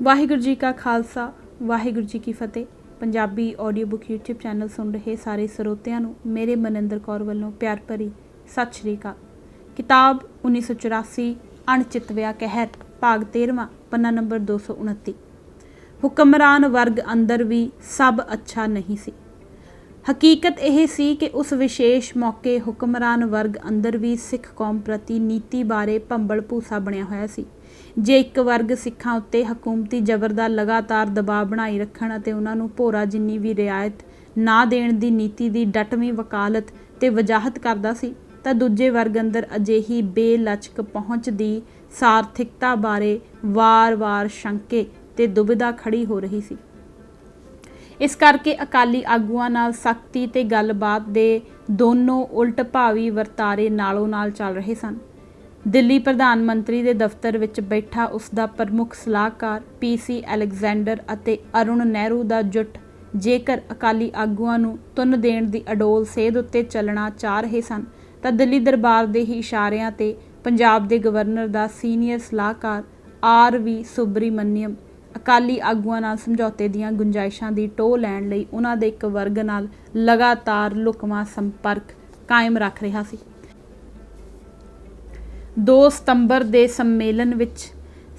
वाहिगुरू जी का खालसा वाहिगुरू जी की फतेह। Punjabi audio book YouTube channel सुन रहे सारे ਸਰੋਤਿਆਂ ਨੂੰ मेरे ਮਨਿੰਦਰ कौर ਵੱਲੋਂ प्यार भरी सत श्री अकाल। किताब 1984 अणचितव्या कहर भाग 13वां पन्ना नंबर 229। हुक्मरान वर्ग अंदर भी सब अच्छा नहीं सी। हकीकत यह सी कि उस विशेष मौके हुक्मरान वर्ग अंदर भी सिख कौम प्रति नीति बारे भंबल भूसा बनया होया सी। जे एक वर्ग सिखां उत्ते हकूमती जबर दा लगातार दबाव बनाई रखण अते उन्हां नूं भोरा जिन्नी भी रियायत ना देण दी नीति दी डटवीं वकालत ते वजाहत करदा सी तां दूजे वर्ग अंदर अजिही बेलचक पहुँच दी सार्थिकता बारे वार-वार शंके ते दुविधा खड़ी हो रही सी। इस करके अकाली आगूआं नाल सख्ती ते गलबात दे दोनों उल्ट भावी वरतारे नालों नाल चल रहे सन। दिल्ली प्रधानमंत्री के दफ्तर विच बैठा उसका प्रमुख सलाहकार PC अलेगजेंडर अते अरुण नेहरू का जुट जेकर अकाली आगूआं नूं तुन देण दी अडोल सेध उत्ते चलना चाह रहे सन तां दिल्ली दरबार दे ही इशारिਆਂ ते पंजाब के गवर्नर का सीनियर सलाहकार RV सुब्रमण्यम अकाली आगूआं नाल समझौते दीआं गुंजाइशां दी टोह लैण लई उन्हां दे एक वर्ग नाल लगातार लुकवां संपर्क कायम रख रहा सी। 2 ਸਤੰਬਰ ਦੇ ਸੰਮੇਲਨ ਵਿੱਚ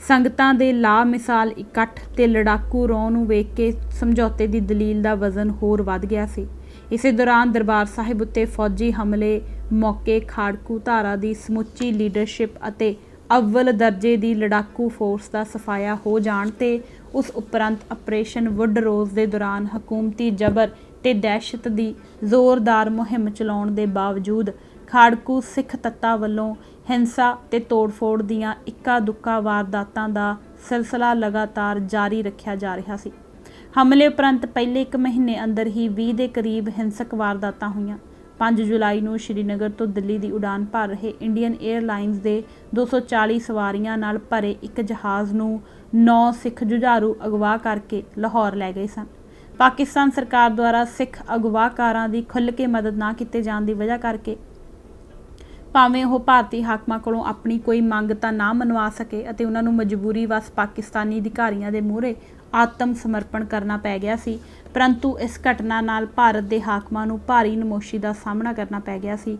ਸੰਗਤਾਂ ਦੇ ਲਾ ਮਿਸਾਲ ਇਕੱਠ ਤੇ ਲੜਾਕੂ ਰੌਂ ਨੂੰ ਵੇਖ ਕੇ ਸਮਝੌਤੇ ਦੀ ਦਲੀਲ ਦਾ ਵਜ਼ਨ ਹੋਰ ਵੱਧ ਗਿਆ ਸੀ। ਇਸੇ ਦੌਰਾਨ ਦਰਬਾਰ ਸਾਹਿਬ ਉੱਤੇ ਫੌਜੀ ਹਮਲੇ ਮੌਕੇ ਖਾੜਕੂ ਧਾਰਾ ਦੀ ਸਮੁੱਚੀ ਲੀਡਰਸ਼ਿਪ ਅਤੇ ਅਵਲ ਦਰਜੇ ਦੀ ਲੜਾਕੂ ਫੋਰਸ ਦਾ ਸਫਾਇਆ ਹੋ ਜਾਣ ਤੇ ਉਸ ਉਪਰੰਤ ਆਪਰੇਸ਼ਨ ਵੁੱਡ ਰੋਜ਼ ਦੇ ਦੌਰਾਨ ਹਕੂਮਤੀ ਜਬਰ ਤੇ ਦਹਿਸ਼ਤ ਦੀ ਜ਼ੋਰਦਾਰ ਮੁਹਿੰਮ ਚਲਾਉਣ ਦੇ ਬਾਵਜੂਦ ਖਾੜਕੂ ਸਿੱਖ ਤੱਤਾਂ ਵੱਲੋਂ हिंसा ते तोड़-फोड़ दियां इक्का दुक्का वारदातां दा सिलसिला लगातार जारी रखिया जा रहा सी। हमले उपरंत पहले 1 महीने अंदर ही 20 के करीब हिंसक वारदातां हुईयां। 5 जुलाई नूं श्रीनगर तो दिल्ली की उड़ान भर रहे इंडियन एयरलाइनस के 240 सवारियां नाल भरे एक जहाज़ नूं 9 सिख जुझारू अगवा करके लाहौर लै गए सन। पाकिस्तान सरकार द्वारा सिख अगवाकारां की खुल के मदद ना कीते जाण दी वजह करके भावें ਉਹ ਭਾਰਤੀ ਹਾਕਮਾਂ ਕੋਲੋਂ ਆਪਣੀ ਕੋਈ ਮੰਗ ਤਾਂ ਨਾ ਮਨਵਾ ਸਕੇ ਅਤੇ ਉਹਨਾਂ ਨੂੰ ਮਜਬੂਰੀ ਵਸ ਪਾਕਿਸਤਾਨੀ ਅਧਿਕਾਰੀਆਂ ਦੇ ਮੂਹਰੇ ਆਤਮ ਸਮਰਪਣ ਕਰਨਾ ਪੈ ਗਿਆ ਸੀ, ਪਰੰਤੂ ਇਸ ਘਟਨਾ ਨਾਲ ਭਾਰਤ ਦੇ ਹਾਕਮਾਂ ਨੂੰ ਭਾਰੀ ਨਮੋਸ਼ੀ ਦਾ ਸਾਹਮਣਾ ਕਰਨਾ ਪੈ ਗਿਆ ਸੀ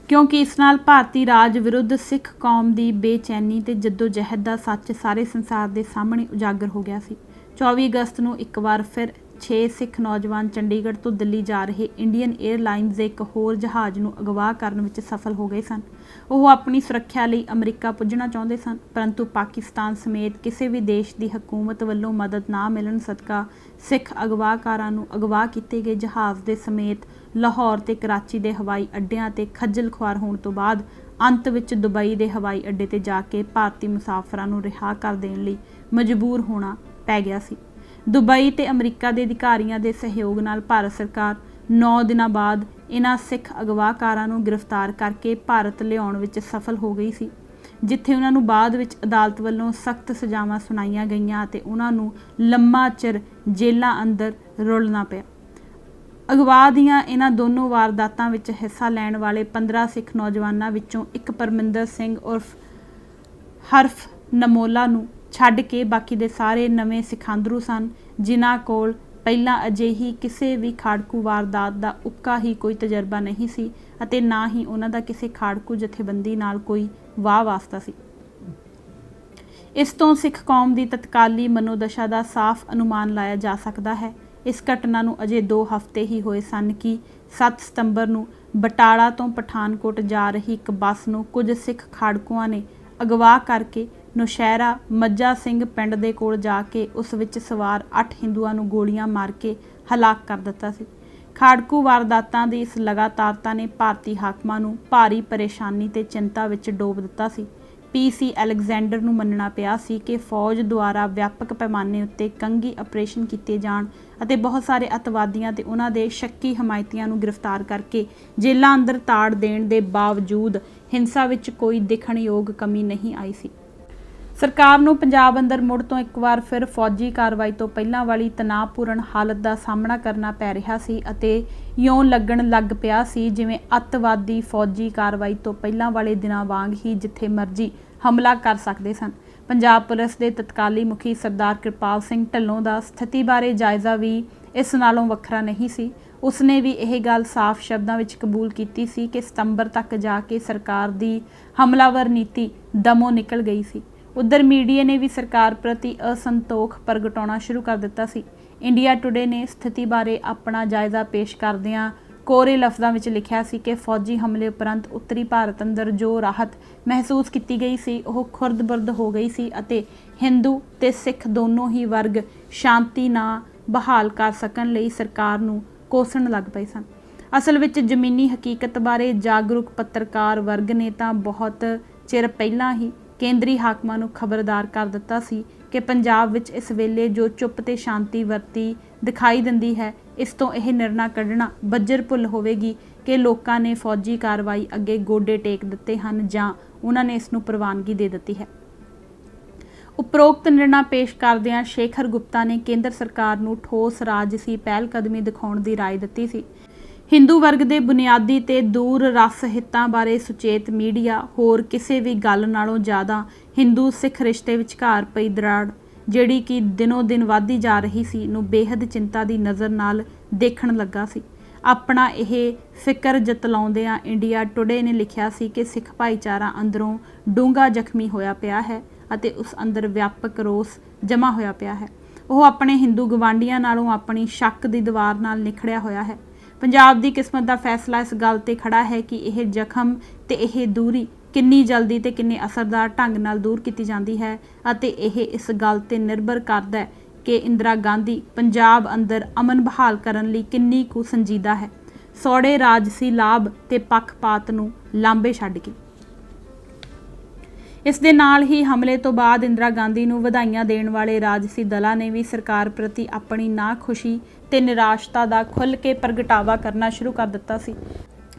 ਕਿਉਂਕਿ ਇਸ ਨਾਲ ਭਾਰਤੀ ਰਾਜ ਵਿਰੁੱਧ ਸਿੱਖ ਕੌਮ ਦੀ ਬੇਚੈਨੀ ਤੇ ਜੱਦੋ-ਜਹਿਦ ਦਾ ਸੱਚ ਸਾਰੇ ਸੰਸਾਰ ਦੇ ਸਾਹਮਣੇ ਉਜਾਗਰ ਹੋ ਗਿਆ ਸੀ। 24 ਅਗਸਤ ਨੂੰ ਇੱਕ ਵਾਰ ਫਿਰ 6 ਸਿੱਖ ਨੌਜਵਾਨ ਚੰਡੀਗੜ੍ਹ ਤੋਂ ਦਿੱਲੀ ਜਾ ਰਹੇ ਇੰਡੀਅਨ 에ਅਰਲਾਈਨਸ ਦੇ ਇੱਕ ਹੋਰ ਜਹਾਜ਼ ਨੂੰ ਅਗਵਾ ਕਰਨ ਵਿੱਚ ਸਫਲ ਹੋ ਗਏ ਸਨ। ਉਹ ਆਪਣੀ ਸੁਰੱਖਿਆ ਲਈ ਅਮਰੀਕਾ ਪੁੱਜਣਾ ਚਾਹੁੰਦੇ ਸਨ, ਪਰੰਤੂ ਪਾਕਿਸਤਾਨ ਸਮੇਤ ਕਿਸੇ ਵੀ ਦੇਸ਼ ਦੀ ਹਕੂਮਤ ਵੱਲੋਂ ਮਦਦ ਨਾ ਮਿਲਣ ਸਦਕਾ ਸਿੱਖ ਅਗਵਾਕਾਰਾਂ ਨੂੰ ਅਗਵਾ ਕੀਤੇ ਗਏ ਜਹਾਜ਼ ਦੇ ਸਮੇਤ ਲਾਹੌਰ ਤੇ ਕਰਾਚੀ ਦੇ ਹਵਾਈ ਅੱਡਿਆਂ ਤੇ ਖੱਜਲ ਖੁਆਰ ਹੋਣ ਤੋਂ ਬਾਅਦ ਅੰਤ ਵਿੱਚ ਦੁਬਈ ਦੇ ਹਵਾਈ ਅੱਡੇ ਤੇ ਜਾ ਕੇ ਭਾਰਤੀ ਮੁਸਾਫਰਾਂ ਨੂੰ ਰਿਹਾ ਕਰ ਦੇਣ ਲਈ ਮਜਬੂਰ ਹੋਣਾ ਪੈ ਗਿਆ ਸੀ। दुबई ते अमरीका के अधिकारियों के सहयोग नाल भारत सरकार 9 दिनों बाद इन्हां सिख अगवाकारां नूं गिरफ्तार करके भारत लियाउण विच सफल हो गई सी, जिथे उन्हां नूं बाद विच अदालत वल्लों सख्त सज़ावां सुनाईयां गईयां ते उन्हां नूं लंबा चिर जेलां अंदर रुलना पिया। अगवा दीआं इन्हां दोनों वारदातां विच हिस्सा लैण वाले 15 सिख नौजवानां विचों एक परमिंदर सिंह उर्फ हरफ नमोला नूं छड्ड के बाकी दे सारे नवे सिखांदरू सन, जिन्हां कोल पहिलां अजिही किसी भी खाड़कू वारदात का उक्का ही कोई तजर्बा नहीं सी अते ना ही उन्हां दा किसी खाड़कू जथेबंदी नाल कोई वाह वास्ता सी। इस तों सिख कौम की तत्काली मनोदशा का साफ अनुमान लाया जा सकता है। इस घटना नूं अजे 2 हफ्ते ही होए सन कि 7 सतंबर नूं बटाला तो पठानकोट जा रही एक बस नूं कुछ सिख खाड़कुआं ने अगवा करके नौशहरा मज्जा सिंह पिंड दे कोल जाके उस विच सवार 8 हिंदुआं नूं गोलियां मार के हलाक कर दिता सी। खाड़कू वारदातां दी इस लगातारता ने भारती हाकमां नूं भारी परेशानी ते चिंता विच डोब दिता सी। PC अलेगजेंडर नूं मन्नना पिया सी कि फौज द्वारा व्यापक पैमाने उत्ते कंघी ऑपरेशन कीते जाण अते बहुत सारे अतवादियां ते उन्हां दे शक्की हमायतियां नूं गिरफ्तार करके जेलां अंदर ताड़ देण दे बावजूद हिंसा विच कोई दिखण योग कमी नहीं आई सी। सरकार नूं पंजाब अंदर मुड़ तो एक बार फिर फौजी कार्रवाई तो पहलां वाली तनावपूर्ण हालत का सामना करना पै रहा सी अते यों लगण लग पिया सी जिवें अतवादी फौजी कार्रवाई तो पहलां वाले दिनां वांग ही जिथे मर्जी हमला कर सकते सन। ਪੰਜਾਬ ਪੁਲਿਸ ਦੇ ਤਤਕਾਲੀ ਮੁਖੀ ਸਰਦਾਰ ਕਿਰਪਾਲ ਸਿੰਘ ਢਿੱਲੋਂ ਦਾ ਸਥਿਤੀ ਬਾਰੇ ਜਾਇਜ਼ਾ ਵੀ ਇਸ ਨਾਲੋਂ ਵੱਖਰਾ ਨਹੀਂ ਸੀ। ਉਸਨੇ ਵੀ ਇਹ ਗੱਲ ਸਾਫ਼ ਸ਼ਬਦਾਂ ਵਿੱਚ ਕਬੂਲ ਕੀਤੀ ਸੀ ਕਿ ਸਤੰਬਰ ਤੱਕ ਜਾ ਕੇ ਸਰਕਾਰ ਦੀ ਹਮਲਾਵਰ ਨੀਤੀ ਦਮੋਂ ਨਿਕਲ ਗਈ ਸੀ। ਉਧਰ ਮੀਡੀਆ ਨੇ ਵੀ ਸਰਕਾਰ ਪ੍ਰਤੀ ਅਸੰਤੋਖ ਪ੍ਰਗਟਾਉਣਾ ਸ਼ੁਰੂ ਕਰ ਦਿੱਤਾ ਸੀ। ਇੰਡੀਆ ਟੁਡੇ ਨੇ ਸਥਿਤੀ ਬਾਰੇ ਆਪਣਾ ਜਾਇਜ਼ਾ ਪੇਸ਼ ਕਰਦਿਆਂ ਕੋਰੇ ਲਫ਼ਜ਼ਾਂ ਵਿੱਚ ਲਿਖਿਆ ਸੀ ਕਿ ਫੌਜੀ ਹਮਲੇ ਉਪਰੰਤ ਉੱਤਰੀ ਭਾਰਤ ਅੰਦਰ ਜੋ ਰਾਹਤ ਮਹਿਸੂਸ ਕੀਤੀ ਗਈ ਸੀ ਉਹ ਖੁਰਦ-ਬੁਰਦ ਹੋ ਗਈ ਸੀ ਅਤੇ ਹਿੰਦੂ ਤੇ ਸਿੱਖ ਦੋਨੋਂ ਹੀ ਵਰਗ ਸ਼ਾਂਤੀ ਨਾ ਬਹਾਲ ਕਰ ਸਕਣ ਲਈ ਸਰਕਾਰ ਨੂੰ ਕੋਸਣ ਲੱਗ ਪਏ ਸਨ। ਅਸਲ ਵਿੱਚ ਜ਼ਮੀਨੀ ਹਕੀਕਤ ਬਾਰੇ ਜਾਗਰੂਕ ਪੱਤਰਕਾਰ ਵਰਗ ਨੇ ਤਾਂ ਬਹੁਤ ਚਿਰ ਪਹਿਲਾਂ ਹੀ ਕੇਂਦਰੀ ਹਾਕਮਾਂ ਨੂੰ ਖਬਰਦਾਰ ਕਰ ਦਿੱਤਾ ਸੀ ਕਿ ਪੰਜਾਬ ਵਿੱਚ ਇਸ ਵੇਲੇ ਜੋ ਚੁੱਪ ਤੇ ਸ਼ਾਂਤੀ ਵਰਤੀ ਦਿਖਾਈ ਦਿੰਦੀ ਹੈ, ਇਸ ਤੋਂ ਇਹ ਨਿਰਣਾ ਕੱਢਣਾ ਬੱਜਰ ਭੁੱਲ ਹੋਵੇਗੀ ਕਿ ਲੋਕਾਂ ਨੇ ਫੌਜੀ ਕਾਰਵਾਈ ਅੱਗੇ ਗੋਡੇ ਟੇਕ ਦਿੱਤੇ ਹਨ ਜਾਂ ਉਹਨਾਂ ਨੇ ਇਸ ਨੂੰ ਪ੍ਰਵਾਨਗੀ ਦੇ ਦਿੱਤੀ ਹੈ। ਉਪਰੋਕਤ ਨਿਰਣਾ ਪੇਸ਼ ਕਰਦਿਆਂ ਸ਼ੇਖਰ ਗੁਪਤਾ ਨੇ ਕੇਂਦਰ ਸਰਕਾਰ ਨੂੰ ਠੋਸ ਰਾਜਸੀ ਪਹਿਲਕਦਮੀ ਦਿਖਾਉਣ ਦੀ ਰਾਏ ਦਿੱਤੀ ਸੀ। ਹਿੰਦੂ ਵਰਗ ਦੇ ਬੁਨਿਆਦੀ ਤੇ ਦੂਰ ਰਸ ਹਿੱਤਾਂ ਬਾਰੇ ਸੁਚੇਤ ਮੀਡੀਆ ਹੋਰ ਕਿਸੇ ਵੀ ਗੱਲ ਨਾਲੋਂ ਜ਼ਿਆਦਾ ਹਿੰਦੂ ਸਿੱਖ ਰਿਸ਼ਤੇ ਵਿਚਕਾਰ ਪਈ ਦਰਾੜ ਜਿਹੜੀ ਕਿ ਦਿਨੋਂ ਦਿਨ ਵੱਧਦੀ ਜਾ ਰਹੀ ਸੀ ਨੂੰ ਬੇਹੱਦ ਚਿੰਤਾ ਦੀ ਨਜ਼ਰ ਨਾਲ ਦੇਖਣ ਲੱਗਾ ਸੀ। ਆਪਣਾ ਇਹ ਫਿਕਰ ਜਤਲਾਉਂਦਿਆਂ ਇੰਡੀਆ ਟੁਡੇ ਨੇ ਲਿਖਿਆ ਸੀ ਕਿ ਸਿੱਖ ਭਾਈਚਾਰਾ ਅੰਦਰੋਂ ਡੂੰਘਾ ਜ਼ਖਮੀ ਹੋਇਆ ਪਿਆ ਹੈ ਅਤੇ ਉਸ ਅੰਦਰ ਵਿਆਪਕ ਰੋਸ ਜਮ੍ਹਾਂ ਹੋਇਆ ਪਿਆ ਹੈ। ਉਹ ਆਪਣੇ ਹਿੰਦੂ ਗਵਾਂਢੀਆਂ ਨਾਲੋਂ ਆਪਣੀ ਸ਼ੱਕ ਦੀ ਦੀਵਾਰ ਨਾਲ ਨਿਖੜਿਆ ਹੋਇਆ ਹੈ। ਪੰਜਾਬ ਦੀ ਕਿਸਮਤ ਦਾ ਫੈਸਲਾ ਇਸ ਗੱਲ ਤੇ ਖੜਾ ਹੈ ਕਿ ਇਹ ਜ਼ਖਮ ਤੇ ਇਹ ਦੂਰੀ ਕਿੰਨੀ ਜਲਦੀ ਤੇ ਕਿੰਨੇ ਅਸਰਦਾਰ ਢੰਗ ਨਾਲ ਦੂਰ ਕੀਤੀ ਜਾਂਦੀ ਹੈ ਅਤੇ ਇਹ ਇਸ ਗੱਲ ਤੇ ਨਿਰਭਰ ਕਰਦਾ ਹੈ ਕਿ ਇੰਦਰਾ ਗਾਂਧੀ ਪੰਜਾਬ ਅੰਦਰ ਅਮਨ ਬਹਾਲ ਕਰਨ ਲਈ ਕਿੰਨੀ ਕੁ ਸੰਜੀਦਾ ਹੈ, ਸੌੜੇ ਰਾਜਸੀ ਲਾਭ ਤੇ ਪੱਖਪਾਤ ਨੂੰ ਲਾਂਬੇ ਛੱਡ ਕੇ। ਇਸ ਦੇ ਨਾਲ ਹੀ ਹਮਲੇ ਤੋਂ ਬਾਅਦ ਇੰਦਰਾ ਗਾਂਧੀ ਨੂੰ ਵਧਾਈਆਂ ਦੇਣ ਵਾਲੇ ਰਾਜਸੀ ਦਲਾਂ ਨੇ ਵੀ ਸਰਕਾਰ ਪ੍ਰਤੀ ਆਪਣੀ ਨਾਖੁਸ਼ੀ ਤੇ ਨਿਰਾਸ਼ਤਾ ਦਾ ਖੁੱਲ੍ਹ ਕੇ ਪ੍ਰਗਟਾਵਾ ਕਰਨਾ ਸ਼ੁਰੂ ਕਰ ਦਿੱਤਾ ਸੀ।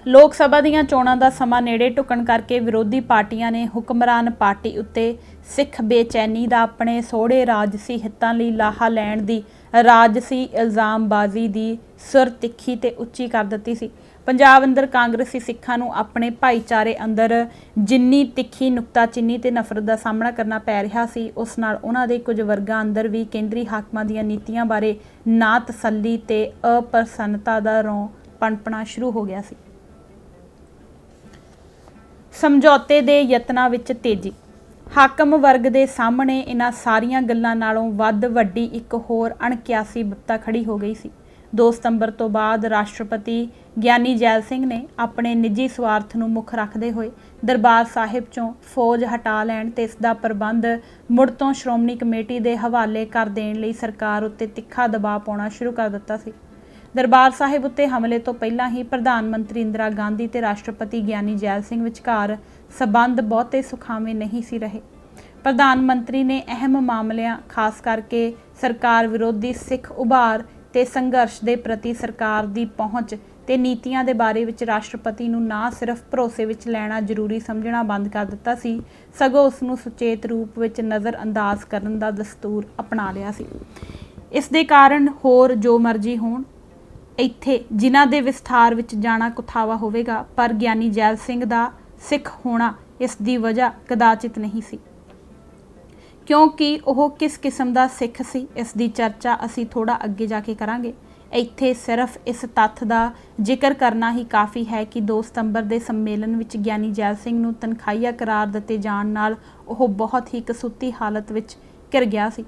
ਲੋਕ ਸਭਾ ਦੀਆਂ ਚੋਣਾਂ ਦਾ ਸਮਾਂ ਨੇੜੇ ਢੁਕਣ ਕਰਕੇ ਵਿਰੋਧੀ ਪਾਰਟੀਆਂ ਨੇ ਹੁਕਮਰਾਨ ਪਾਰਟੀ ਉੱਤੇ ਸਿੱਖ ਬੇਚੈਨੀ ਦਾ ਆਪਣੇ ਸੋਹੜੇ ਰਾਜਸੀ ਹਿੱਤਾਂ ਲਈ ਲਾਹਾ ਲੈਣ ਦੀ ਰਾਜਸੀ ਇਲਜ਼ਾਮਬਾਜ਼ੀ ਦੀ ਸੁਰ ਤਿੱਖੀ ਤੇ ਉੱਚੀ ਕਰ ਦਿੱਤੀ ਸੀ। ਪੰਜਾਬ ਅੰਦਰ ਕਾਂਗਰਸੀ ਸਿੱਖਾਂ ਨੂੰ ਆਪਣੇ ਭਾਈਚਾਰੇ ਅੰਦਰ ਜਿੰਨੀ ਤਿੱਖੀ ਨੁਕਤਾਚੀਨੀ ਤੇ ਨਫ਼ਰਤ ਦਾ ਸਾਹਮਣਾ ਕਰਨਾ ਪੈ ਰਿਹਾ ਸੀ, ਉਸ ਨਾਲ ਉਹਨਾਂ ਦੇ ਕੁਝ ਵਰਗਾਂ ਅੰਦਰ ਵੀ ਕੇਂਦਰੀ ਹਾਕਮਾਂ ਦੀਆਂ ਨੀਤੀਆਂ ਬਾਰੇ ਨਾ ਤਸੱਲੀ ਤੇ ਅਪ੍ਰਸੰਨਤਾ ਦਾ ਰੌਂ ਪਣਪਣਾ ਸ਼ੁਰੂ ਹੋ ਗਿਆ ਸੀ। ਸਮਝੌਤੇ ਦੇ ਯਤਨਾਂ ਵਿੱਚ ਤੇਜ਼ੀ। ਹਾਕਮ ਵਰਗ ਦੇ ਸਾਹਮਣੇ ਇਹਨਾਂ ਸਾਰੀਆਂ ਗੱਲਾਂ ਨਾਲੋਂ ਵੱਧ ਵੱਡੀ ਇੱਕ ਹੋਰ ਅਣਕਿਆਸੀ ਬਿਪਤਾ ਖੜੀ ਹੋ ਗਈ ਸੀ। 2 ਸਤੰਬਰ ਤੋਂ ਬਾਅਦ ਰਾਸ਼ਟਰਪਤੀ ਗਿਆਨੀ ਜੈਲ ਸਿੰਘ ਨੇ ਆਪਣੇ ਨਿੱਜੀ ਸਵਾਰਥ ਨੂੰ ਮੁੱਖ ਰੱਖਦੇ ਹੋਏ ਦਰਬਾਰ ਸਾਹਿਬ ਚੋਂ ਫੌਜ ਹਟਾ ਲੈਣ ਤੇ ਇਸ ਦਾ ਪ੍ਰਬੰਧ ਮੁੜ ਤੋਂ ਸ਼੍ਰੋਮਣੀ ਕਮੇਟੀ ਦੇ ਹਵਾਲੇ ਕਰ ਦੇਣ ਲਈ ਸਰਕਾਰ ਉੱਤੇ ਤਿੱਖਾ ਦਬਾਅ ਪਾਉਣਾ ਸ਼ੁਰੂ ਕਰ ਦਿੱਤਾ ਸੀ। ਦਰਬਾਰ ਸਾਹਿਬ ਉੱਤੇ ਹਮਲੇ ਤੋਂ ਪਹਿਲਾਂ ਹੀ ਪ੍ਰਧਾਨ ਮੰਤਰੀ ਇੰਦਰਾ ਗਾਂਧੀ ਤੇ ਰਾਸ਼ਟਰਪਤੀ ਗਿਆਨੀ ਜੈਲ ਸਿੰਘ ਵਿਚਕਾਰ ਸਬੰਧ ਬਹੁਤੇ ਸੁਖਾਵੇਂ ਨਹੀਂ ਸੀ ਰਹੇ। ਪ੍ਰਧਾਨ ਮੰਤਰੀ ਨੇ ਅਹਿਮ ਮਾਮਲਿਆਂ ਖਾਸ ਕਰਕੇ ਸਰਕਾਰ ਵਿਰੋਧੀ ਸਿੱਖ ਉਭਾਰ ਤੇ ਸੰਘਰਸ਼ ਦੇ ਪ੍ਰਤੀ ਸਰਕਾਰ ਦੀ ਪਹੁੰਚ ਤੇ ਨੀਤੀਆਂ ਦੇ ਬਾਰੇ ਵਿੱਚ ਰਾਸ਼ਟਰਪਤੀ ਨੂੰ ਨਾ ਸਿਰਫ ਭਰੋਸੇ ਵਿੱਚ ਲੈਣਾ ਜ਼ਰੂਰੀ ਸਮਝਣਾ ਬੰਦ ਕਰ ਦਿੱਤਾ ਸੀ, ਸਗੋਂ ਉਸ ਨੂੰ ਸੁਚੇਤ ਰੂਪ ਵਿੱਚ ਨਜ਼ਰ ਅੰਦਾਜ਼ ਕਰਨ ਦਾ ਦਸਤੂਰ ਅਪਣਾ ਲਿਆ ਸੀ। ਇਸ ਦੇ ਕਾਰਨ ਹੋਰ ਜੋ ਮਰਜ਼ੀ ਹੋਣ, ਇੱਥੇ ਜਿਨ੍ਹਾਂ ਦੇ ਵਿਸਥਾਰ ਵਿੱਚ ਜਾਣਾ ਕੁਥਾਵਾ ਹੋਵੇਗਾ, ਪਰ ਗਿਆਨੀ ਜੈਲ ਸਿੰਘ ਦਾ ਸਿੱਖ ਹੋਣਾ ਇਸ ਦੀ ਵਜ੍ਹਾ ਕਦਾਚਿਤ ਨਹੀਂ ਸੀ। ਕਿਉਂਕਿ ਉਹ ਕਿਸ ਕਿਸਮ ਦਾ ਸਿੱਖ ਸੀ, ਇਸ ਦੀ ਚਰਚਾ ਅਸੀਂ ਥੋੜਾ ਅੱਗੇ ਜਾ ਕੇ ਕਰਾਂਗੇ। ਇੱਥੇ ਸਿਰਫ ਇਸ ਤੱਥ ਦਾ ਜ਼ਿਕਰ ਕਰਨਾ ਹੀ ਕਾਫੀ ਹੈ ਕਿ 2 ਸਤੰਬਰ ਦੇ ਸੰਮੇਲਨ ਵਿੱਚ ਗਿਆਨੀ ਜੈਲ ਸਿੰਘ ਨੂੰ ਤਨਖਾਹੀਆ ਕਰਾਰ ਦਿੱਤੇ ਜਾਣ ਨਾਲ ਉਹ ਬਹੁਤ ਹੀ ਕਸੂਤੀ ਹਾਲਤ ਵਿੱਚ ਘਿਰ ਗਿਆ ਸੀ।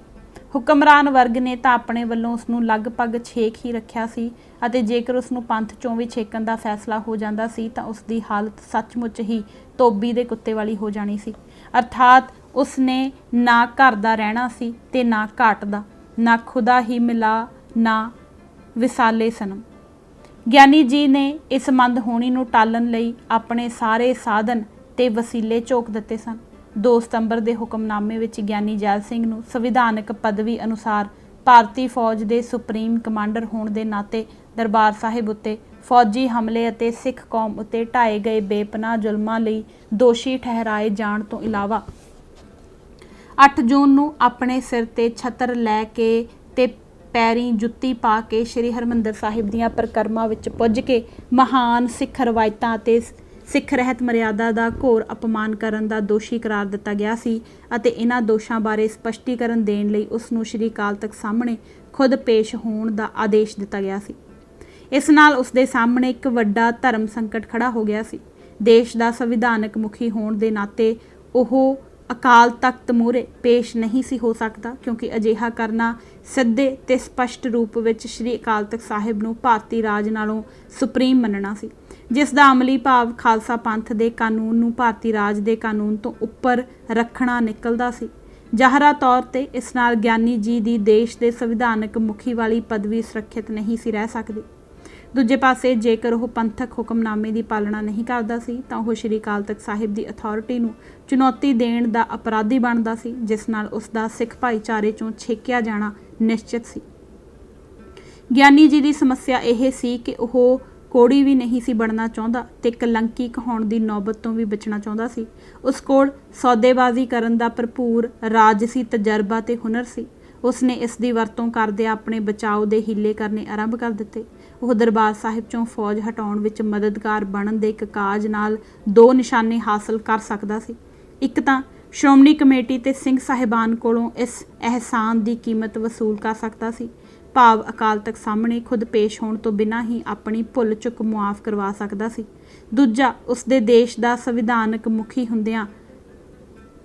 ਹੁਕਮਰਾਨ ਵਰਗ ਨੇ ਤਾਂ ਆਪਣੇ ਵੱਲੋਂ ਉਸ ਨੂੰ ਲਗਭਗ ਛੇਕ ਹੀ ਰੱਖਿਆ ਸੀ ਅਤੇ ਜੇਕਰ ਉਸ ਨੂੰ ਪੰਥ ਚੋਂ ਵੀ ਛੇਕਣ ਦਾ ਫੈਸਲਾ ਹੋ ਜਾਂਦਾ ਸੀ ਤਾਂ ਉਸ ਦੀ ਹਾਲਤ ਸੱਚਮੁੱਚ ਹੀ ਧੋਬੀ ਦੇ ਕੁੱਤੇ ਵਾਲੀ ਹੋ ਜਾਣੀ ਸੀ। ਅਰਥਾਤ ਉਸ ਨੇ ਨਾ ਘਰ ਦਾ ਰਹਿਣਾ ਸੀ ਤੇ ਨਾ ਘਾਟ ਦਾ, ਨਾ ਖੁਦਾ ਹੀ ਮਿਲਾ ਨਾ ਵਿਸਾਲੇ ਸਨਮ। ਗਿਆਨੀ ਜੀ ਨੇ ਇਸ ਮੰਦ ਹੋਣੀ ਨੂੰ ਟਾਲਣ ਲਈ ਆਪਣੇ ਸਾਰੇ ਸਾਧਨ ਤੇ ਵਸੀਲੇ ਝੋਕ ਦਿੱਤੇ ਸਨ। 2 ਸਤੰਬਰ ਦੇ ਹੁਕਮਨਾਮੇ ਵਿੱਚ ਗਿਆਨੀ ਜੈਲ ਸਿੰਘ ਨੂੰ ਸੰਵਿਧਾਨਕ ਪਦਵੀ ਅਨੁਸਾਰ ਭਾਰਤੀ ਫੌਜ ਦੇ ਸੁਪਰੀਮ ਕਮਾਂਡਰ ਹੋਣ ਦੇ ਨਾਤੇ ਦਰਬਾਰ ਸਾਹਿਬ ਉੱਤੇ ਫੌਜੀ ਹਮਲੇ ਅਤੇ ਸਿੱਖ ਕੌਮ ਉੱਤੇ ਢਾਏ ਗਏ ਬੇਪਨਾਹ ਜ਼ੁਲਮਾਂ ਲਈ ਦੋਸ਼ੀ ਠਹਿਰਾਏ ਜਾਣ ਤੋਂ ਇਲਾਵਾ 8 ਜੂਨ ਨੂੰ ਆਪਣੇ ਸਿਰ ਤੇ ਛਤਰ ਲੈ ਕੇ ਤੇ ਪੈਰੀਂ ਜੁੱਤੀ ਪਾ ਕੇ ਸ਼੍ਰੀ ਹਰਿਮੰਦਰ ਸਾਹਿਬ ਦੀਆਂ ਪਰਿਕਰਮਾ ਵਿੱਚ ਪੁੱਜ ਕੇ ਮਹਾਨ ਸਿੱਖ ਰਵਾਇਤਾਂ ਅਤੇ ਸਿੱਖ ਰਹਿਤ ਮਰਿਆਦਾ ਦਾ ਘੋਰ ਅਪਮਾਨ ਕਰਨ ਦਾ ਦੋਸ਼ੀ ਕਰਾਰ ਦਿੱਤਾ ਗਿਆ ਸੀ ਅਤੇ ਇਹਨਾਂ ਦੋਸ਼ਾਂ ਬਾਰੇ ਸਪਸ਼ਟੀਕਰਨ ਦੇਣ ਲਈ ਉਸ ਨੂੰ ਸ਼੍ਰੀ ਅਕਾਲ ਤਖਤ ਸਾਹਮਣੇ ਖੁਦ ਪੇਸ਼ ਹੋਣ ਦਾ ਆਦੇਸ਼ ਦਿੱਤਾ ਗਿਆ ਸੀ। ਇਸ ਨਾਲ ਉਸ ਦੇ ਸਾਹਮਣੇ ਇੱਕ ਵੱਡਾ ਧਰਮ ਸੰਕਟ ਖੜਾ ਹੋ ਗਿਆ ਸੀ। ਦੇਸ਼ ਦਾ ਸੰਵਿਧਾਨਕ ਮੁਖੀ ਹੋਣ ਦੇ ਨਾਤੇ ਉਹ ਅਕਾਲ ਤਖਤ ਮੂਹਰੇ ਪੇਸ਼ ਨਹੀਂ ਸੀ ਹੋ ਸਕਦਾ, ਕਿਉਂਕਿ ਅਜਿਹਾ ਕਰਨਾ ਸਿੱਧੇ ਤੇ ਸਪਸ਼ਟ ਰੂਪ ਵਿੱਚ ਸ਼੍ਰੀ ਅਕਾਲ ਤਖਤ ਸਾਹਿਬ ਨੂੰ ਭਾਰਤੀ ਰਾਜ ਨਾਲੋਂ ਸੁਪਰੀਮ ਮੰਨਣਾ ਸੀ, ਜਿਸ ਦਾ ਅਮਲੀ ਭਾਵ ਖਾਲਸਾ ਪੰਥ ਦੇ ਕਾਨੂੰਨ ਨੂੰ ਭਾਰਤੀ ਰਾਜ ਦੇ ਕਾਨੂੰਨ ਤੋਂ ਉੱਪਰ ਰੱਖਣਾ ਨਿਕਲਦਾ ਸੀ। ਜ਼ਾਹਰਾ ਤੌਰ ਤੇ ਇਸ ਨਾਲ ਗਿਆਨੀ ਜੀ ਦੀ ਦੇਸ਼ ਦੇ ਸੰਵਿਧਾਨਕ ਮੁਖੀ ਵਾਲੀ ਪਦਵੀ ਸੁਰੱਖਿਅਤ ਨਹੀਂ ਸੀ ਰਹਿ ਸਕਦੀ। ਦੂਜੇ ਪਾਸੇ ਜੇਕਰ ਉਹ ਪੰਥਕ ਹੁਕਮਨਾਮੇ ਦੀ ਪਾਲਣਾ ਨਹੀਂ ਕਰਦਾ ਸੀ ਤਾਂ ਉਹ ਸ਼੍ਰੀ ਅਕਾਲ ਤਖਤ ਸਾਹਿਬ ਦੀ ਅਥਾਰਟੀ ਨੂੰ ਚੁਣੌਤੀ ਦੇਣ ਦਾ ਅਪਰਾਧੀ ਬਣਦਾ ਸੀ, ਜਿਸ ਨਾਲ ਉਸ ਦਾ ਸਿੱਖ ਭਾਈਚਾਰੇ ਚੋਂ ਛੇਕਿਆ ਜਾਣਾ ਨਿਸ਼ਚਿਤ ਸੀ। ਗਿਆਨੀ ਜੀ ਦੀ ਸਮੱਸਿਆ ਇਹ ਸੀ ਕਿ ਉਹ ਕੋੜੀ ਵੀ ਨਹੀਂ ਸੀ ਬਣਨਾ ਚਾਹੁੰਦਾ ਤੇ ਕਲੰਕੀ ਕਹਾਉਣ ਦੀ ਨੌਬਤ ਤੋਂ ਵੀ ਬਚਣਾ ਚਾਹੁੰਦਾ ਸੀ। ਉਸ ਕੋਲ ਸੌਦੇਬਾਜ਼ੀ ਕਰਨ ਦਾ ਭਰਪੂਰ ਰਾਜਸੀ ਤਜਰਬਾ ਤੇ ਹੁਨਰ ਸੀ। ਉਸਨੇ ਇਸ ਦੀ ਵਰਤੋਂ ਕਰਦਿਆਂ ਆਪਣੇ ਬਚਾਓ ਦੇ ਹੀਲੇ ਕਰਨੇ ਆਰੰਭ ਕਰ ਦਿੱਤੇ। ਉਹ ਦਰਬਾਰ ਸਾਹਿਬ ਚੋਂ ਫੌਜ ਹਟਾਉਣ ਵਿੱਚ ਮਦਦਗਾਰ ਬਣਨ ਦੇ ਇੱਕ ਕਾਜ ਨਾਲ ਦੋ ਨਿਸ਼ਾਨੇ ਹਾਸਲ ਕਰ ਸਕਦਾ ਸੀ। ਇੱਕ ਤਾਂ ਸ਼੍ਰੋਮਣੀ ਕਮੇਟੀ ਤੇ ਸਿੰਘ ਸਾਹਿਬਾਨ ਕੋਲੋਂ ਇਸ ਅਹਿਸਾਨ ਦੀ ਕੀਮਤ ਵਸੂਲ ਕਰ ਸਕਦਾ ਸੀ, ਭਾਵ ਅਕਾਲ ਤਖਤ ਸਾਹਮਣੇ ਖੁਦ ਪੇਸ਼ ਹੋਣ ਤੋਂ ਬਿਨਾਂ ਹੀ ਆਪਣੀ ਭੁੱਲ ਚੁੱਕ ਮੁਆਫ ਕਰਵਾ ਸਕਦਾ ਸੀ। ਦੂਜਾ, ਉਸਦੇ ਦੇਸ਼ ਦਾ ਸੰਵਿਧਾਨਕ ਮੁਖੀ ਹੁੰਦਿਆਂ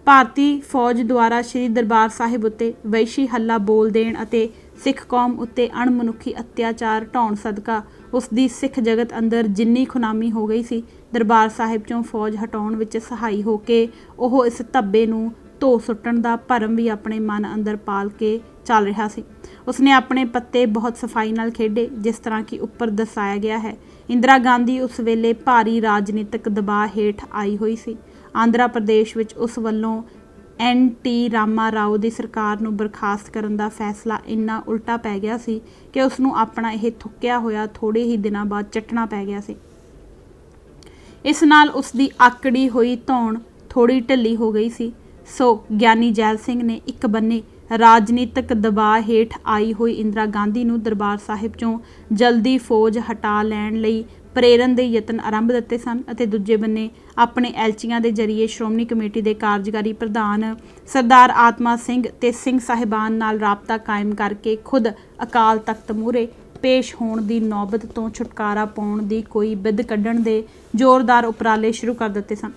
ਭਾਰਤੀ ਫੌਜ ਦੁਆਰਾ ਸ਼੍ਰੀ ਦਰਬਾਰ ਸਾਹਿਬ ਉੱਤੇ ਵੈਸ਼ੀ ਹੱਲਾ ਬੋਲ ਦੇਣ ਅਤੇ ਸਿੱਖ ਕੌਮ ਉੱਤੇ ਅਣਮਨੁੱਖੀ ਅਤਿਆਚਾਰ ਢਾਉਣ ਸਦਕਾ ਉਸ ਦੀ ਸਿੱਖ ਜਗਤ ਅੰਦਰ ਜਿੰਨੀ ਖੁਨਾਮੀ ਹੋ ਗਈ ਸੀ, ਦਰਬਾਰ ਸਾਹਿਬ ਚੋਂ ਫੌਜ ਹਟਾਉਣ ਵਿੱਚ ਸਹਾਈ ਹੋ ਕੇ ਉਹ ਇਸ ਧੱਬੇ ਨੂੰ ਧੋ ਸੁੱਟਣ ਦਾ ਭਰਮ ਵੀ ਆਪਣੇ ਮਨ ਅੰਦਰ ਪਾਲ ਕੇ ਚੱਲ ਰਿਹਾ ਸੀ। ਉਸਨੇ ਆਪਣੇ ਪੱਤੇ ਬਹੁਤ ਸਫਾਈ ਨਾਲ ਖੇਡੇ, ਜਿਸ ਤਰ੍ਹਾਂ ਕਿ ਉੱਪਰ ਦਰਸਾਇਆ ਗਿਆ ਹੈ। ਇੰਦਰਾ ਗਾਂਧੀ ਉਸ ਵੇਲੇ ਭਾਰੀ ਰਾਜਨੀਤਿਕ ਦਬਾਅ ਹੇਠ ਆਈ ਹੋਈ ਸੀ। ਆਂਧਰਾ ਪ੍ਰਦੇਸ਼ ਵਿੱਚ ਉਸ ਵੱਲੋਂ ਐਨ.ਟੀ. ਰਾਮਾ ਰਾਓ ਦੀ ਸਰਕਾਰ ਨੂੰ ਬਰਖਾਸਤ ਕਰਨ ਦਾ ਫੈਸਲਾ ਇੰਨਾ ਉਲਟਾ ਪੈ ਗਿਆ ਸੀ ਕਿ ਉਸ ਨੂੰ ਆਪਣਾ ਇਹ ਥੁੱਕਿਆ ਹੋਇਆ ਥੋੜ੍ਹੇ ਹੀ ਦਿਨਾਂ ਬਾਅਦ ਚੱਟਣਾ ਪੈ ਗਿਆ ਸੀ। ਇਸ ਨਾਲ ਉਸ ਦੀ ਆਕੜੀ ਹੋਈ ਧੌਣ ਥੋੜ੍ਹੀ ਢਿੱਲੀ ਹੋ ਗਈ ਸੀ। ਸੋ ਗਿਆਨੀ ਜੈਲ ਸਿੰਘ ਨੇ ਇੱਕ ਬੰਨੇ ਰਾਜਨੀਤਿਕ ਦਬਾਅ ਹੇਠ ਆਈ ਹੋਈ ਇੰਦਰਾ ਗਾਂਧੀ ਨੂੰ ਦਰਬਾਰ ਸਾਹਿਬ ਚੋਂ ਜਲਦੀ ਫੌਜ ਹਟਾ ਲੈਣ ਲਈ ਪ੍ਰੇਰਨ ਦੇ ਯਤਨ ਆਰੰਭ ਦਿੱਤੇ ਸਨ ਅਤੇ ਦੂਜੇ ਬੰਨੇ ਆਪਣੇ ਐਲਚੀਆਂ ਦੇ ਜ਼ਰੀਏ ਸ਼੍ਰੋਮਣੀ ਕਮੇਟੀ ਦੇ ਕਾਰਜਕਾਰੀ ਪ੍ਰਧਾਨ ਸਰਦਾਰ ਆਤਮਾ ਸਿੰਘ ਤੇ ਸਿੰਘ ਸਾਹਿਬਾਨ ਨਾਲ ਰਾਬਤਾ ਕਾਇਮ ਕਰਕੇ ਖੁਦ ਅਕਾਲ ਤਖਤ ਮੂਹਰੇ ਪੇਸ਼ ਹੋਣ ਦੀ ਨੌਬਤ ਤੋਂ ਛੁਟਕਾਰਾ ਪਾਉਣ ਦੀ ਕੋਈ ਬਿੱਧ ਕੱਢਣ ਦੇ ਜ਼ੋਰਦਾਰ ਉਪਰਾਲੇ ਸ਼ੁਰੂ ਕਰ ਦਿੱਤੇ ਸਨ।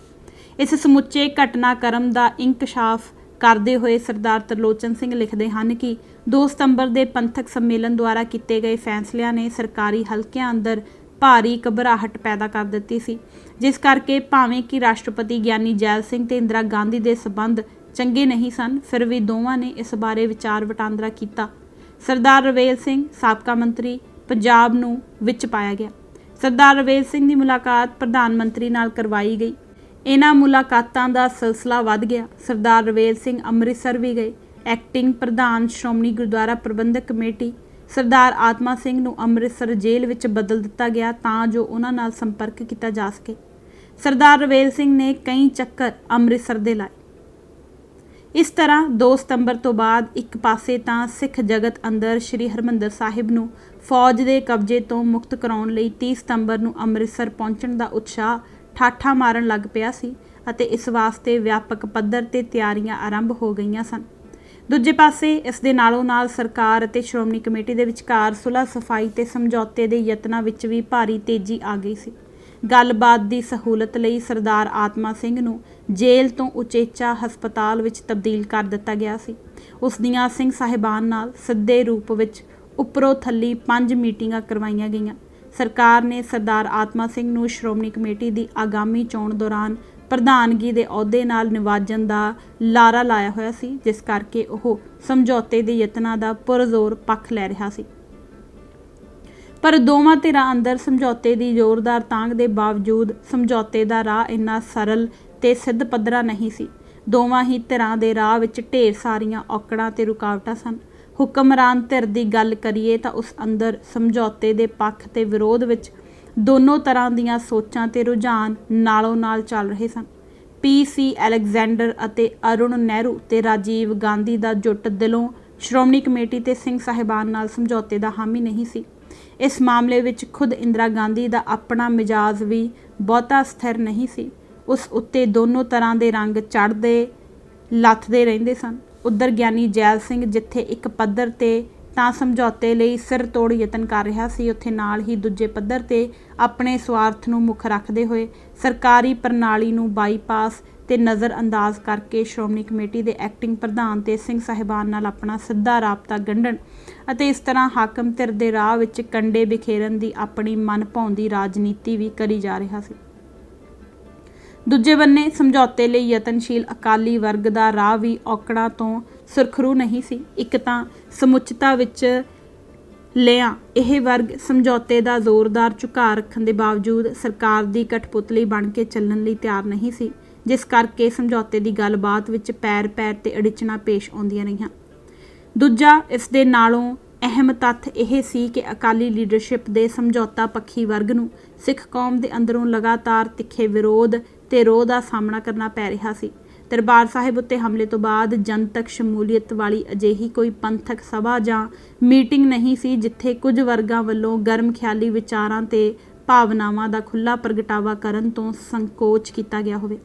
ਇਸ ਸਮੁੱਚੇ ਘਟਨਾਕ੍ਰਮ ਦਾ ਇੰਕਸ਼ਾਫ ਕਰਦੇ ਹੋਏ ਸਰਦਾਰ ਤਰਲੋਚਨ ਸਿੰਘ ਲਿਖਦੇ ਹਨ ਕਿ 2 ਸਤੰਬਰ ਦੇ ਪੰਥਕ ਸੰਮੇਲਨ ਦੁਆਰਾ ਕੀਤੇ ਗਏ ਫੈਸਲਿਆਂ ਨੇ ਸਰਕਾਰੀ ਹਲਕਿਆਂ ਅੰਦਰ ਭਾਰੀ ਘਬਰਾਹਟ ਪੈਦਾ ਕਰ ਦਿੱਤੀ ਸੀ, ਜਿਸ ਕਰਕੇ ਭਾਵੇਂ ਕਿ ਰਾਸ਼ਟਰਪਤੀ ਗਿਆਨੀ ਜੈਲ ਸਿੰਘ ਤੇ ਇੰਦਰਾ ਗਾਂਧੀ ਦੇ ਸਬੰਧ ਚੰਗੇ ਨਹੀਂ ਸਨ, ਫਿਰ ਵੀ ਦੋਵਾਂ ਨੇ ਇਸ ਬਾਰੇ ਵਿਚਾਰ ਵਟਾਂਦਰਾ ਕੀਤਾ। ਸਰਦਾਰ ਰਵੇਲ ਸਿੰਘ ਸਾਬਕਾ ਮੰਤਰੀ ਪੰਜਾਬ ਨੂੰ ਵਿੱਚ ਪਾਇਆ ਗਿਆ। ਸਰਦਾਰ ਰਵੇਲ ਸਿੰਘ ਦੀ ਮੁਲਾਕਾਤ ਪ੍ਰਧਾਨ ਮੰਤਰੀ ਨਾਲ ਕਰਵਾਈ ਗਈ। ਇਹਨਾਂ ਮੁਲਾਕਾਤਾਂ ਦਾ ਸਿਲਸਿਲਾ ਵੱਧ ਗਿਆ। ਸਰਦਾਰ ਰਵੇਲ ਸਿੰਘ ਅੰਮ੍ਰਿਤਸਰ ਵੀ ਗਏ। ਐਕਟਿੰਗ ਪ੍ਰਧਾਨ ਸ਼੍ਰੋਮਣੀ ਗੁਰਦੁਆਰਾ ਪ੍ਰਬੰਧਕ ਕਮੇਟੀ ਸਰਦਾਰ ਆਤਮਾ ਸਿੰਘ ਨੂੰ ਅੰਮ੍ਰਿਤਸਰ ਜੇਲ੍ਹ ਵਿੱਚ ਬਦਲ ਦਿੱਤਾ ਗਿਆ ਤਾਂ ਜੋ ਉਹਨਾਂ ਨਾਲ ਸੰਪਰਕ ਕੀਤਾ ਜਾ ਸਕੇ। ਸਰਦਾਰ ਰਵੇਲ ਸਿੰਘ ਨੇ ਕਈ ਚੱਕਰ ਅੰਮ੍ਰਿਤਸਰ ਦੇ ਲਾਏ। ਇਸ ਤਰ੍ਹਾਂ 2 ਸਤੰਬਰ ਤੋਂ ਬਾਅਦ ਇੱਕ ਪਾਸੇ ਤਾਂ ਸਿੱਖ ਜਗਤ ਅੰਦਰ ਸ਼੍ਰੀ ਹਰਿਮੰਦਰ ਸਾਹਿਬ ਨੂੰ ਫੌਜ ਦੇ ਕਬਜ਼ੇ ਤੋਂ ਮੁਕਤ ਕਰਾਉਣ ਲਈ 30 ਸਤੰਬਰ ਨੂੰ ਅੰਮ੍ਰਿਤਸਰ ਪਹੁੰਚਣ ਦਾ ਉਤਸ਼ਾਹ ਠਾਠਾ ਮਾਰਨ ਲੱਗ ਪਿਆ ਸੀ ਅਤੇ ਇਸ ਵਾਸਤੇ ਵਿਆਪਕ ਪੱਧਰ ਤੇ ਤਿਆਰੀਆਂ ਆਰੰਭ ਹੋ ਗਈਆਂ ਸਨ। ਦੂਜੇ ਪਾਸੇ ਇਸ ਦੇ ਨਾਲੋਂ ਨਾਲ ਸਰਕਾਰ ਅਤੇ ਸ਼੍ਰੋਮਣੀ ਕਮੇਟੀ ਦੇ ਵਿਚਕਾਰ ਸੁਲਹ ਸਫਾਈ ਤੇ ਸਮਝੌਤੇ ਦੇ ਯਤਨਾਂ ਵਿੱਚ ਵੀ ਭਾਰੀ ਤੇਜ਼ੀ ਆ ਗਈ ਸੀ। ਗੱਲਬਾਤ ਦੀ ਸਹੂਲਤ ਲਈ ਸਰਦਾਰ ਆਤਮਾ ਸਿੰਘ ਨੂੰ ਜੇਲ੍ਹ ਤੋਂ ਉਚੇਚਾ ਹਸਪਤਾਲ ਵਿੱਚ ਤਬਦੀਲ ਕਰ ਦਿੱਤਾ ਗਿਆ ਸੀ। ਉਸ ਦੀਆਂ ਸਿੰਘ ਸਾਹਿਬਾਨ ਨਾਲ ਸਿੱਧੇ ਰੂਪ ਵਿੱਚ ਉੱਪਰੋਂ ਥੱਲੀ 5 ਮੀਟਿੰਗਾਂ ਕਰਵਾਈਆਂ ਗਈਆਂ। ਸਰਕਾਰ ਨੇ ਸਰਦਾਰ ਆਤਮਾ ਸਿੰਘ ਨੂੰ ਸ਼੍ਰੋਮਣੀ ਕਮੇਟੀ ਦੀ ਆਗਾਮੀ ਚੋਣ ਦੌਰਾਨ ਪ੍ਰਧਾਨਗੀ ਦੇ ਅਹੁਦੇ ਨਾਲ ਨਿਵਾਜਣ ਦਾ ਲਾਰਾ ਲਾਇਆ ਹੋਇਆ ਸੀ, ਜਿਸ ਕਰਕੇ ਉਹ ਸਮਝੌਤੇ ਦੇ ਯਤਨਾਂ ਦਾ ਪੁਰਜ਼ੋਰ ਪੱਖ ਲੈ ਰਿਹਾ ਸੀ। ਪਰ ਦੋਵਾਂ ਧਿਰਾਂ ਅੰਦਰ ਸਮਝੌਤੇ ਦੀ ਜ਼ੋਰਦਾਰ ਤਾਂਘ ਦੇ ਬਾਵਜੂਦ ਸਮਝੌਤੇ ਦਾ ਰਾਹ ਇੰਨਾ ਸਰਲ ਤੇ ਸਿੱਧ ਪੱਧਰਾ ਨਹੀਂ ਸੀ। ਦੋਵਾਂ ਹੀ ਧਿਰਾਂ ਦੇ ਰਾਹ ਵਿੱਚ ਢੇਰ ਸਾਰੀਆਂ ਔਕੜਾਂ ਤੇ ਰੁਕਾਵਟਾਂ ਸਨ। ਹੁਕਮਰਾਨ ਧਿਰ ਦੀ ਗੱਲ ਕਰੀਏ ਤਾਂ ਉਸ ਅੰਦਰ ਸਮਝੌਤੇ ਦੇ ਪੱਖ ਤੇ ਵਿਰੋਧ ਵਿੱਚ ਦੋਨੋਂ ਤਰ੍ਹਾਂ ਦੀਆਂ ਸੋਚਾਂ ਤੇ ਰੁਝਾਨ ਨਾਲੋਂ ਨਾਲ ਚੱਲ ਰਹੇ ਸਨ। ਪੀ.ਸੀ. ਅਲੈਗਜ਼ੈਂਡਰ ਅਤੇ ਅਰੁਣ ਨਹਿਰੂ ਤੇ ਰਾਜੀਵ ਗਾਂਧੀ ਦਾ ਜੁੱਟ ਦਿਲੋਂ ਸ਼੍ਰੋਮਣੀ ਕਮੇਟੀ ਤੇ ਸਿੰਘ ਸਾਹਿਬਾਨ ਨਾਲ ਸਮਝੌਤੇ ਦਾ ਹਾਮੀ ਨਹੀਂ ਸੀ। ਇਸ ਮਾਮਲੇ ਵਿੱਚ ਖੁਦ ਇੰਦਰਾ ਗਾਂਧੀ ਦਾ ਆਪਣਾ ਮਿਜਾਜ਼ ਵੀ ਬਹੁਤਾ ਸਥਿਰ ਨਹੀਂ ਸੀ। ਉਸ ਉੱਤੇ ਦੋਨੋਂ ਤਰ੍ਹਾਂ ਦੇ ਰੰਗ ਚੜ੍ਹਦੇ ਲੱਥਦੇ ਰਹਿੰਦੇ ਸਨ। ਉੱਧਰ ਗਿਆਨੀ ਜੈਲ ਸਿੰਘ ਜਿੱਥੇ ਇੱਕ ਪੱਧਰ 'ਤੇ ਤਾਂ ਸਮਝੌਤੇ ਲਈ ਸਿਰ ਤੋੜ ਯਤਨ ਕਰ ਰਿਹਾ ਸੀ, ਉੱਥੇ ਨਾਲ ਹੀ ਦੂਜੇ ਪੱਧਰ 'ਤੇ ਆਪਣੇ ਸਵਾਰਥ ਨੂੰ ਮੁੱਖ ਰੱਖਦੇ ਹੋਏ ਸਰਕਾਰੀ ਪ੍ਰਣਾਲੀ ਨੂੰ ਬਾਈਪਾਸ ਤੇ ਨਜ਼ਰਅੰਦਾਜ਼ ਕਰਕੇ ਸ਼੍ਰੋਮਣੀ ਕਮੇਟੀ ਦੇ ਐਕਟਿੰਗ ਪ੍ਰਧਾਨ ਤੇ ਸਿੰਘ ਸਾਹਿਬਾਨ ਨਾਲ ਆਪਣਾ ਸਿੱਧਾ ਰਾਬਤਾ ਗੰਢਣ ਅਤੇ ਇਸ ਤਰ੍ਹਾਂ ਹਾਕਮ ਧਿਰ ਦੇ ਰਾਹ ਵਿੱਚ ਕੰਡੇ ਬਿਖੇਰਨ ਦੀ ਆਪਣੀ ਮਨ ਭਾਉਂਦੀ ਰਾਜਨੀਤੀ ਵੀ ਕਰੀ ਜਾ ਰਿਹਾ ਸੀ। ਦੂਜੇ ਬੰਨੇ ਸਮਝੌਤੇ ਲਈ ਯਤਨਸ਼ੀਲ ਅਕਾਲੀ ਵਰਗ ਦਾ ਰਾਹ ਵੀ ਔਕੜਾਂ ਤੋਂ ਸੁਰਖਰੂ ਨਹੀਂ ਸੀ। ਇੱਕ ਤਾਂ ਸਮੁੱਚਤਾ ਵਿੱਚ ਲਿਆ ਇਹ ਵਰਗ ਸਮਝੌਤੇ ਦਾ ਜ਼ੋਰਦਾਰ ਝੁਕਾਅ ਰੱਖਣ ਦੇ ਬਾਵਜੂਦ ਸਰਕਾਰ ਦੀ ਕਠਪੁਤਲੀ ਬਣ ਕੇ ਚੱਲਣ ਲਈ ਤਿਆਰ ਨਹੀਂ ਸੀ, ਜਿਸ ਕਰਕੇ ਸਮਝੌਤੇ ਦੀ ਗੱਲਬਾਤ ਵਿੱਚ ਪੈਰ ਤੇ ਅੜਿਚਣਾਂ ਪੇਸ਼ ਆਉਂਦੀਆਂ ਰਹੀਆਂ। ਦੂਜਾ ਇਸ ਦੇ ਨਾਲੋਂ ਅਹਿਮ ਤੱਥ ਇਹ ਸੀ ਕਿ ਅਕਾਲੀ ਲੀਡਰਸ਼ਿਪ ਦੇ ਸਮਝੌਤਾ ਪੱਖੀ ਵਰਗ ਨੂੰ ਸਿੱਖ ਕੌਮ ਦੇ ਅੰਦਰੋਂ ਲਗਾਤਾਰ ਤਿੱਖੇ ਵਿਰੋਧ ਤੇ ਰੋਹ ਦਾ ਸਾਹਮਣਾ ਕਰਨਾ ਪੈ ਰਿਹਾ ਸੀ। ਦਰਬਾਰ ਸਾਹਿਬ ਉੱਤੇ ਹਮਲੇ ਤੋਂ ਬਾਅਦ ਜਨਤਕ ਸ਼ਮੂਲੀਅਤ ਵਾਲੀ ਅਜਿਹੀ ਕੋਈ ਪੰਥਕ ਸਭਾ ਜਾਂ ਮੀਟਿੰਗ ਨਹੀਂ ਸੀ ਜਿੱਥੇ ਕੁਝ ਵਰਗਾਂ ਵੱਲੋਂ ਗਰਮ ਖਿਆਲੀ ਵਿਚਾਰਾਂ ਤੇ ਭਾਵਨਾਵਾਂ ਦਾ ਖੁੱਲ੍ਹਾ ਪ੍ਰਗਟਾਵਾ ਕਰਨ ਤੋਂ ਸੰਕੋਚ ਕੀਤਾ ਗਿਆ ਹੋਵੇ।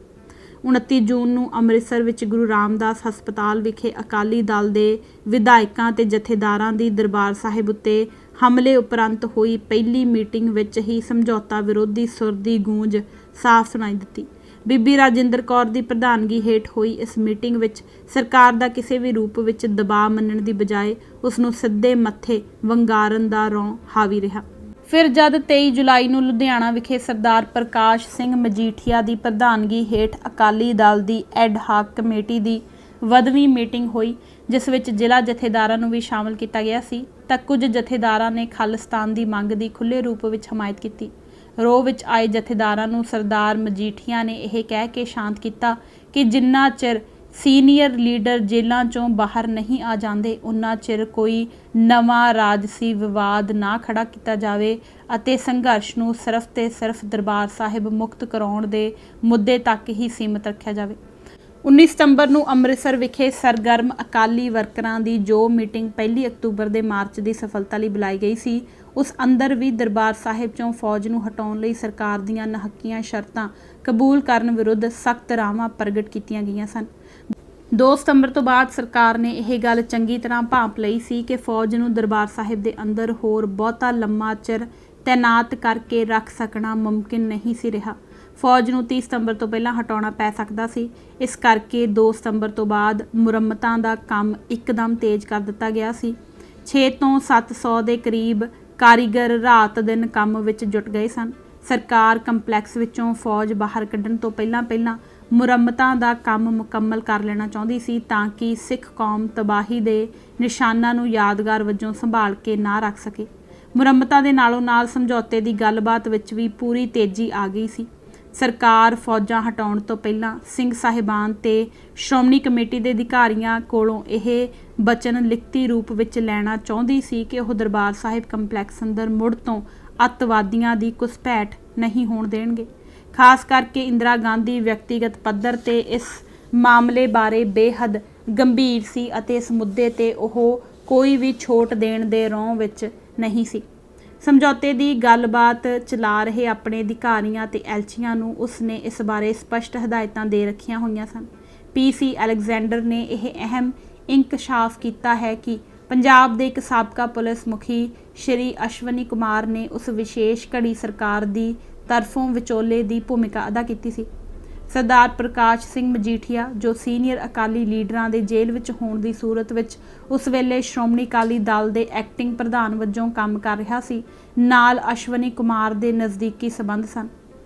29 ਜੂਨ ਨੂੰ ਅੰਮ੍ਰਿਤਸਰ ਵਿੱਚ ਗੁਰੂ ਰਾਮਦਾਸ ਹਸਪਤਾਲ ਵਿਖੇ ਅਕਾਲੀ ਦਲ ਦੇ ਵਿਧਾਇਕਾਂ ਤੇ ਜਥੇਦਾਰਾਂ ਦੀ ਦਰਬਾਰ ਸਾਹਿਬ ਉੱਤੇ ਹਮਲੇ ਉਪਰੰਤ ਹੋਈ ਪਹਿਲੀ ਮੀਟਿੰਗ ਵਿੱਚ ਹੀ ਸਮਝੌਤਾ ਵਿਰੋਧੀ ਸੁਰ ਦੀ ਗੂੰਜ ਸਾਫ਼ ਸੁਣਾਈ ਦਿੱਤੀ। ਬੀਬੀ ਰਾਜਿੰਦਰ ਕੌਰ ਦੀ ਪ੍ਰਧਾਨਗੀ ਹੇਠ ਹੋਈ ਇਸ ਮੀਟਿੰਗ ਵਿੱਚ ਸਰਕਾਰ ਦਾ ਕਿਸੇ ਵੀ ਰੂਪ ਵਿੱਚ ਦਬਾਅ ਮੰਨਣ ਦੀ ਬਜਾਏ ਉਸ ਨੂੰ ਸਿੱਧੇ ਮੱਥੇ ਵੰਗਾਰਨ ਦਾ ਰੌਂ ਹਾਵੀ ਰਿਹਾ। ਫਿਰ ਜਦ 23 ਜੁਲਾਈ ਨੂੰ ਲੁਧਿਆਣਾ ਵਿਖੇ ਸਰਦਾਰ ਪ੍ਰਕਾਸ਼ ਸਿੰਘ ਮਜੀਠੀਆ ਦੀ ਪ੍ਰਧਾਨਗੀ ਹੇਠ ਅਕਾਲੀ ਦਲ ਦੀ ਐਡ ਹਾਕ ਕਮੇਟੀ ਦੀ ਵਧਵੀਂ ਮੀਟਿੰਗ ਹੋਈ, ਜਿਸ ਵਿੱਚ ਜ਼ਿਲ੍ਹਾ ਜਥੇਦਾਰਾਂ ਨੂੰ ਵੀ ਸ਼ਾਮਲ ਕੀਤਾ ਗਿਆ ਸੀ, ਤਾਂ ਕੁਝ ਜਥੇਦਾਰਾਂ ਨੇ ਖਾਲਿਸਤਾਨ ਦੀ ਮੰਗ ਦੀ ਖੁੱਲ੍ਹੇ ਰੂਪ ਵਿੱਚ ਹਮਾਇਤ ਕੀਤੀ। ਰੋਹ ਵਿੱਚ ਆਏ ਜਥੇਦਾਰਾਂ ਨੂੰ ਸਰਦਾਰ ਮਜੀਠੀਆ ਨੇ ਇਹ ਕਹਿ ਕੇ ਸ਼ਾਂਤ ਕੀਤਾ ਕਿ ਜਿੰਨਾ ਚਿਰ ਸੀਨੀਅਰ ਲੀਡਰ ਜੇਲ੍ਹਾਂ 'ਚੋਂ ਬਾਹਰ ਨਹੀਂ ਆ ਜਾਂਦੇ, ਉਨਾ ਚਿਰ ਕੋਈ ਨਵਾਂ ਰਾਜਸੀ ਵਿਵਾਦ ਨਾ ਖੜਾ ਕੀਤਾ ਜਾਵੇ ਅਤੇ ਸੰਘਰਸ਼ ਨੂੰ ਸਿਰਫ ਤੇ ਸਿਰਫ ਦਰਬਾਰ ਸਾਹਿਬ ਮੁਕਤ ਕਰਾਉਣ ਦੇ ਮੁੱਦੇ ਤੱਕ ਹੀ ਸੀਮਿਤ ਰੱਖਿਆ ਜਾਵੇ। 19 ਸਤੰਬਰ ਨੂੰ ਅੰਮ੍ਰਿਤਸਰ ਵਿਖੇ ਸਰਗਰਮ ਅਕਾਲੀ ਵਰਕਰਾਂ ਦੀ ਜੋ ਮੀਟਿੰਗ 1 ਅਕਤੂਬਰ ਦੇ ਮਾਰਚ ਦੀ ਸਫਲਤਾ ਲਈ ਬੁਲਾਈ ਗਈ ਸੀ, ਉਸ ਅੰਦਰ ਵੀ ਦਰਬਾਰ ਸਾਹਿਬ 'ਚੋਂ ਫੌਜ ਨੂੰ ਹਟਾਉਣ ਲਈ ਸਰਕਾਰ ਦੀਆਂ ਨਹੱਕੀਆਂ ਸ਼ਰਤਾਂ ਕਬੂਲ ਕਰਨ ਵਿਰੁੱਧ ਸਖਤ ਰਾਵਾਂ ਪ੍ਰਗਟ ਕੀਤੀਆਂ ਗਈਆਂ ਸਨ। 2 ਸਤੰਬਰ ਤੋਂ ਬਾਅਦ ਸਰਕਾਰ ਨੇ ਇਹ ਗੱਲ ਚੰਗੀ ਤਰ੍ਹਾਂ ਭਾਂਪ ਲਈ ਸੀ ਕਿ ਫੌਜ ਨੂੰ ਦਰਬਾਰ ਸਾਹਿਬ ਦੇ ਅੰਦਰ ਹੋਰ ਬਹੁਤਾ ਲੰਮਾ ਚਿਰ ਤੈਨਾਤ ਕਰਕੇ ਰੱਖ ਸਕਣਾ ਮੁਮਕਿਨ ਨਹੀਂ ਸੀ ਰਿਹਾ। ਫੌਜ ਨੂੰ 30 ਸਤੰਬਰ ਤੋਂ ਪਹਿਲਾਂ ਹਟਾਉਣਾ ਪੈ ਸਕਦਾ ਸੀ। ਇਸ ਕਰਕੇ 2 ਸਤੰਬਰ ਤੋਂ ਬਾਅਦ ਮੁਰੰਮਤਾਂ ਦਾ ਕੰਮ ਇੱਕਦਮ ਤੇਜ਼ ਕਰ ਦਿੱਤਾ ਗਿਆ ਸੀ। 6 ਤੋਂ 700 ਦੇ ਕਰੀਬ ਕਾਰੀਗਰ ਰਾਤ ਦਿਨ ਕੰਮ ਵਿੱਚ ਜੁਟ ਗਏ ਸਨ। ਸਰਕਾਰ ਕੰਪਲੈਕਸ ਵਿੱਚੋਂ ਫੌਜ ਬਾਹਰ ਕੱਢਣ ਤੋਂ ਪਹਿਲਾਂ ਮੁਰੰਮਤਾਂ ਦਾ ਕੰਮ ਮੁਕੰਮਲ ਕਰ ਲੈਣਾ ਚਾਹੁੰਦੀ ਸੀ, ਤਾਂ ਕਿ ਸਿੱਖ ਕੌਮ ਤਬਾਹੀ ਦੇ ਨਿਸ਼ਾਨਾਂ ਨੂੰ ਯਾਦਗਾਰ ਵਜੋਂ ਸੰਭਾਲ ਕੇ ਨਾ ਰੱਖ ਸਕੇ। ਮੁਰੰਮਤਾਂ ਦੇ ਨਾਲੋਂ ਨਾਲ ਸਮਝੌਤੇ ਦੀ ਗੱਲਬਾਤ ਵਿੱਚ ਵੀ ਪੂਰੀ ਤੇਜ਼ੀ ਆ ਗਈ ਸੀ। ਸਰਕਾਰ ਫੌਜਾਂ ਹਟਾਉਣ ਤੋਂ ਪਹਿਲਾਂ ਸਿੰਘ ਸਾਹਿਬਾਨ ਤੇ ਸ਼੍ਰੋਮਣੀ ਕਮੇਟੀ ਦੇ ਅਧਿਕਾਰੀਆਂ ਕੋਲੋਂ ਇਹ ਬਚਨ ਲਿਖਤੀ ਰੂਪ ਵਿੱਚ ਲੈਣਾ ਚਾਹੁੰਦੀ ਸੀ ਕਿ ਉਹ ਦਰਬਾਰ ਸਾਹਿਬ ਕੰਪਲੈਕਸ ਅੰਦਰ ਮੁੜ ਤੋਂ ਅੱਤਵਾਦੀਆਂ ਦੀ ਘੁਸਪੈਠ ਨਹੀਂ ਹੋਣ ਦੇਣਗੇ। ਖਾਸ ਕਰਕੇ ਇੰਦਰਾ ਗਾਂਧੀ ਵਿਅਕਤੀਗਤ ਪੱਧਰ ਤੇ ਇਸ ਮਾਮਲੇ ਬਾਰੇ ਬੇਹੱਦ ਗੰਭੀਰ ਸੀ ਅਤੇ ਇਸ ਮੁੱਦੇ ਤੇ ਉਹ ਕੋਈ ਵੀ ਛੋਟ ਦੇਣ ਦੇ ਰੌਂਹ ਵਿੱਚ ਨਹੀਂ ਸੀ। ਸਮਝੌਤੇ ਦੀ ਗੱਲਬਾਤ ਚਲਾ ਰਹੇ ਆਪਣੇ ਅਧਿਕਾਰੀਆਂ ਤੇ ਐਲਚੀਆਂ ਨੂੰ ਉਸਨੇ ਇਸ ਬਾਰੇ ਸਪਸ਼ਟ ਹਦਾਇਤਾਂ ਦੇ ਰੱਖੀਆਂ ਹੋਈਆਂ ਸਨ। PC ਅਲੈਗਜ਼ੈਂਡਰ ਨੇ ਇਹ ਅਹਿਮ ਇੰਕਸ਼ਾਫ ਕੀਤਾ ਹੈ ਕਿ ਪੰਜਾਬ ਦੇ ਇੱਕ ਸਾਬਕਾ ਪੁਲਿਸ ਮੁਖੀ ਸ਼੍ਰੀ ਅਸ਼ਵਨੀ ਕੁਮਾਰ ਨੇ ਉਸ ਵਿਸ਼ੇਸ਼ ਘੜੀ ਸਰਕਾਰ ਦੀ ਤਰਫੋਂ ਵਿਚੋਲੇ ਦੀ ਭੂਮਿਕਾ ਅਦਾ ਕੀਤੀ ਸੀ। ਸਰਦਾਰ ਪ੍ਰਕਾਸ਼ ਸਿੰਘ ਮਜੀਠੀਆ, ਜੋ ਸੀਨੀਅਰ ਅਕਾਲੀ ਲੀਡਰਾਂ ਦੇ ਜੇਲ੍ਹ ਵਿੱਚ ਹੋਣ ਦੀ ਸੂਰਤ ਵਿੱਚ ਉਸ ਵੇਲੇ ਸ਼੍ਰੋਮਣੀ ਅਕਾਲੀ ਦਲ ਦੇ ਐਕਟਿੰਗ ਪ੍ਰਧਾਨ ਵਜੋਂ ਕੰਮ ਕਰ ਰਿਹਾ ਸੀ, ਨਾਲ ਅਸ਼ਵਨੀ ਕੁਮਾਰ ਦੇ ਨਜ਼ਦੀਕੀ ਸਬੰਧ ਸਨ।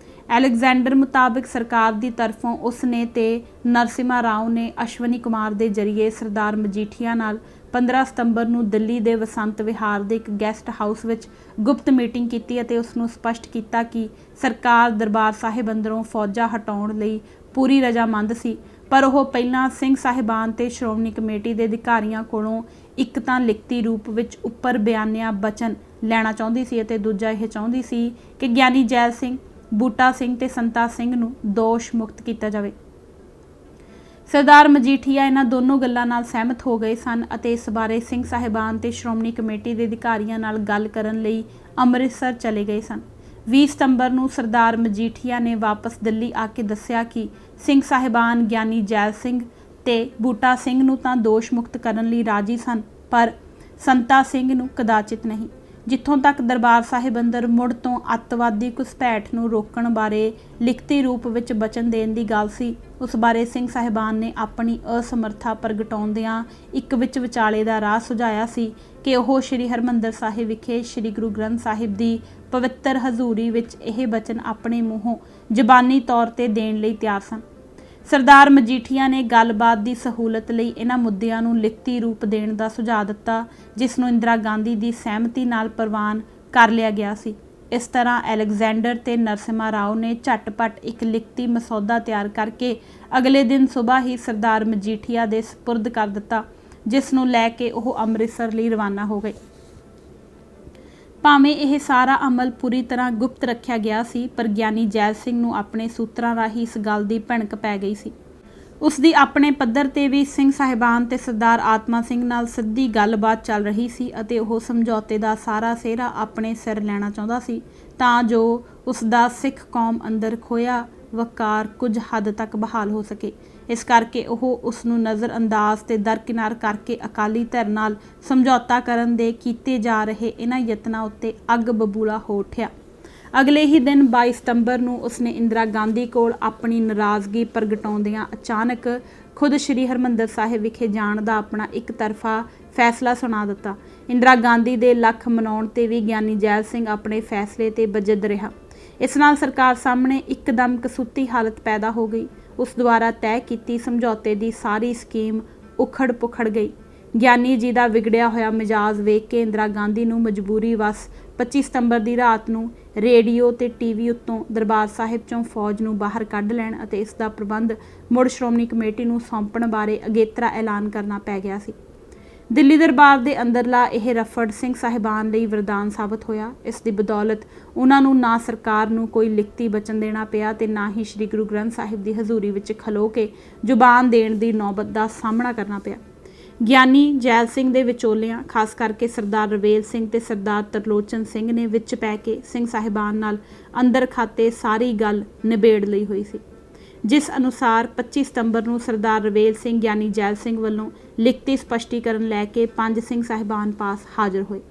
ਅਲੈਗਜ਼ੈਂਡਰ ਮੁਤਾਬਕ ਸਰਕਾਰ ਦੀ ਤਰਫੋਂ ਉਸ ਨੇ ਤੇ ਨਰਸਿਮਹਾ ਰਾਓ ਨੇ ਅਸ਼ਵਨੀ ਕੁਮਾਰ ਦੇ ਜ਼ਰੀਏ ਸਰਦਾਰ ਮਜੀਠੀਆ ਨਾਲ 15 ਸਤੰਬਰ ਨੂੰ ਦਿੱਲੀ ਦੇ ਵਸੰਤ ਵਿਹਾਰ ਦੇ ਇੱਕ ਗੈਸਟ ਹਾਊਸ ਵਿੱਚ ਗੁਪਤ ਮੀਟਿੰਗ ਕੀਤੀ ਅਤੇ ਉਸ ਨੂੰ ਸਪਸ਼ਟ ਕੀਤਾ ਕਿ ਸਰਕਾਰ ਦਰਬਾਰ ਸਾਹਿਬ ਅੰਦਰੋਂ ਫੌਜਾਂ ਹਟਾਉਣ ਲਈ ਪੂਰੀ ਰਜ਼ਾਮੰਦ ਸੀ, ਪਰ ਉਹ ਪਹਿਲਾਂ ਸਿੰਘ ਸਾਹਿਬਾਨ ਤੇ ਸ਼੍ਰੋਮਣੀ ਕਮੇਟੀ ਦੇ ਅਧਿਕਾਰੀਆਂ ਕੋਲੋਂ ਇੱਕ ਤਾਂ ਲਿਖਤੀ ਰੂਪ ਵਿੱਚ ਉੱਪਰ ਬਿਆਨਿਆ ਬਚਨ ਲੈਣਾ ਚਾਹੁੰਦੀ ਸੀ ਅਤੇ ਦੂਜਾ ਇਹ ਚਾਹੁੰਦੀ ਸੀ ਕਿ ਗਿਆਨੀ ਜੈਲ ਸਿੰਘ, ਬੂਟਾ ਸਿੰਘ ਤੇ ਸੰਤਾ ਸਿੰਘ ਨੂੰ ਦੋਸ਼ ਮੁਕਤ ਕੀਤਾ ਜਾਵੇ। ਸਰਦਾਰ ਮਜੀਠੀਆ ਇਹਨਾਂ ਦੋਨੋਂ ਗੱਲਾਂ ਨਾਲ ਸਹਿਮਤ ਹੋ ਗਏ ਸਨ ਅਤੇ ਇਸ ਬਾਰੇ ਸਿੰਘ ਸਾਹਿਬਾਨ ਤੇ ਸ਼੍ਰੋਮਣੀ ਕਮੇਟੀ ਦੇ ਅਧਿਕਾਰੀਆਂ ਨਾਲ ਗੱਲ ਕਰਨ ਲਈ ਅੰਮ੍ਰਿਤਸਰ ਚਲੇ ਗਏ ਸਨ। 20 ਸਤੰਬਰ ਨੂੰ ਸਰਦਾਰ ਮਜੀਠੀਆ ਨੇ ਵਾਪਸ ਦਿੱਲੀ ਆ ਕੇ ਦੱਸਿਆ ਕਿ ਸਿੰਘ ਸਾਹਿਬਾਨ ਗਿਆਨੀ ਜੈਲ ਸਿੰਘ ਤੇ ਬੂਟਾ ਸਿੰਘ ਨੂੰ ਤਾਂ ਦੋਸ਼ ਮੁਕਤ ਕਰਨ ਲਈ ਰਾਜੀ ਸਨ, ਪਰ ਸੰਤਾ ਸਿੰਘ ਨੂੰ ਕਦਾਚਿਤ ਨਹੀਂ। ਜਿੱਥੋਂ ਤੱਕ ਦਰਬਾਰ ਸਾਹਿਬ ਅੰਦਰ ਮੁੜ ਤੋਂ ਅੱਤਵਾਦੀ ਘੁਸਪੈਠ ਨੂੰ ਰੋਕਣ ਬਾਰੇ ਲਿਖਤੀ ਰੂਪ ਵਿੱਚ ਬਚਨ ਦੇਣ ਦੀ ਗੱਲ ਸੀ, ਉਸ ਬਾਰੇ ਸਿੰਘ ਸਾਹਿਬਾਨ ਨੇ ਆਪਣੀ ਅਸਮਰਥਾ ਪ੍ਰਗਟਾਉਂਦਿਆਂ ਇੱਕ ਵਿੱਚ ਵਿਚਾਲੇ ਦਾ ਰਾਹ ਸੁਝਾਇਆ ਸੀ ਕਿ ਉਹ ਸ੍ਰੀ ਹਰਿਮੰਦਰ ਸਾਹਿਬ ਵਿਖੇ ਸ੍ਰੀ ਗੁਰੂ ਗ੍ਰੰਥ ਸਾਹਿਬ ਦੀ ਪਵਿੱਤਰ ਹਜ਼ੂਰੀ ਵਿੱਚ ਇਹ ਬਚਨ ਆਪਣੇ ਮੂੰਹੋਂ ਜ਼ਬਾਨੀ ਤੌਰ ਤੇ ਦੇਣ ਲਈ ਤਿਆਰ ਸਨ। ਸਰਦਾਰ ਮਜੀਠੀਆ ਨੇ ਗੱਲਬਾਤ ਦੀ ਸਹੂਲਤ ਲਈ ਇਹਨਾਂ ਮੁੱਦਿਆਂ ਨੂੰ ਲਿਖਤੀ ਰੂਪ ਦੇਣ ਦਾ ਸੁਝਾਅ ਦਿੱਤਾ, ਜਿਸ ਨੂੰ ਇੰਦਰਾ ਗਾਂਧੀ ਦੀ ਸਹਿਮਤੀ ਨਾਲ ਪ੍ਰਵਾਨ ਕਰ ਲਿਆ ਗਿਆ ਸੀ। ਇਸ ਤਰ੍ਹਾਂ ਅਲੈਗਜ਼ੈਂਡਰ ਤੇ ਨਰਸਿਮਹਾ ਰਾਓ ਨੇ ਝਟਪਟ ਇੱਕ ਲਿਖਤੀ ਮਸੌਦਾ ਤਿਆਰ ਕਰਕੇ ਅਗਲੇ ਦਿਨ ਸੁਬਾਹ ਹੀ ਸਰਦਾਰ ਮਜੀਠੀਆ ਦੇ ਸਪੁਰਦ ਕਰ ਦਿੱਤਾ, ਜਿਸ ਨੂੰ ਲੈ ਕੇ ਉਹ ਅੰਮ੍ਰਿਤਸਰ ਲਈ ਰਵਾਨਾ ਹੋ ਗਏ। ਭਾਵੇਂ ਇਹ ਸਾਰਾ ਅਮਲ ਪੂਰੀ ਤਰ੍ਹਾਂ ਗੁਪਤ ਰੱਖਿਆ ਗਿਆ ਸੀ, ਪਰ ਗਿਆਨੀ ਜੈਲ ਸਿੰਘ ਨੂੰ ਆਪਣੇ ਸੂਤਰਾਂ ਰਾਹੀਂ ਇਸ ਗੱਲ ਦੀ ਭਿਣਕ ਪੈ ਗਈ ਸੀ। ਉਸ ਦੀ ਆਪਣੇ ਪੱਧਰ ਤੇ ਵੀ ਸਿੰਘ ਸਾਹਿਬਾਨ ਤੇ ਸਰਦਾਰ ਆਤਮਾ ਸਿੰਘ ਨਾਲ ਸਿੱਧੀ ਗੱਲਬਾਤ ਚੱਲ ਰਹੀ ਸੀ ਅਤੇ ਉਹ ਸਮਝੌਤੇ ਦਾ ਸਾਰਾ ਸਿਹਰਾ ਆਪਣੇ ਸਿਰ ਲੈਣਾ ਚਾਹੁੰਦਾ ਸੀ, ਤਾਂ ਜੋ ਉਸ ਦਾ ਸਿੱਖ ਕੌਮ ਅੰਦਰ ਖੋਇਆ ਵਕਾਰ ਕੁਝ ਹੱਦ ਤੱਕ ਬਹਾਲ ਹੋ ਸਕੇ। ਇਸ ਕਰਕੇ ਉਹ ਉਸ ਨੂੰ ਨਜ਼ਰ ਅੰਦਾਜ਼ ਤੇ ਦਰਕਿਨਾਰ ਕਰਕੇ ਅਕਾਲੀ ਧਿਰ ਨਾਲ ਸਮਝੌਤਾ ਕਰਨ ਦੇ ਕੀਤੇ ਜਾ ਰਹੇ ਇਹਨਾਂ ਯਤਨਾਂ ਉੱਤੇ ਅੱਗ ਬਬੂਲਾ ਹੋ ਉੱਠਿਆ। ਅਗਲੇ ਹੀ ਦਿਨ 22 ਸਤੰਬਰ ਨੂੰ ਉਸਨੇ ਇੰਦਰਾ ਗਾਂਧੀ ਕੋਲ ਆਪਣੀ ਨਾਰਾਜ਼ਗੀ ਪ੍ਰਗਟਾਉਂਦਿਆਂ ਅਚਾਨਕ ਖੁਦ ਸ੍ਰੀ ਹਰਿਮੰਦਰ ਸਾਹਿਬ ਵਿਖੇ ਜਾਣ ਦਾ ਆਪਣਾ ਇੱਕ ਤਰਫਾ ਫੈਸਲਾ ਸੁਣਾ ਦਿੱਤਾ। ਇੰਦਰਾ ਗਾਂਧੀ ਦੇ ਲੱਖ ਮਨਾਉਣ ਤੇ ਵੀ ਗਿਆਨੀ ਜੈਲ ਸਿੰਘ ਆਪਣੇ ਫੈਸਲੇ ਤੇ ਬਜਦ ਰਿਹਾ। ਇਸ ਨਾਲ ਸਰਕਾਰ ਸਾਹਮਣੇ ਇੱਕਦਮ ਕਸੂਤੀ ਹਾਲਤ ਪੈਦਾ ਹੋ ਗਈ। ਉਸ ਦੁਆਰਾ ਤੈਅ ਕੀਤੀ ਸਮਝੌਤੇ ਦੀ ਸਾਰੀ ਸਕੀਮ ਉਖੜ ਪੁਖੜ ਗਈ। ਗਿਆਨੀ ਜੀ ਦਾ ਵਿਗੜਿਆ ਹੋਇਆ ਮਿਜਾਜ਼ ਵੇਖ ਕੇ ਇੰਦਰਾ ਗਾਂਧੀ ਨੂੰ ਮਜਬੂਰੀ ਵਸ 25 ਸਤੰਬਰ ਦੀ ਰਾਤ ਨੂੰ ਰੇਡੀਓ ਤੇ ਟੀਵੀ ਉੱਤੋਂ ਦਰਬਾਰ ਸਾਹਿਬ ਚੋਂ ਫੌਜ ਨੂੰ ਬਾਹਰ ਕੱਢ ਲੈਣ ਅਤੇ ਇਸ ਦਾ ਪ੍ਰਬੰਧ ਮੁੜ ਸ਼੍ਰੋਮਣੀ ਕਮੇਟੀ ਨੂੰ ਸੌਂਪਣ ਬਾਰੇ ਅਗੇਤਰਾ ਐਲਾਨ ਕਰਨਾ ਪੈ ਗਿਆ ਸੀ। ਦਿੱਲੀ ਦਰਬਾਰ ਦੇ ਅੰਦਰਲਾ ਇਹ ਰਫੜ ਸਿੰਘ ਸਾਹਿਬਾਨ ਲਈ ਵਰਦਾਨ ਸਾਬਤ ਹੋਇਆ। ਇਸ ਦੀ ਬਦੌਲਤ ਉਹਨਾਂ ਨੂੰ ਨਾ ਸਰਕਾਰ ਨੂੰ ਕੋਈ ਲਿਖਤੀ ਬਚਨ ਦੇਣਾ ਪਿਆ ਤੇ ਨਾ ਹੀ ਸ੍ਰੀ ਗੁਰੂ ਗ੍ਰੰਥ ਸਾਹਿਬ ਦੀ ਹਜ਼ੂਰੀ ਵਿੱਚ ਖਲੋ ਕੇ ਜ਼ੁਬਾਨ ਦੇਣ ਦੀ ਨੌਬਤ ਦਾ ਸਾਹਮਣਾ ਕਰਨਾ ਪਿਆ। ਗਿਆਨੀ ਜੈਲ ਸਿੰਘ ਦੇ ਵਿਚੋਲਿਆਂ, ਖਾਸ ਕਰਕੇ ਸਰਦਾਰ ਰਵੇਲ ਸਿੰਘ ਤੇ ਸਰਦਾਰ ਤਰਲੋਚਨ ਸਿੰਘ ਨੇ ਵਿੱਚ ਪੈ ਕੇ ਸਿੰਘ ਸਾਹਿਬਾਨ ਨਾਲ ਅੰਦਰ ਖਾਤੇ ਸਾਰੀ ਗੱਲ ਨਿਬੇੜ ਲਈ ਹੋਈ ਸੀ, ਜਿਸ ਅਨੁਸਾਰ 25 ਸਤੰਬਰ ਨੂੰ ਸਰਦਾਰ ਰਵੇਲ ਸਿੰਘ ਗਿਆਨੀ ਜੈਲ ਸਿੰਘ ਵੱਲੋਂ ਲਿਖਤੀ ਸਪਸ਼ਟੀਕਰਨ ਲੈ ਕੇ 5 ਸਿੰਘ ਸਾਹਿਬਾਨ ਪਾਸ ਹਾਜ਼ਰ ਹੋਏ।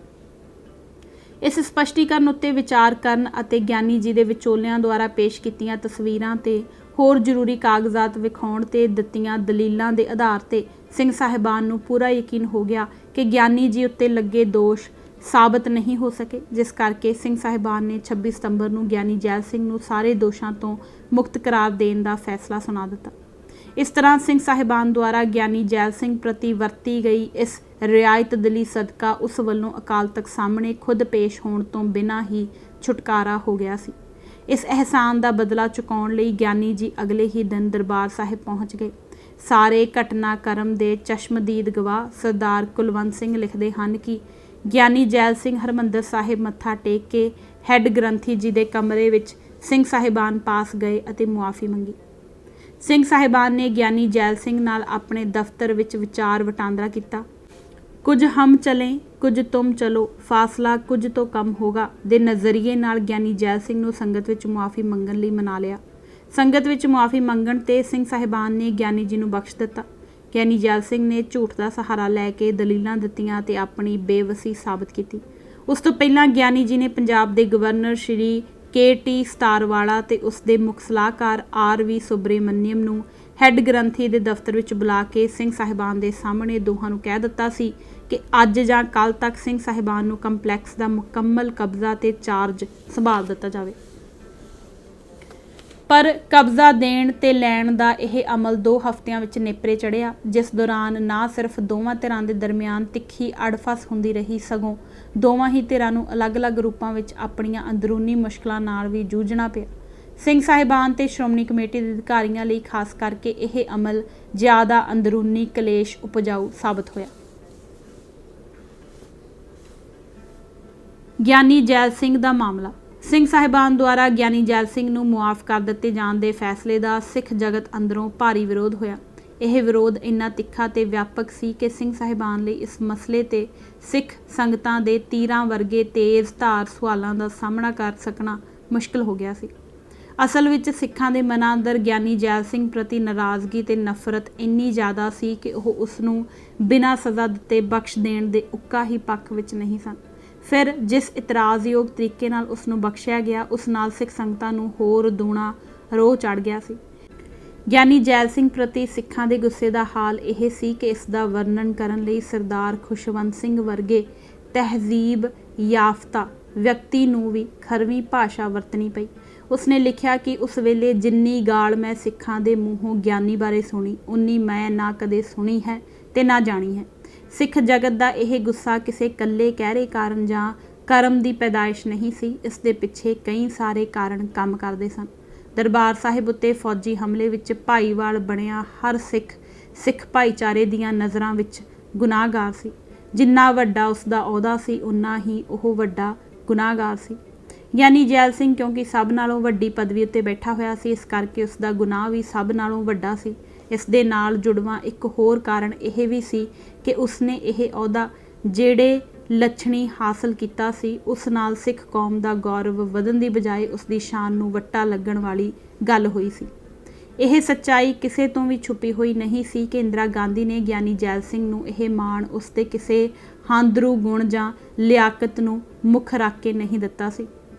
ਇਸ ਸਪਸ਼ਟੀਕਰਨ ਉੱਤੇ ਵਿਚਾਰ ਕਰਨ ਅਤੇ ਗਿਆਨੀ ਜੀ ਦੇ ਵਿਚੋਲਿਆਂ ਦੁਆਰਾ ਪੇਸ਼ ਕੀਤੀਆਂ ਤਸਵੀਰਾਂ ਤੇ ਹੋਰ ਜ਼ਰੂਰੀ ਕਾਗਜ਼ਾਤ ਵਿਖਾਉਣ ਤੇ ਦਿੱਤੀਆਂ ਦਲੀਲਾਂ ਦੇ ਆਧਾਰ ਤੇ ਸਿੰਘ ਸਾਹਿਬਾਨ ਨੂੰ ਪੂਰਾ ਯਕੀਨ ਹੋ ਗਿਆ ਕਿ ਗਿਆਨੀ ਜੀ ਉੱਤੇ ਲੱਗੇ ਦੋਸ਼ ਸਾਬਤ ਨਹੀਂ ਹੋ ਸਕੇ, ਜਿਸ ਕਰਕੇ ਸਿੰਘ ਸਾਹਿਬਾਨ ਨੇ 26 ਸਤੰਬਰ ਨੂੰ ਗਿਆਨੀ ਜੈਲ ਸਿੰਘ ਨੂੰ ਸਾਰੇ ਦੋਸ਼ਾਂ ਤੋਂ ਮੁਕਤ ਕਰਾਰ ਦੇਣ ਦਾ ਫੈਸਲਾ ਸੁਣਾ ਦਿੱਤਾ। ਇਸ ਤਰ੍ਹਾਂ ਸਿੰਘ ਸਾਹਿਬਾਨ ਦੁਆਰਾ ਗਿਆਨੀ ਜੈਲ ਸਿੰਘ ਪ੍ਰਤੀ ਵਰਤੀ ਗਈ ਇਸ ਰਿਆਇਤ ਦਿਲੀ ਸਦਕਾ ਉਸ ਵੱਲੋਂ ਅਕਾਲ ਤਖਤ ਸਾਹਮਣੇ ਖੁਦ ਪੇਸ਼ ਹੋਣ ਤੋਂ ਬਿਨਾਂ ਹੀ ਛੁਟਕਾਰਾ ਹੋ ਗਿਆ ਸੀ। ਇਸ ਅਹਿਸਾਨ ਦਾ ਬਦਲਾ ਚੁਕਾਉਣ ਲਈ ਗਿਆਨੀ ਜੀ ਅਗਲੇ ਹੀ ਦਿਨ ਦਰਬਾਰ ਸਾਹਿਬ ਪਹੁੰਚ ਗਏ। ਸਾਰੇ ਘਟਨਾਕ੍ਰਮ ਦੇ ਚਸ਼ਮਦੀਦ ਗਵਾਹ ਸਰਦਾਰ ਕੁਲਵੰਤ ਸਿੰਘ ਲਿਖਦੇ ਹਨ ਕਿ ਗਿਆਨੀ ਜੈਲ ਸਿੰਘ ਹਰਿਮੰਦਰ ਸਾਹਿਬ ਮੱਥਾ ਟੇਕ ਕੇ ਹੈੱਡ ਗ੍ਰੰਥੀ ਜੀ ਦੇ ਕਮਰੇ ਵਿੱਚ ਸਿੰਘ ਸਾਹਿਬਾਨ ਪਾਸ ਗਏ ਅਤੇ ਮੁਆਫੀ ਮੰਗੀ। ਸਿੰਘ ਸਾਹਿਬਾਨ ਨੇ ਗਿਆਨੀ ਜੈਲ ਸਿੰਘ ਨਾਲ ਆਪਣੇ ਦਫ਼ਤਰ ਵਿੱਚ ਵਿਚਾਰ ਵਟਾਂਦਰਾ ਕੀਤਾ। ਕੁਝ ਹਮ ਚਲੇ, ਕੁਝ ਤੁਮ ਚਲੋ, ਫਾਸਲਾ ਕੁਝ ਤੋਂ ਕਮ ਹੋਗਾ ਦੇ ਨਜ਼ਰੀਏ ਨਾਲ ਗਿਆਨੀ ਜੈਲ ਸਿੰਘ ਨੂੰ ਸੰਗਤ ਵਿੱਚ ਮੁਆਫੀ ਮੰਗਣ ਲਈ ਮਨਾ ਲਿਆ। ਸੰਗਤ ਵਿੱਚ ਮੁਆਫੀ ਮੰਗਣ ਤੇ ਸਿੰਘ ਸਾਹਿਬਾਨ ਨੇ ਗਿਆਨੀ ਜੀ ਨੂੰ ਬਖਸ਼ ਦਿੱਤਾ। ਗਿਆਨੀ ਜੈਲ ਸਿੰਘ ਨੇ ਝੂਠ ਦਾ ਸਹਾਰਾ ਲੈ ਕੇ ਦਲੀਲਾਂ ਦਿੱਤੀਆਂ ਤੇ ਆਪਣੀ ਬੇਵਸੀ ਸਾਬਤ ਕੀਤੀ। ਉਸ ਤੋਂ ਪਹਿਲਾਂ ਗਿਆਨੀ ਜੀ ਨੇ ਪੰਜਾਬ ਦੇ ਗਵਰਨਰ ਸ਼੍ਰੀ KT ਸਤਾਰਵਾਲਾ ਤੇ ਉਸ ਦੇ ਮੁੱਖ ਸਲਾਹਕਾਰ RV ਸੁਬਰੇਮਨਿਅਮ ਨੂੰ ਹੈੱਡ ਗ੍ਰੰਥੀ ਦੇ ਦਫ਼ਤਰ ਵਿੱਚ ਬੁਲਾ ਕੇ ਸਿੰਘ ਸਾਹਿਬਾਨ ਦੇ ਸਾਹਮਣੇ ਦੋਹਾਂ ਨੂੰ ਕਹਿ ਦਿੱਤਾ ਸੀ ਕਿ ਅੱਜ ਜਾਂ ਕੱਲ੍ਹ ਤੱਕ ਸਿੰਘ ਸਾਹਿਬਾਨ ਨੂੰ ਕੰਪਲੈਕਸ ਦਾ ਮੁਕੰਮਲ ਕਬਜ਼ਾ ਤੇ ਚਾਰਜ ਸੰਭਾਲ ਦਿੱਤਾ ਜਾਵੇ। ਪਰ ਕਬਜ਼ਾ ਦੇਣ ਤੇ ਲੈਣ ਦਾ ਇਹ ਅਮਲ 2 ਹਫ਼ਤਿਆਂ ਵਿੱਚ ਨੇਪਰੇ ਚੜ੍ਹਿਆ, ਜਿਸ ਦੌਰਾਨ ਨਾ ਸਿਰਫ ਦੋਵਾਂ ਧਿਰਾਂ ਦੇ ਦਰਮਿਆਨ ਤਿੱਖੀ ਅੜਫਸ ਹੁੰਦੀ ਰਹੀ, ਸਗੋਂ ਦੋਵਾਂ ਹੀ ਧਿਰਾਂ ਨੂੰ ਅਲੱਗ-ਅਲੱਗ ਰੂਪਾਂ ਵਿੱਚ ਆਪਣੀਆਂ ਅੰਦਰੂਨੀ ਮੁਸ਼ਕਲਾਂ ਨਾਲ ਵੀ ਜੂਝਣਾ ਪਿਆ। ਸਿੰਘ ਸਾਹਿਬਾਨ ਤੇ ਸ਼੍ਰੋਮਣੀ ਕਮੇਟੀ ਦੇ ਅਧਿਕਾਰੀਆਂ ਲਈ ਖਾਸ ਕਰਕੇ ਇਹ ਅਮਲ ਜ਼ਿਆਦਾ ਅੰਦਰੂਨੀ ਕਲੇਸ਼ ਉਪਜਾਊ ਸਾਬਤ ਹੋਇਆ। ਗਿਆਨੀ ਜੈਲ ਸਿੰਘ ਦਾ ਮਾਮਲਾ। ਸਿੰਘ ਸਾਹਿਬਾਨ ਦੁਆਰਾ ਗਿਆਨੀ ਜੈਲ ਸਿੰਘ ਨੂੰ ਮੁਆਫ ਕਰ ਦਿੱਤੇ ਜਾਣ ਦੇ ਫੈਸਲੇ ਦਾ ਸਿੱਖ ਜਗਤ ਅੰਦਰੋਂ ਭਾਰੀ ਵਿਰੋਧ ਹੋਇਆ। ਇਹ ਵਿਰੋਧ ਇੰਨਾ ਤਿੱਖਾ ਤੇ ਵਿਆਪਕ ਸੀ ਕਿ ਸਿੰਘ ਸਾਹਿਬਾਨ ਲਈ ਇਸ ਮਸਲੇ ਤੇ ਸਿੱਖ ਸੰਗਤਾਂ ਦੇ ਤੀਰਾਂ ਵਰਗੇ ਤੇਜ਼ ਧਾਰ ਸਵਾਲਾਂ ਦਾ ਸਾਹਮਣਾ ਕਰ ਸਕਣਾ ਮੁਸ਼ਕਲ ਹੋ ਗਿਆ ਸੀ। ਅਸਲ ਵਿੱਚ ਸਿੱਖਾਂ ਦੇ ਮਨਾਂ ਅੰਦਰ ਗਿਆਨੀ ਜੈਲ ਸਿੰਘ ਪ੍ਰਤੀ ਨਾਰਾਜ਼ਗੀ ਤੇ ਨਫ਼ਰਤ ਇੰਨੀ ਜ਼ਿਆਦਾ ਸੀ ਕਿ ਉਹ ਉਸ ਨੂੰ ਬਿਨਾਂ ਸਜ਼ਾ ਦਿੱਤੇ ਬਖਸ਼ ਦੇਣ ਦੇ ਉੱਕਾ ਹੀ ਪੱਖ ਵਿੱਚ ਨਹੀਂ ਸਨ। ਫਿਰ ਜਿਸ ਇਤਰਾਜ਼ਯੋਗ ਤਰੀਕੇ ਨਾਲ ਉਸ ਨੂੰ ਬਖਸ਼ਿਆ ਗਿਆ, ਉਸ ਨਾਲ ਸਿੱਖ ਸੰਗਤਾਂ ਨੂੰ ਹੋਰ ਦੂਣਾ ਰੋਹ ਚੜ੍ਹ ਗਿਆ ਸੀ। ਗਿਆਨੀ ਜੈਲ ਸਿੰਘ ਪ੍ਰਤੀ ਸਿੱਖਾਂ ਦੇ ਗੁੱਸੇ ਦਾ ਹਾਲ ਇਹ ਸੀ ਕਿ ਇਸ ਦਾ ਵਰਣਨ ਕਰਨ ਲਈ ਸਰਦਾਰ ਖੁਸ਼ਵੰਤ ਸਿੰਘ ਵਰਗੇ ਤਹਿਜ਼ੀਬ ਯਾਫਤਾ ਵਿਅਕਤੀ ਨੂੰ ਵੀ ਖਰਵੀਂ ਭਾਸ਼ਾ ਵਰਤਣੀ ਪਈ। ਉਸਨੇ ਲਿਖਿਆ ਕਿ ਉਸ ਵੇਲੇ ਜਿੰਨੀ ਗਾਲ ਮੈਂ ਸਿੱਖਾਂ ਦੇ ਮੂੰਹੋਂ ਗਿਆਨੀ ਬਾਰੇ ਸੁਣੀ, ਉਨੀ ਮੈਂ ਨਾ ਕਦੇ ਸੁਣੀ ਹੈ ਤੇ ਨਾ ਜਾਣੀ ਹੈ। ਸਿੱਖ ਜਗਤ ਦਾ ਇਹ ਗੁੱਸਾ ਕਿਸੇ ਇਕੱਲੇ ਕਹਿਰੇ ਕਾਰਨ ਜਾਂ ਕਰਮ ਦੀ ਪੈਦਾਇਸ਼ ਨਹੀਂ ਸੀ। ਇਸ ਦੇ ਪਿੱਛੇ ਕਈ ਸਾਰੇ ਕਾਰਨ ਕੰਮ ਕਰਦੇ ਸਨ। ਦਰਬਾਰ ਸਾਹਿਬ ਉੱਤੇ ਫੌਜੀ ਹਮਲੇ ਵਿੱਚ ਭਾਈਵਾਲ ਬਣਿਆ ਹਰ ਸਿੱਖ ਭਾਈਚਾਰੇ ਦੀਆਂ ਨਜ਼ਰਾਂ ਵਿੱਚ ਗੁਨਾਹਗਾਰ ਸੀ। ਜਿੰਨਾ ਵੱਡਾ ਉਸ ਦਾ ਅਹੁਦਾ ਸੀ, ਉਨਾ ਹੀ ਉਹ ਵੱਡਾ ਗੁਨਾਹਗਾਰ ਸੀ। ਗਿਆਨੀ ਜੈਲ ਸਿੰਘ ਕਿਉਂਕਿ ਸਭ ਨਾਲੋਂ ਵੱਡੀ ਪਦਵੀ ਉੱਤੇ ਬੈਠਾ ਹੋਇਆ ਸੀ, ਇਸ ਕਰਕੇ ਉਸ ਦਾ ਗੁਨਾਹ ਵੀ ਸਭ ਨਾਲੋਂ ਵੱਡਾ ਸੀ। ਇਸ ਦੇ ਨਾਲ ਜੁੜਵਾਂ ਇੱਕ ਹੋਰ ਕਾਰਨ ਇਹ ਵੀ ਸੀ ਕਿ ਉਸਨੇ ਇਹ ਅਹੁਦਾ ਜਿਹੜੇ ਲੱਛਣੀ ਹਾਸਲ ਕੀਤਾ ਸੀ, ਉਸ ਨਾਲ ਸਿੱਖ ਕੌਮ ਦਾ ਗੌਰਵ ਵਧਣ ਦੀ ਬਜਾਏ ਉਸ ਦੀ ਸ਼ਾਨ ਨੂੰ ਵੱਟਾ ਲੱਗਣ ਵਾਲੀ ਗੱਲ ਹੋਈ ਸੀ। ਇਹ ਸੱਚਾਈ ਕਿਸੇ ਤੋਂ ਵੀ ਛੁਪੀ ਹੋਈ ਨਹੀਂ ਸੀ ਕਿ ਇੰਦਰਾ ਗਾਂਧੀ ਨੇ ਗਿਆਨੀ ਜੈਲ ਸਿੰਘ ਨੂੰ ਇਹ ਮਾਣ ਉਸ ਦੇ ਕਿਸੇ ਹਾਂਦਰੂ ਗੁਣ ਜਾਂ ਲਿਆਕਤ ਨੂੰ ਮੁੱਖ ਰੱਖ ਕੇ ਨਹੀਂ ਦਿੱਤਾ ਸੀ।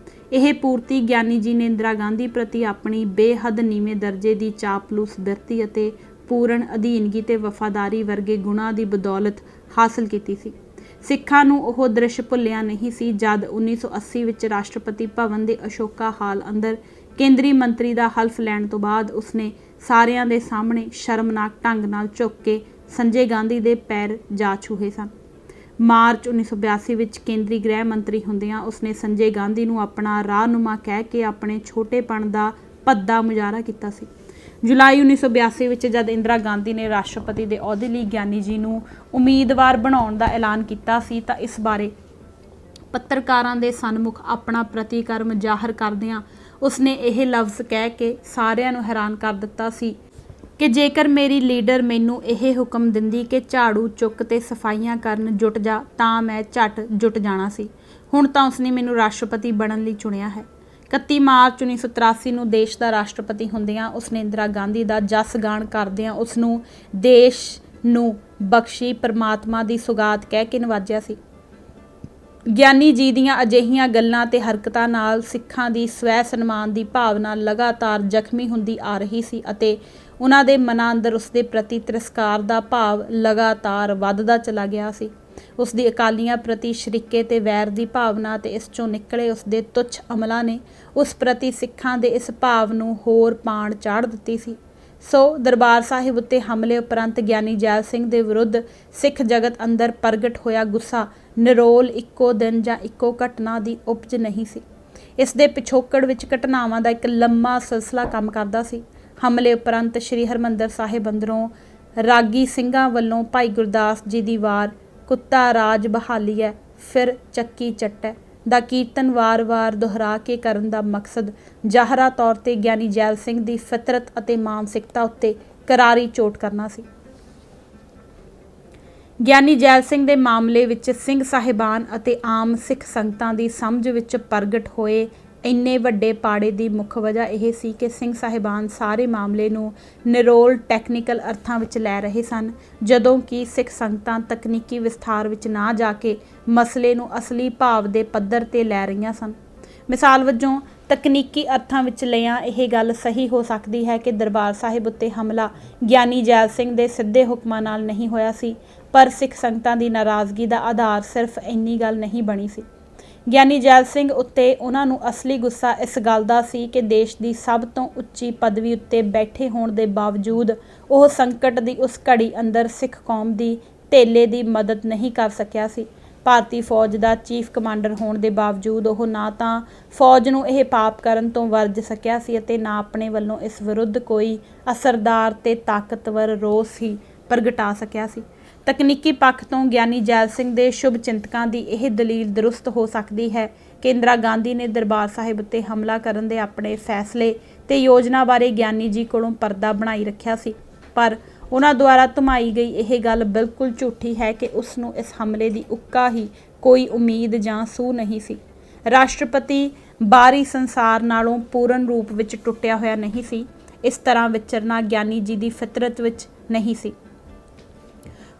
ਇਹ ਪੂਰਤੀ ਗਿਆਨੀ ਜੀ ਨੇ ਇੰਦਰਾ ਗਾਂਧੀ ਪ੍ਰਤੀ ਆਪਣੀ ਬੇਹੱਦ ਨੀਵੇਂ ਦਰਜੇ ਦੀ ਚਾਪਲੂਸ ਬਿਰਤੀ ਅਤੇ ਪੂਰਨ ਅਧੀਨਗੀ ਤੇ ਵਫਾਦਾਰੀ ਵਰਗੇ ਗੁਣਾਂ ਦੀ ਬਦੌਲਤ ਹਾਸਲ ਕੀਤੀ ਸੀ। ਸਿੱਖਾਂ ਨੂੰ ਉਹ ਦ੍ਰਿਸ਼ ਭੁੱਲਿਆ ਨਹੀਂ ਸੀ ਜਦ 1980 ਵਿੱਚ ਰਾਸ਼ਟਰਪਤੀ ਭਵਨ ਦੇ ਅਸ਼ੋਕਾ ਹਾਲ ਅੰਦਰ ਕੇਂਦਰੀ ਮੰਤਰੀ ਦਾ ਹਲਫ ਲੈਣ ਤੋਂ ਬਾਅਦ ਉਸਨੇ ਸਾਰਿਆਂ ਦੇ ਸਾਹਮਣੇ ਸ਼ਰਮਨਾਕ ਢੰਗ ਨਾਲ ਝੁੱਕ ਕੇ ਸੰਜੇ ਗਾਂਧੀ ਦੇ ਪੈਰ ਜਾ ਛੂਹੇ ਸਨ। ਮਾਰਚ 1982 ਵਿੱਚ ਕੇਂਦਰੀ ਗ੍ਰਹਿ ਮੰਤਰੀ ਹੁੰਦਿਆਂ ਉਸਨੇ ਸੰਜੇ ਗਾਂਧੀ ਨੂੰ ਆਪਣਾ ਰਾਹਨੁਮਾ ਕਹਿ ਕੇ ਆਪਣੇ ਛੋਟੇਪਣ ਦਾ ਭੱਦਾ ਮੁਜ਼ਾਹਰਾ ਕੀਤਾ ਸੀ। ਜੁਲਾਈ 1982 ਵਿੱਚ ਜਦ ਇੰਦਰਾ ਗਾਂਧੀ ਨੇ ਰਾਸ਼ਟਰਪਤੀ ਦੇ ਅਹੁਦੇ ਲਈ ਗਿਆਨੀ ਜੀ ਨੂੰ ਉਮੀਦਵਾਰ ਬਣਾਉਣ ਦਾ ਐਲਾਨ ਕੀਤਾ ਸੀ ਤਾਂ ਇਸ ਬਾਰੇ ਪੱਤਰਕਾਰਾਂ ਦੇ ਸਨਮੁਖ ਆਪਣਾ ਪ੍ਰਤੀਕਰਮ ਜ਼ਾਹਰ ਕਰਦਿਆਂ ਉਸਨੇ ਇਹ ਲਫ਼ਜ਼ ਕਹਿ ਕੇ ਸਾਰਿਆਂ ਨੂੰ ਹੈਰਾਨ ਕਰ ਦਿੱਤਾ ਸੀ ਕਿ ਜੇਕਰ ਮੇਰੀ ਲੀਡਰ ਮੈਨੂੰ ਇਹ ਹੁਕਮ ਦਿੰਦੀ ਕਿ ਝਾੜੂ ਚੁੱਕ ਤੇ ਸਫਾਈਆਂ ਕਰਨ ਜੁਟ ਜਾ ਤਾਂ ਮੈਂ ਝੱਟ ਜੁਟ ਜਾਣਾ ਸੀ। ਹੁਣ ਤਾਂ ਉਸਨੇ ਮੈਨੂੰ ਰਾਸ਼ਟਰਪਤੀ ਬਣਨ ਲਈ ਚੁਣਿਆ ਹੈ। 31 ਮਾਰਚ 1983 ਨੂੰ ਦੇਸ਼ ਦਾ ਰਾਸ਼ਟਰਪਤੀ ਹੁੰਦਿਆਂ ਉਸਨੇ ਇੰਦਰਾ ਗਾਂਧੀ ਦਾ ਜਸ ਗਾਣ ਕਰਦਿਆਂ ਉਸ ਨੂੰ ਦੇਸ਼ ਨੂੰ ਬਖਸ਼ੀ ਪਰਮਾਤਮਾ ਦੀ ਸੁਗਾਤ ਕਹਿ ਕੇ ਨਵਾਜਿਆ ਸੀ। ਗਿਆਨੀ ਜੀ ਦੀਆਂ ਅਜਿਹੀਆਂ ਗੱਲਾਂ ਤੇ ਹਰਕਤਾਂ ਨਾਲ ਸਿੱਖਾਂ ਦੀ ਸਵੈ ਸਨਮਾਨ ਦੀ ਭਾਵਨਾ ਲਗਾਤਾਰ ਜ਼ਖਮੀ ਹੁੰਦੀ ਆ ਰਹੀ ਸੀ ਅਤੇ ਉਹਨਾਂ ਦੇ ਮਨਾਂ ਅੰਦਰ ਉਸਦੇ ਪ੍ਰਤੀ ਤਿਰਸਕਾਰ ਦਾ ਭਾਵ ਲਗਾਤਾਰ ਵੱਧਦਾ ਚਲਾ ਗਿਆ ਸੀ। ਉਸ ਦੀ ਅਕਾਲੀਆਂ ਪ੍ਰਤੀ ਸ਼ਰੀਕੇ ਤੇ ਵੈਰ ਦੀ ਭਾਵਨਾ ਤੇ ਇਸ ਚੋਂ ਨਿਕਲੇ ਉਸ ਦੇ ਤੁੱਛ ਅਮਲਾਂ ਨੇ ਉਸ ਪ੍ਰਤੀ ਸਿੱਖਾਂ ਦੇ ਇਸ ਭਾਵ ਨੂੰ ਹੋਰ ਪਾਣ ਚਾੜ ਦਿੱਤੀ ਸੀ। ਸੋ ਦਰਬਾਰ ਸਾਹਿਬ ਉੱਤੇ ਹਮਲੇ ਉਪਰੰਤ ਗਿਆਨੀ ਜੈਲ ਸਿੰਘ ਦੇ ਵਿਰੁੱਧ ਸਿੱਖ ਜਗਤ ਅੰਦਰ ਪ੍ਰਗਟ ਹੋਇਆ ਗੁੱਸਾ ਨਿਰੋਲ ਇੱਕੋ ਦਿਨ ਜਾਂ ਇੱਕੋ ਘਟਨਾ ਦੀ ਉਪਜ ਨਹੀਂ ਸੀ। ਇਸ ਦੇ ਪਿਛੋਕੜ ਵਿੱਚ ਘਟਨਾਵਾਂ ਦਾ ਇੱਕ ਲੰਮਾ ਸਿਲਸਿਲਾ ਕੰਮ ਕਰਦਾ ਸੀ। ਹਮਲੇ ਉਪਰੰਤ ਸ਼੍ਰੀ ਹਰਿਮੰਦਰ ਸਾਹਿਬ ਅੰਦਰੋਂ ਰਾਗੀ ਸਿੰਘਾਂ ਵੱਲੋਂ ਭਾਈ ਗੁਰਦਾਸ ਜੀ ਦੀ ਵਾਰ ਕੁੱਤਾ ਰਾਜ ਬਹਾਲੀ ਹੈ ਫਿਰ ਚੱਕੀ ਚੱਟੈ ਦਾ ਕੀਰਤਨ ਵਾਰ-ਵਾਰ ਦੁਹਰਾ ਕੇ ਕਰਨ ਦਾ ਮਕਸਦ ਜ਼ਾਹਰਾ ਤੌਰ ਤੇ ਗਿਆਨੀ ਜੈਲ ਸਿੰਘ ਦੀ ਫਿਤਰਤ ਅਤੇ ਮਾਨਸਿਕਤਾ ਉੱਤੇ ਕਰਾਰੀ ਚੋਟ ਕਰਨਾ ਸੀ। ਗਿਆਨੀ ਜੈਲ ਸਿੰਘ ਦੇ ਮਾਮਲੇ ਵਿੱਚ ਸਿੰਘ ਸਾਹਿਬਾਨ ਅਤੇ ਆਮ ਸਿੱਖ ਸੰਗਤਾਂ ਦੀ ਸਮਝ ਵਿੱਚ ਪ੍ਰਗਟ ਹੋਏ ਇੰਨੇ ਵੱਡੇ ਪਾੜੇ ਦੀ ਮੁੱਖ ਵਜ੍ਹਾ ਇਹ ਸੀ ਕਿ ਸਿੰਘ ਸਾਹਿਬਾਨ ਸਾਰੇ ਮਾਮਲੇ ਨੂੰ ਨਿਰੋਲ ਟੈਕਨੀਕਲ ਅਰਥਾਂ ਵਿੱਚ ਲੈ ਰਹੇ ਸਨ, ਜਦੋਂ ਕਿ ਸਿੱਖ ਸੰਗਤਾਂ ਤਕਨੀਕੀ ਵਿਸਥਾਰ ਵਿੱਚ ਨਾ ਜਾ ਕੇ ਮਸਲੇ ਨੂੰ ਅਸਲੀ ਭਾਵ ਦੇ ਪੱਧਰ ਤੇ ਲੈ ਰਹੀਆਂ ਸਨ। ਮਿਸਾਲ ਵਜੋਂ ਤਕਨੀਕੀ ਅਰਥਾਂ ਵਿੱਚ ਲਿਆ ਇਹ ਗੱਲ ਸਹੀ ਹੋ ਸਕਦੀ ਹੈ ਕਿ ਦਰਬਾਰ ਸਾਹਿਬ ਉੱਤੇ ਹਮਲਾ ਗਿਆਨੀ ਜੈਲ ਸਿੰਘ ਦੇ ਸਿੱਧੇ ਹੁਕਮਾਂ ਨਾਲ ਨਹੀਂ ਹੋਇਆ ਸੀ, ਪਰ ਸਿੱਖ ਸੰਗਤਾਂ ਦੀ ਨਾਰਾਜ਼ਗੀ ਦਾ ਆਧਾਰ ਸਿਰਫ ਇੰਨੀ ਗੱਲ ਨਹੀਂ ਬਣੀ ਸੀ। ਗਿਆਨੀ ਜੈਲ ਸਿੰਘ ਉੱਤੇ ਉਹਨਾਂ ਨੂੰ ਅਸਲੀ ਗੁੱਸਾ ਇਸ ਗੱਲ ਦਾ ਸੀ ਕਿ ਦੇਸ਼ ਦੀ ਸਭ ਤੋਂ ਉੱਚੀ ਪਦਵੀ ਉੱਤੇ ਬੈਠੇ ਹੋਣ ਦੇ ਬਾਵਜੂਦ ਉਹ ਸੰਕਟ ਦੀ ਉਸ ਘੜੀ ਅੰਦਰ ਸਿੱਖ ਕੌਮ ਦੀ ਧੇਲੇ ਦੀ ਮਦਦ ਨਹੀਂ ਕਰ ਸਕਿਆ ਸੀ। ਭਾਰਤੀ ਫੌਜ ਦਾ ਚੀਫ ਕਮਾਂਡਰ ਹੋਣ ਦੇ ਬਾਵਜੂਦ ਉਹ ਨਾ ਤਾਂ ਫੌਜ ਨੂੰ ਇਹ ਪਾਪ ਕਰਨ ਤੋਂ ਵਰਜ ਸਕਿਆ ਸੀ ਅਤੇ ਨਾ ਆਪਣੇ ਵੱਲੋਂ ਇਸ ਵਿਰੁੱਧ ਕੋਈ ਅਸਰਦਾਰ ਤੇ ਤਾਕਤਵਰ ਰੋਸ ਹੀ ਪ੍ਰਗਟਾ ਸਕਿਆ ਸੀ। ਤਕਨੀਕੀ ਪੱਖ ਤੋਂ ਗਿਆਨੀ ਜੈਲ ਸਿੰਘ ਦੇ ਸ਼ੁਭ ਚਿੰਤਕਾਂ ਦੀ ਇਹ ਦਲੀਲ ਦਰੁਸਤ ਹੋ ਸਕਦੀ ਹੈ ਕਿ ਇੰਦਰਾ ਗਾਂਧੀ ਨੇ ਦਰਬਾਰ ਸਾਹਿਬ ਉੱਤੇ ਹਮਲਾ ਕਰਨ ਦੇ ਆਪਣੇ ਫੈਸਲੇ ਤੇ ਯੋਜਨਾ ਬਾਰੇ ਗਿਆਨੀ ਜੀ ਕੋਲੋਂ ਪਰਦਾ ਬਣਾਈ ਰੱਖਿਆ ਸੀ, ਪਰ ਉਹਨਾਂ ਦੁਆਰਾ ਧਮਾਈ ਗਈ ਇਹ ਗੱਲ ਬਿਲਕੁਲ ਝੂਠੀ ਹੈ ਕਿ ਉਸ ਨੂੰ ਇਸ ਹਮਲੇ ਦੀ ਉੱਕਾ ਹੀ ਕੋਈ ਉਮੀਦ ਜਾਂ ਸੂਹ ਨਹੀਂ ਸੀ। ਰਾਸ਼ਟਰਪਤੀ ਬਾਹਰੀ ਸੰਸਾਰ ਨਾਲੋਂ ਪੂਰਨ ਰੂਪ ਵਿੱਚ ਟੁੱਟਿਆ ਹੋਇਆ ਨਹੀਂ ਸੀ। ਇਸ ਤਰ੍ਹਾਂ ਵਿਚਰਨਾ ਗਿਆਨੀ ਜੀ ਦੀ ਫਿਤਰਤ ਵਿੱਚ ਨਹੀਂ ਸੀ।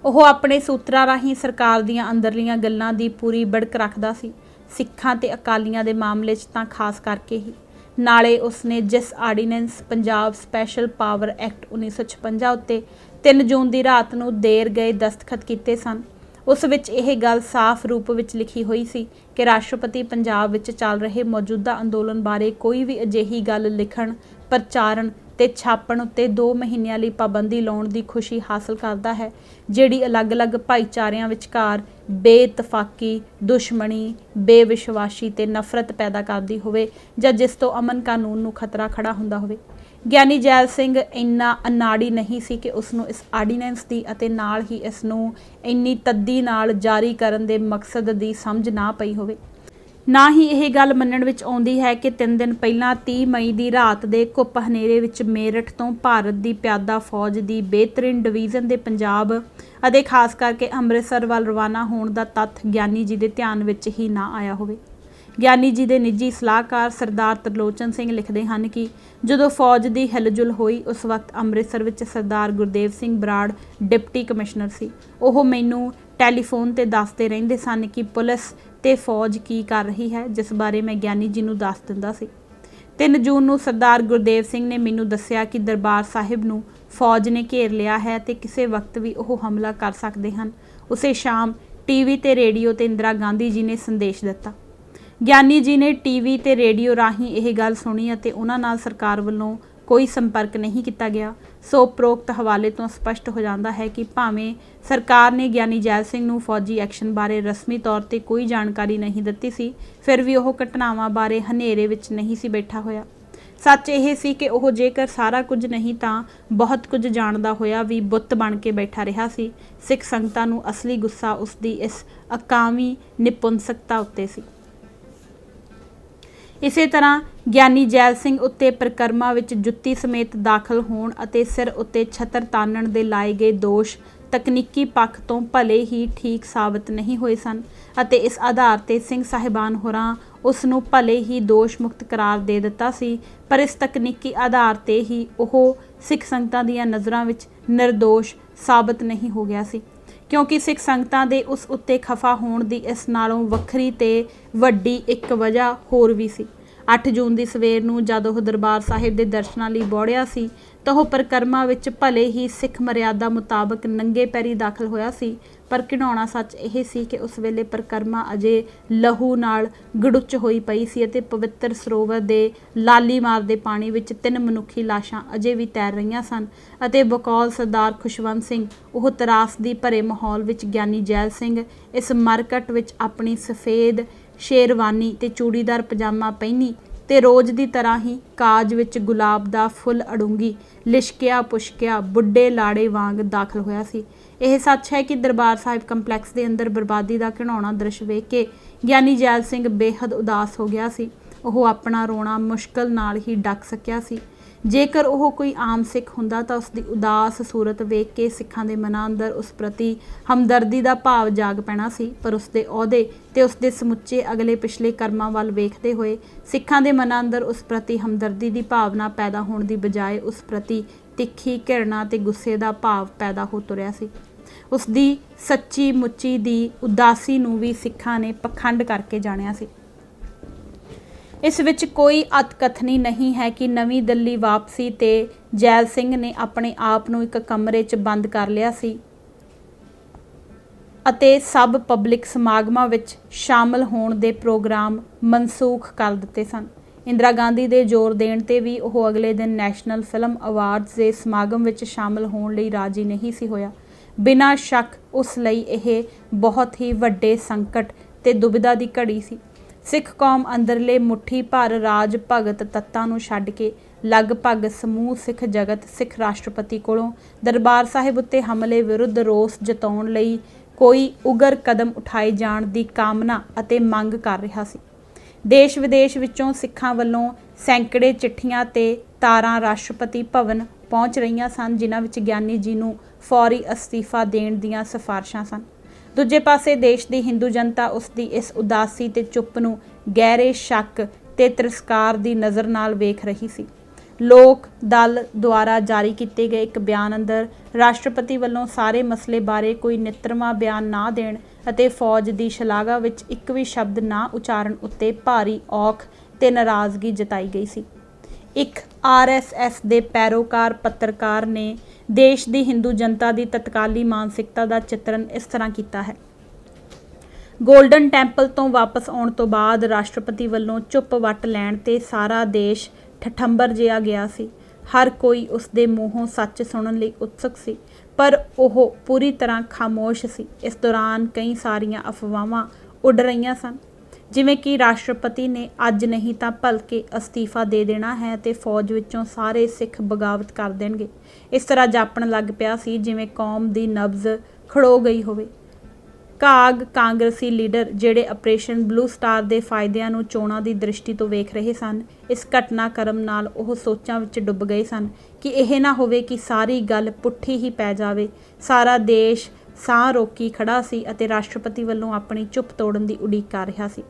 ਉਹ ਆਪਣੇ ਸੂਤਰਾਂ ਰਾਹੀਂ ਸਰਕਾਰ ਦੀਆਂ ਅੰਦਰਲੀਆਂ ਗੱਲਾਂ ਦੀ ਪੂਰੀ ਬੜਕ ਰੱਖਦਾ ਸੀ, ਸਿੱਖਾਂ ਤੇ ਅਕਾਲੀਆਂ ਦੇ ਮਾਮਲੇ 'ਚ ਤਾਂ ਖਾਸ ਕਰਕੇ ਹੀ। ਨਾਲੇ ਉਸਨੇ ਜਿਸ ordinance Punjab special power act 1956 ਉੱਤੇ 3 ਜੂਨ ਦੀ ਰਾਤ ਨੂੰ ਦੇਰ ਗਏ ਦਸਤਖਤ ਕੀਤੇ ਸਨ, ਉਸ ਵਿੱਚ ਇਹ ਗੱਲ ਸਾਫ਼ ਰੂਪ ਵਿੱਚ ਲਿਖੀ ਹੋਈ ਸੀ ਕਿ ਰਾਸ਼ਟਰਪਤੀ ਪੰਜਾਬ ਵਿੱਚ ਚੱਲ ਰਹੇ ਮੌਜੂਦਾ ਅੰਦੋਲਨ ਬਾਰੇ ਕੋਈ ਵੀ ਅਜਿਹੀ ਗੱਲ ਲਿਖਣ, ਪ੍ਰਚਾਰਨ ਤੇ ਛਾਪਣ ਉੱਤੇ 2 ਮਹੀਨਿਆਂ ਲਈ ਪਾਬੰਦੀ ਲਾਉਣ ਦੀ ਖੁਸ਼ੀ ਹਾਸਲ ਕਰਦਾ ਹੈ, ਜਿਹੜੀ ਅਲੱਗ-ਅਲੱਗ ਭਾਈਚਾਰਿਆਂ ਵਿਚਕਾਰ ਬੇਇਤਫਾਕੀ, ਦੁਸ਼ਮਣੀ, ਬੇਵਿਸ਼ਵਾਸੀ ਤੇ ਨਫ਼ਰਤ ਪੈਦਾ ਕਰਦੀ ਹੋਵੇ ਜਾਂ ਜਿਸ ਤੋਂ ਅਮਨ ਕਾਨੂੰਨ ਨੂੰ ਖਤਰਾ ਖੜਾ ਹੁੰਦਾ ਹੋਵੇ। ਗਿਆਨੀ ਜੈਲ ਸਿੰਘ ਇੰਨਾ ਅਨਾੜੀ ਨਹੀਂ ਸੀ ਕਿ ਉਸਨੂੰ ਇਸ ਆਰਡੀਨੈਂਸ ਦੀ ਅਤੇ ਨਾਲ ਹੀ ਇਸ ਨੂੰ ਇੰਨੀ ਤੱਦੀ ਨਾਲ ਜਾਰੀ ਕਰਨ ਦੇ ਮਕਸਦ ਦੀ ਸਮਝ ਨਾ ਪਈ ਹੋਵੇ। ਨਾ ਹੀ ਇਹ ਗੱਲ ਮੰਨਣ ਵਿੱਚ ਆਉਂਦੀ ਹੈ ਕਿ 3 ਦਿਨ ਪਹਿਲਾਂ 30 ਮਈ ਦੀ ਰਾਤ ਦੇ ਘੁੱਪ ਹਨੇਰੇ ਵਿੱਚ ਮੇਰਠ ਤੋਂ ਭਾਰਤ ਦੀ ਪਿਆਦਾ ਫੌਜ ਦੀ ਬਿਹਤਰੀਨ ਡਿਵੀਜ਼ਨ ਦੇ ਪੰਜਾਬ ਅਤੇ ਖਾਸ ਕਰਕੇ ਅੰਮ੍ਰਿਤਸਰ ਵੱਲ ਰਵਾਨਾ ਹੋਣ ਦਾ ਤੱਥ ਗਿਆਨੀ ਜੀ ਦੇ ਧਿਆਨ ਵਿੱਚ ਹੀ ਨਾ ਆਇਆ ਹੋਵੇ। ਗਿਆਨੀ ਜੀ ਦੇ ਨਿੱਜੀ ਸਲਾਹਕਾਰ ਸਰਦਾਰ ਤਰਲੋਚਨ ਸਿੰਘ ਲਿਖਦੇ ਹਨ ਕਿ ਜਦੋਂ ਫੌਜ ਦੀ ਹਿਲਜੁਲ ਹੋਈ ਉਸ ਵਕਤ ਅੰਮ੍ਰਿਤਸਰ ਵਿੱਚ ਸਰਦਾਰ ਗੁਰਦੇਵ ਸਿੰਘ ਬਰਾੜ ਡਿਪਟੀ ਕਮਿਸ਼ਨਰ ਸੀ। ਉਹ ਮੈਨੂੰ ਟੈਲੀਫੋਨ ਤੇ ਦੱਸਦੇ ਰਹਿੰਦੇ ਸਨ ਕਿ ਪੁਲਿਸ ਤੇ ਫੌਜ ਕੀ ਕਰ ਰਹੀ ਹੈ, ਜਿਸ ਬਾਰੇ ਮੈਂ ਗਿਆਨੀ ਜੀ ਨੂੰ ਦੱਸ ਦਿੰਦਾ ਸੀ। 3 ਜੂਨ ਨੂੰ ਸਰਦਾਰ ਗੁਰਦੇਵ ਸਿੰਘ ਨੇ ਮੈਨੂੰ ਦੱਸਿਆ ਕਿ ਦਰਬਾਰ ਸਾਹਿਬ ਨੂੰ ਫੌਜ ਨੇ ਘੇਰ ਲਿਆ ਹੈ ਤੇ ਕਿਸੇ ਵਕਤ ਵੀ ਉਹ ਹਮਲਾ ਕਰ ਸਕਦੇ ਹਨ। ਉਸੇ ਸ਼ਾਮ ਟੀਵੀ ਤੇ ਰੇਡੀਓ ਤੇ ਇੰਦਰਾ ਗਾਂਧੀ ਜੀ ਨੇ ਸੰਦੇਸ਼ ਦਿੱਤਾ। ਗਿਆਨੀ ਜੀ ਨੇ ਟੀਵੀ ਤੇ ਰੇਡੀਓ ਰਾਹੀਂ ਇਹ ਗੱਲ ਸੁਣੀ ਅਤੇ ਉਹਨਾਂ ਨਾਲ ਸਰਕਾਰ ਵੱਲੋਂ ਕੋਈ ਸੰਪਰਕ ਨਹੀਂ ਕੀਤਾ ਗਿਆ। ਸੋ ਉਪਰੋਕਤ ਹਵਾਲੇ ਤੋਂ ਸਪਸ਼ਟ ਹੋ ਜਾਂਦਾ ਹੈ ਕਿ ਭਾਵੇਂ ਸਰਕਾਰ ਨੇ ਗਿਆਨੀ ਜੈਲ ਸਿੰਘ ਨੂੰ ਫੌਜੀ ਐਕਸ਼ਨ ਬਾਰੇ ਰਸਮੀ ਤੌਰ ਤੇ ਕੋਈ ਜਾਣਕਾਰੀ ਨਹੀਂ ਦਿੱਤੀ ਸੀ, ਫਿਰ ਵੀ ਉਹ ਘਟਨਾਵਾਂ ਬਾਰੇ ਹਨੇਰੇ ਵਿੱਚ ਨਹੀਂ ਸੀ ਬੈਠਾ ਹੋਇਆ। ਸੱਚ ਇਹ ਸੀ ਕਿ ਉਹ ਜੇਕਰ ਸਾਰਾ ਕੁਝ ਨਹੀਂ ਤਾਂ ਬਹੁਤ ਕੁਝ ਜਾਣਦਾ ਹੋਇਆ ਵੀ ਬੁੱਤ ਬਣ ਕੇ ਬੈਠਾ ਰਿਹਾ ਸੀ। ਸਿੱਖ ਸੰਗਤਾਂ ਨੂੰ ਅਸਲੀ ਗੁੱਸਾ ਉਸਦੀ ਇਸ ਅਕਾਮੀ ਨਿਪੁੰਸਕਤਾ ਉੱਤੇ ਸੀ। ਇਸੇ ਤਰ੍ਹਾਂ ਗਿਆਨੀ ਜੈਲ ਸਿੰਘ ਉੱਤੇ ਪ੍ਰਕਰਮਾਂ ਵਿੱਚ ਜੁੱਤੀ ਸਮੇਤ ਦਾਖਲ ਹੋਣ ਅਤੇ ਸਿਰ ਉੱਤੇ ਛਤਰ ਤਾਨਣ ਦੇ ਲਾਏ ਗਏ ਦੋਸ਼ ਤਕਨੀਕੀ ਪੱਖ ਤੋਂ ਭਲੇ ਹੀ ਠੀਕ ਸਾਬਤ ਨਹੀਂ ਹੋਏ ਸਨ ਅਤੇ ਇਸ ਆਧਾਰ ਤੇ ਸਿੰਘ ਸਾਹਿਬਾਨ ਹੋਰਾਂ ਉਸ ਨੂੰ ਭਲੇ ਹੀ ਦੋਸ਼ ਮੁਕਤ ਕਰਾਰ ਦੇ ਦਿੱਤਾ ਸੀ, ਪਰ ਇਸ ਤਕਨੀਕੀ ਆਧਾਰ ਤੇ ਹੀ ਉਹ ਸਿੱਖ ਸੰਗਤਾਂ ਦੀਆਂ ਨਜ਼ਰਾਂ ਵਿੱਚ ਨਿਰਦੋਸ਼ ਸਾਬਤ ਨਹੀਂ ਹੋ ਗਿਆ ਸੀ, ਕਿਉਂਕਿ ਸਿੱਖ ਸੰਗਤਾਂ ਦੇ ਉਸ ਉੱਤੇ ਖਫਾ ਹੋਣ ਦੀ ਇਸ ਨਾਲੋਂ ਵੱਖਰੀ ਤੇ ਵੱਡੀ ਇੱਕ ਵਜ੍ਹਾ ਹੋਰ ਵੀ ਸੀ। 8 ਜੂਨ ਦੀ ਸਵੇਰ ਨੂੰ ਜਦ ਉਹ ਦਰਬਾਰ ਸਾਹਿਬ ਦੇ ਦਰਸ਼ਨਾਂ ਲਈ ਬੋੜਿਆ ਸੀ ਤਾਂ ਉਹ ਪ੍ਰਕਰਮਾਂ ਵਿੱਚ ਭਲੇ ਹੀ ਸਿੱਖ ਮਰਿਆਦਾ ਮੁਤਾਬਕ ਨੰਗੇ ਪੈਰੀ ਦਾਖਲ ਹੋਇਆ ਸੀ, ਪਰ ਘਿਣਾਉਣਾ ਸੱਚ ਇਹ ਸੀ ਕਿ ਉਸ ਵੇਲੇ ਪ੍ਰਕਰਮਾ ਅਜੇ ਲਹੂ ਨਾਲ ਗੜੁੱਚ ਹੋਈ ਪਈ ਸੀ ਅਤੇ ਪਵਿੱਤਰ ਸਰੋਵਰ ਦੇ ਲਾਲੀਮਾਰ ਦੇ ਪਾਣੀ ਵਿੱਚ 3 ਮਨੁੱਖੀ ਲਾਸ਼ਾਂ ਅਜੇ ਵੀ ਤੈਰ ਰਹੀਆਂ ਸਨ ਅਤੇ ਬਕੌਲ ਸਰਦਾਰ ਖੁਸ਼ਵੰਤ ਸਿੰਘ ਉਹ ਤਰਾਸਦੀ ਭਰੇ ਮਾਹੌਲ ਵਿੱਚ ਗਿਆਨੀ ਜੈਲ ਸਿੰਘ ਇਸ ਮਰਕਟ ਵਿੱਚ ਆਪਣੀ ਸਫੇਦ ਸ਼ੇਰਵਾਨੀ ਤੇ ਚੂੜੀਦਾਰ ਪਜਾਮਾ ਪਹਿਨੀ ਤੇ ਰੋਜ਼ ਦੀ ਤਰ੍ਹਾਂ ਹੀ ਕਾਜ ਵਿੱਚ ਗੁਲਾਬ ਦਾ ਫੁੱਲ ਅੜੂੰਗੀ ਲਿਸ਼ਕਿਆ ਪੁਸ਼ਕਿਆ ਬੁੱਢੇ ਲਾੜੇ ਵਾਂਗ ਦਾਖਲ ਹੋਇਆ ਸੀ। ਇਹ ਸੱਚ ਹੈ ਕਿ ਦਰਬਾਰ ਸਾਹਿਬ ਕੰਪਲੈਕਸ ਦੇ ਅੰਦਰ ਬਰਬਾਦੀ ਦਾ ਘਿਣਾਉਣਾ ਦ੍ਰਿਸ਼ ਵੇਖ ਕੇ ਗਿਆਨੀ ਜੈਲ ਸਿੰਘ ਬੇਹੱਦ ਉਦਾਸ ਹੋ ਗਿਆ ਸੀ। ਉਹ ਆਪਣਾ ਰੋਣਾ ਮੁਸ਼ਕਲ ਨਾਲ ਹੀ ਡੱਕ ਸਕਿਆ ਸੀ। ਜੇਕਰ ਉਹ ਕੋਈ ਆਮ ਸਿੱਖ ਹੁੰਦਾ ਤਾਂ ਉਸਦੀ ਉਦਾਸ ਸੂਰਤ ਵੇਖ ਕੇ ਸਿੱਖਾਂ ਦੇ ਮਨਾਂ ਅੰਦਰ ਉਸ ਪ੍ਰਤੀ ਹਮਦਰਦੀ ਦਾ ਭਾਵ ਜਾਗ ਪੈਣਾ ਸੀ, ਪਰ ਉਸਦੇ ਅਹੁਦੇ ਤੇ ਉਸਦੇ ਸਮੁੱਚੇ ਅਗਲੇ ਪਿਛਲੇ ਕਰਮਾਂ ਵੱਲ ਵੇਖਦੇ ਹੋਏ ਸਿੱਖਾਂ ਦੇ ਮਨਾਂ ਅੰਦਰ ਉਸ ਪ੍ਰਤੀ ਹਮਦਰਦੀ ਦੀ ਭਾਵਨਾ ਪੈਦਾ ਹੋਣ ਦੀ ਬਜਾਏ ਉਸ ਪ੍ਰਤੀ ਤਿੱਖੀ ਘਿਰਣਾ ਤੇ ਗੁੱਸੇ ਦਾ ਭਾਵ ਪੈਦਾ ਹੋ ਤੁਰਿਆ ਸੀ। ਉਸਦੀ ਸੱਚੀ ਮੁੱਚੀ ਦੀ ਉਦਾਸੀ ਨੂੰ ਵੀ ਸਿੱਖਾਂ ਨੇ ਪਖੰਡ ਕਰਕੇ ਜਾਣਿਆ ਸੀ। ਇਸ ਵਿੱਚ ਕੋਈ ਅਤਕਥਨੀ ਨਹੀਂ ਹੈ ਕਿ ਨਵੀਂ ਦਿੱਲੀ ਵਾਪਸੀ ਤੇ ਜੈਲ ਸਿੰਘ ਨੇ ਆਪਣੇ ਆਪ ਨੂੰ ਇੱਕ ਕਮਰੇ 'ਚ ਬੰਦ ਕਰ ਲਿਆ ਸੀ ਅਤੇ ਸਭ ਪਬਲਿਕ ਸਮਾਗਮਾਂ ਵਿੱਚ ਸ਼ਾਮਲ ਹੋਣ ਦੇ ਪ੍ਰੋਗਰਾਮ ਮਨਸੂਖ ਕਰ ਦਿੱਤੇ ਸਨ। ਇੰਦਰਾ ਗਾਂਧੀ ਦੇ ਜ਼ੋਰ ਦੇਣ ਤੇ ਵੀ ਉਹ ਅਗਲੇ ਦਿਨ ਨੈਸ਼ਨਲ ਫਿਲਮ ਅਵਾਰਡਸ ਦੇ ਸਮਾਗਮ ਵਿੱਚ ਸ਼ਾਮਲ ਹੋਣ ਲਈ ਰਾਜ਼ੀ ਨਹੀਂ ਸੀ ਹੋਇਆ। ਬਿਨਾਂ ਸ਼ੱਕ ਉਸ ਲਈ ਇਹ ਬਹੁਤ ਹੀ ਵੱਡੇ ਸੰਕਟ ਤੇ ਦੁਬਿਧਾ ਦੀ ਘੜੀ ਸੀ। ਸਿੱਖ ਕੌਮ ਅੰਦਰਲੇ ਮੁੱਠੀ ਭਰ ਰਾਜ ਭਗਤ ਤੱਤਾਂ ਨੂੰ ਛੱਡ ਕੇ ਲਗਭਗ ਸਮੂਹ ਸਿੱਖ ਜਗਤ ਸਿੱਖ ਰਾਸ਼ਟਰਪਤੀ ਕੋਲੋਂ ਦਰਬਾਰ ਸਾਹਿਬ ਉੱਤੇ ਹਮਲੇ ਵਿਰੁੱਧ ਰੋਸ ਜਤਾਉਣ ਲਈ ਕੋਈ ਉਗਰ ਕਦਮ ਉਠਾਏ ਜਾਣ ਦੀ ਕਾਮਨਾ ਅਤੇ ਮੰਗ ਕਰ ਰਿਹਾ ਸੀ। ਦੇਸ਼ ਵਿਦੇਸ਼ ਵਿੱਚੋਂ ਸਿੱਖਾਂ ਵੱਲੋਂ ਸੈਂਕੜੇ ਚਿੱਠੀਆਂ ਤੇ ਤਾਰਾਂ ਰਾਸ਼ਟਰਪਤੀ ਭਵਨ ਪਹੁੰਚ ਰਹੀਆਂ ਸਨ, ਜਿਨ੍ਹਾਂ ਵਿੱਚ ਗਿਆਨੀ ਜੀ ਨੂੰ ਫੌਰੀ ਅਸਤੀਫਾ ਦੇਣ ਦੀਆਂ ਸਿਫਾਰਸ਼ਾਂ ਸਨ। ਦੂਜੇ ਪਾਸੇ ਦੇਸ਼ ਦੀ ਹਿੰਦੂ ਜਨਤਾ ਉਸ ਦੀ ਇਸ ਉਦਾਸੀ ਤੇ ਚੁੱਪ ਨੂੰ ਗਹਿਰੇ ਸ਼ੱਕ ਤੇ ਤਿਰਸਕਾਰ ਦੀ ਨਜ਼ਰ ਨਾਲ ਵੇਖ ਰਹੀ ਸੀ। ਲੋਕ ਦਲ ਦੁਆਰਾ ਜਾਰੀ ਕੀਤੇ ਗਏ ਇੱਕ ਬਿਆਨ ਅੰਦਰ ਰਾਸ਼ਟਰਪਤੀ ਵੱਲੋਂ ਸਾਰੇ ਮਸਲੇ ਬਾਰੇ ਕੋਈ ਨਿੱਤਰਮਾ ਬਿਆਨ ਨਾ ਦੇਣ ਅਤੇ ਫੌਜ ਦੀ ਸ਼ਲਾਘਾ ਵਿੱਚ ਇੱਕ ਵੀ ਸ਼ਬਦ ਨਾ ਉਚਾਰਨ ਉੱਤੇ ਭਾਰੀ ਔਖ ਤੇ ਨਾਰਾਜ਼ਗੀ ਜਤਾਈ ਗਈ ਸੀ। ਇੱਕ RSS ਦੇ ਪੈਰੋਕਾਰ ਪੱਤਰਕਾਰ ਨੇ ਦੇਸ਼ ਦੀ ਹਿੰਦੂ ਜਨਤਾ ਦੀ ਤਤਕਾਲੀ ਮਾਨਸਿਕਤਾ ਦਾ ਚਿੱਤਰਨ ਇਸ ਤਰ੍ਹਾਂ ਕੀਤਾ ਹੈ। ਗੋਲਡਨ ਟੈਂਪਲ ਤੋਂ ਵਾਪਸ ਆਉਣ ਤੋਂ ਬਾਅਦ ਰਾਸ਼ਟਰਪਤੀ ਵੱਲੋਂ ਚੁੱਪ ਵੱਟ ਲੈਣ ਤੇ ਸਾਰਾ ਦੇਸ਼ ਠਠੰਬਰ ਜਿਹਾ ਗਿਆ ਸੀ। ਹਰ ਕੋਈ ਉਸ ਦੇ ਮੂੰਹੋਂ ਸੱਚ ਸੁਣਨ ਲਈ ਉਤਸੁਕ ਸੀ, ਪਰ ਉਹ ਪੂਰੀ ਤਰ੍ਹਾਂ ਖਾਮੋਸ਼ ਸੀ। ਇਸ ਦੌਰਾਨ ਕਈ ਸਾਰੀਆਂ ਅਫਵਾਹਾਂ ਉੱਡ ਰਹੀਆਂ ਸਨ, ਜਿਵੇਂ ਕਿ ਰਾਸ਼ਟਰਪਤੀ ਨੇ ਅੱਜ ਨਹੀਂ ਤਾਂ ਭਲਕੇ ਅਸਤੀਫਾ ਦੇ ਦੇਣਾ ਹੈ ਅਤੇ ਫੌਜ ਵਿੱਚੋਂ ਸਾਰੇ ਸਿੱਖ ਬਗਾਵਤ ਕਰ ਦੇਣਗੇ। ਇਸ ਤਰ੍ਹਾਂ ਜਾਪਣ ਲੱਗ ਪਿਆ ਸੀ ਜਿਵੇਂ ਕੌਮ ਦੀ ਨਬਜ਼ ਖੜੋ ਗਈ ਹੋਵੇ। ਕਾਂਗਰਸੀ ਲੀਡਰ ਜਿਹੜੇ ਆਪਰੇਸ਼ਨ ਬਲੂ ਸਟਾਰ ਦੇ ਫਾਇਦਿਆਂ ਨੂੰ ਚੋਣਾਂ ਦੀ ਦ੍ਰਿਸ਼ਟੀ ਤੋਂ ਵੇਖ ਰਹੇ ਸਨ, ਇਸ ਘਟਨਾਕ੍ਰਮ ਨਾਲ ਉਹ ਸੋਚਾਂ ਵਿੱਚ ਡੁੱਬ ਗਏ ਸਨ ਕਿ ਇਹ ਨਾ ਹੋਵੇ ਕਿ ਸਾਰੀ ਗੱਲ ਪੁੱਠੀ ਹੀ ਪੈ ਜਾਵੇ। ਸਾਰਾ ਦੇਸ਼ ਸਾਹ ਰੋਕੀ ਖੜਾ ਸੀ ਅਤੇ ਰਾਸ਼ਟਰਪਤੀ ਵੱਲੋਂ ਆਪਣੀ ਚੁੱਪ ਤੋੜਨ ਦੀ ਉਡੀਕ ਕਰ ਰਿਹਾ ਸੀ।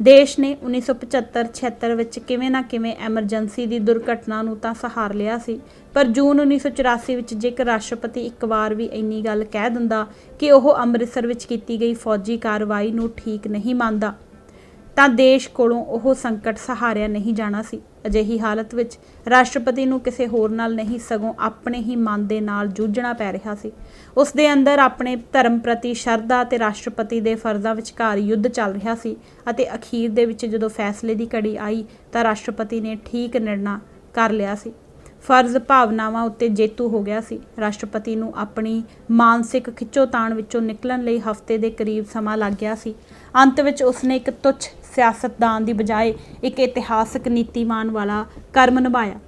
ਦੇਸ਼ ਨੇ 1975-76 ਵਿੱਚ ਕਿਵੇਂ ਨਾ ਕਿਵੇਂ ਐਮਰਜੈਂਸੀ ਦੀ ਦੁਰਘਟਨਾ ਨੂੰ ਤਾਂ ਸਹਾਰ ਲਿਆ ਸੀ, ਪਰ ਜੂਨ 1984 ਵਿੱਚ ਜੇਕਰ ਰਾਸ਼ਟਰਪਤੀ ਇੱਕ ਵਾਰ ਵੀ ਇੰਨੀ ਗੱਲ ਕਹਿ ਦਿੰਦਾ ਕਿ ਉਹ ਅੰਮ੍ਰਿਤਸਰ ਵਿੱਚ ਕੀਤੀ ਗਈ ਫੌਜੀ ਕਾਰਵਾਈ ਨੂੰ ਠੀਕ ਨਹੀਂ ਮੰਨਦਾ, ਤਾਂ ਦੇਸ਼ ਕੋਲੋਂ ਉਹ ਸੰਕਟ ਸਹਾਰਿਆ ਨਹੀਂ ਜਾਣਾ ਸੀ। ਅਜਿਹੀ ਹਾਲਤ ਵਿੱਚ ਰਾਸ਼ਟਰਪਤੀ ਨੂੰ ਕਿਸੇ ਹੋਰ ਨਾਲ ਨਹੀਂ ਸਗੋਂ ਆਪਣੇ ਹੀ ਮਨ ਦੇ ਨਾਲ ਜੂਝਣਾ ਪੈ ਰਿਹਾ ਸੀ। ਉਸ ਦੇ ਅੰਦਰ ਆਪਣੇ ਧਰਮ ਪ੍ਰਤੀ ਸ਼ਰਧਾ ਅਤੇ ਰਾਸ਼ਟਰਪਤੀ ਦੇ ਫਰਜ਼ਾਂ ਵਿਚਕਾਰ ਯੁੱਧ ਚੱਲ ਰਿਹਾ ਸੀ ਅਤੇ ਅਖੀਰ ਦੇ ਵਿੱਚ ਜਦੋਂ ਫੈਸਲੇ ਦੀ ਘੜੀ ਆਈ ਤਾਂ ਰਾਸ਼ਟਰਪਤੀ ਨੇ ਠੀਕ ਨਿਰਣਾ ਕਰ ਲਿਆ ਸੀ। ਫਰਜ਼ ਭਾਵਨਾਵਾਂ ਉੱਤੇ ਜੇਤੂ ਹੋ ਗਿਆ ਸੀ। ਰਾਸ਼ਟਰਪਤੀ ਨੂੰ ਆਪਣੀ ਮਾਨਸਿਕ ਖਿੱਚੋਤਾਣ ਵਿੱਚੋਂ ਨਿਕਲਣ ਲਈ ਹਫ਼ਤੇ ਦੇ ਕਰੀਬ ਸਮਾਂ ਲੱਗ ਗਿਆ ਸੀ। ਅੰਤ ਵਿੱਚ ਉਸਨੇ ਇੱਕ ਤੁੱਛ ਸਿਆਸਤਦਾਨ ਦੀ ਬਜਾਏ ਇੱਕ ਇਤਿਹਾਸਕ ਨੀਤੀਵਾਨ ਵਾਲਾ ਕਰਮ ਨਿਭਾਇਆ।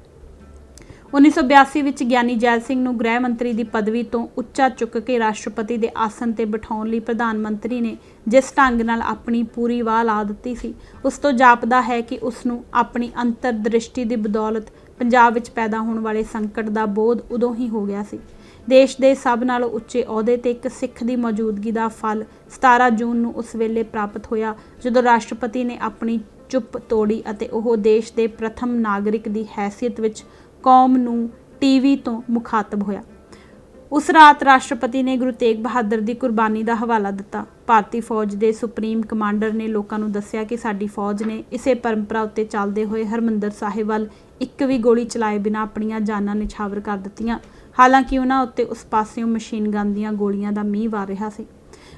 1982 ਵਿੱਚ ਗਿਆਨੀ ਜੈਲ ਸਿੰਘ ਨੂੰ ਗ੍ਰਹਿ ਮੰਤਰੀ ਦੀ ਪਦਵੀ ਤੋਂ ਉੱਚਾ ਚੁੱਕ ਕੇ ਰਾਸ਼ਟਰਪਤੀ ਦੇ ਆਸਣ ਤੇ ਬਿਠਾਉਣ ਲਈ ਪ੍ਰਧਾਨ ਮੰਤਰੀ ਨੇ ਜਿਸ ਢੰਗ ਨਾਲ ਆਪਣੀ ਪੂਰੀ ਵਾਹ ਲਾ ਦਿੱਤੀ ਸੀ, ਉਸ ਤੋਂ ਜਾਪਦਾ ਹੈ ਕਿ ਉਸਨੂੰ ਆਪਣੀ ਅੰਤਰ ਦ੍ਰਿਸ਼ਟੀ ਦੀ ਬਦੌਲਤ ਪੰਜਾਬ ਵਿੱਚ ਪੈਦਾ ਹੋਣ ਵਾਲੇ ਸੰਕਟ ਦਾ ਬੋਧ ਉਦੋਂ ਹੀ ਹੋ ਗਿਆ ਸੀ। ਦੇਸ਼ ਦੇ ਸਭ ਨਾਲੋਂ ਉੱਚੇ ਅਹੁਦੇ ਤੇ ਇੱਕ ਸਿੱਖ ਦੀ ਮੌਜੂਦਗੀ ਦਾ ਫਲ 17 ਜੂਨ ਨੂੰ ਉਸ ਵੇਲੇ ਪ੍ਰਾਪਤ ਹੋਇਆ ਜਦੋਂ ਰਾਸ਼ਟਰਪਤੀ ਨੇ ਆਪਣੀ ਚੁੱਪ ਤੋੜੀ ਅਤੇ ਉਹ ਦੇਸ਼ ਦੇ ਪ੍ਰਥਮ ਨਾਗਰਿਕ ਦੀ ਹੈਸੀਅਤ ਵਿੱਚ ਕੌਮ ਨੂੰ ਟੀਵੀ ਤੋਂ ਮੁਖਾਤਬ ਹੋਇਆ। ਉਸ ਰਾਤ ਰਾਸ਼ਟਰਪਤੀ ਨੇ ਗੁਰੂ ਤੇਗ ਬਹਾਦਰ ਦੀ ਕੁਰਬਾਨੀ ਦਾ ਹਵਾਲਾ ਦਿੱਤਾ। ਭਾਰਤੀ ਫੌਜ ਦੇ ਸੁਪਰੀਮ ਕਮਾਂਡਰ ਨੇ ਲੋਕਾਂ ਨੂੰ ਦੱਸਿਆ ਕਿ ਸਾਡੀ ਫੌਜ ਨੇ ਇਸੇ ਪਰੰਪਰਾ ਉੱਤੇ ਚੱਲਦੇ ਹੋਏ ਹਰਿਮੰਦਰ ਸਾਹਿਬ ਵੱਲ ਇੱਕ ਵੀ ਗੋਲੀ ਚਲਾਏ ਬਿਨਾਂ ਆਪਣੀਆਂ ਜਾਨਾਂ ਨਿਛਾਵਰ ਕਰ ਦਿੱਤੀਆਂ। ਹਾਲਾਂਕਿ ਉਹਨਾਂ ਉੱਤੇ ਉਸ ਪਾਸਿਓਂ ਮਸ਼ੀਨ ਗਨ ਦੀਆਂ ਗੋਲੀਆਂ ਦਾ ਮੀਂਹ ਵਾਰ ਰਿਹਾ ਸੀ।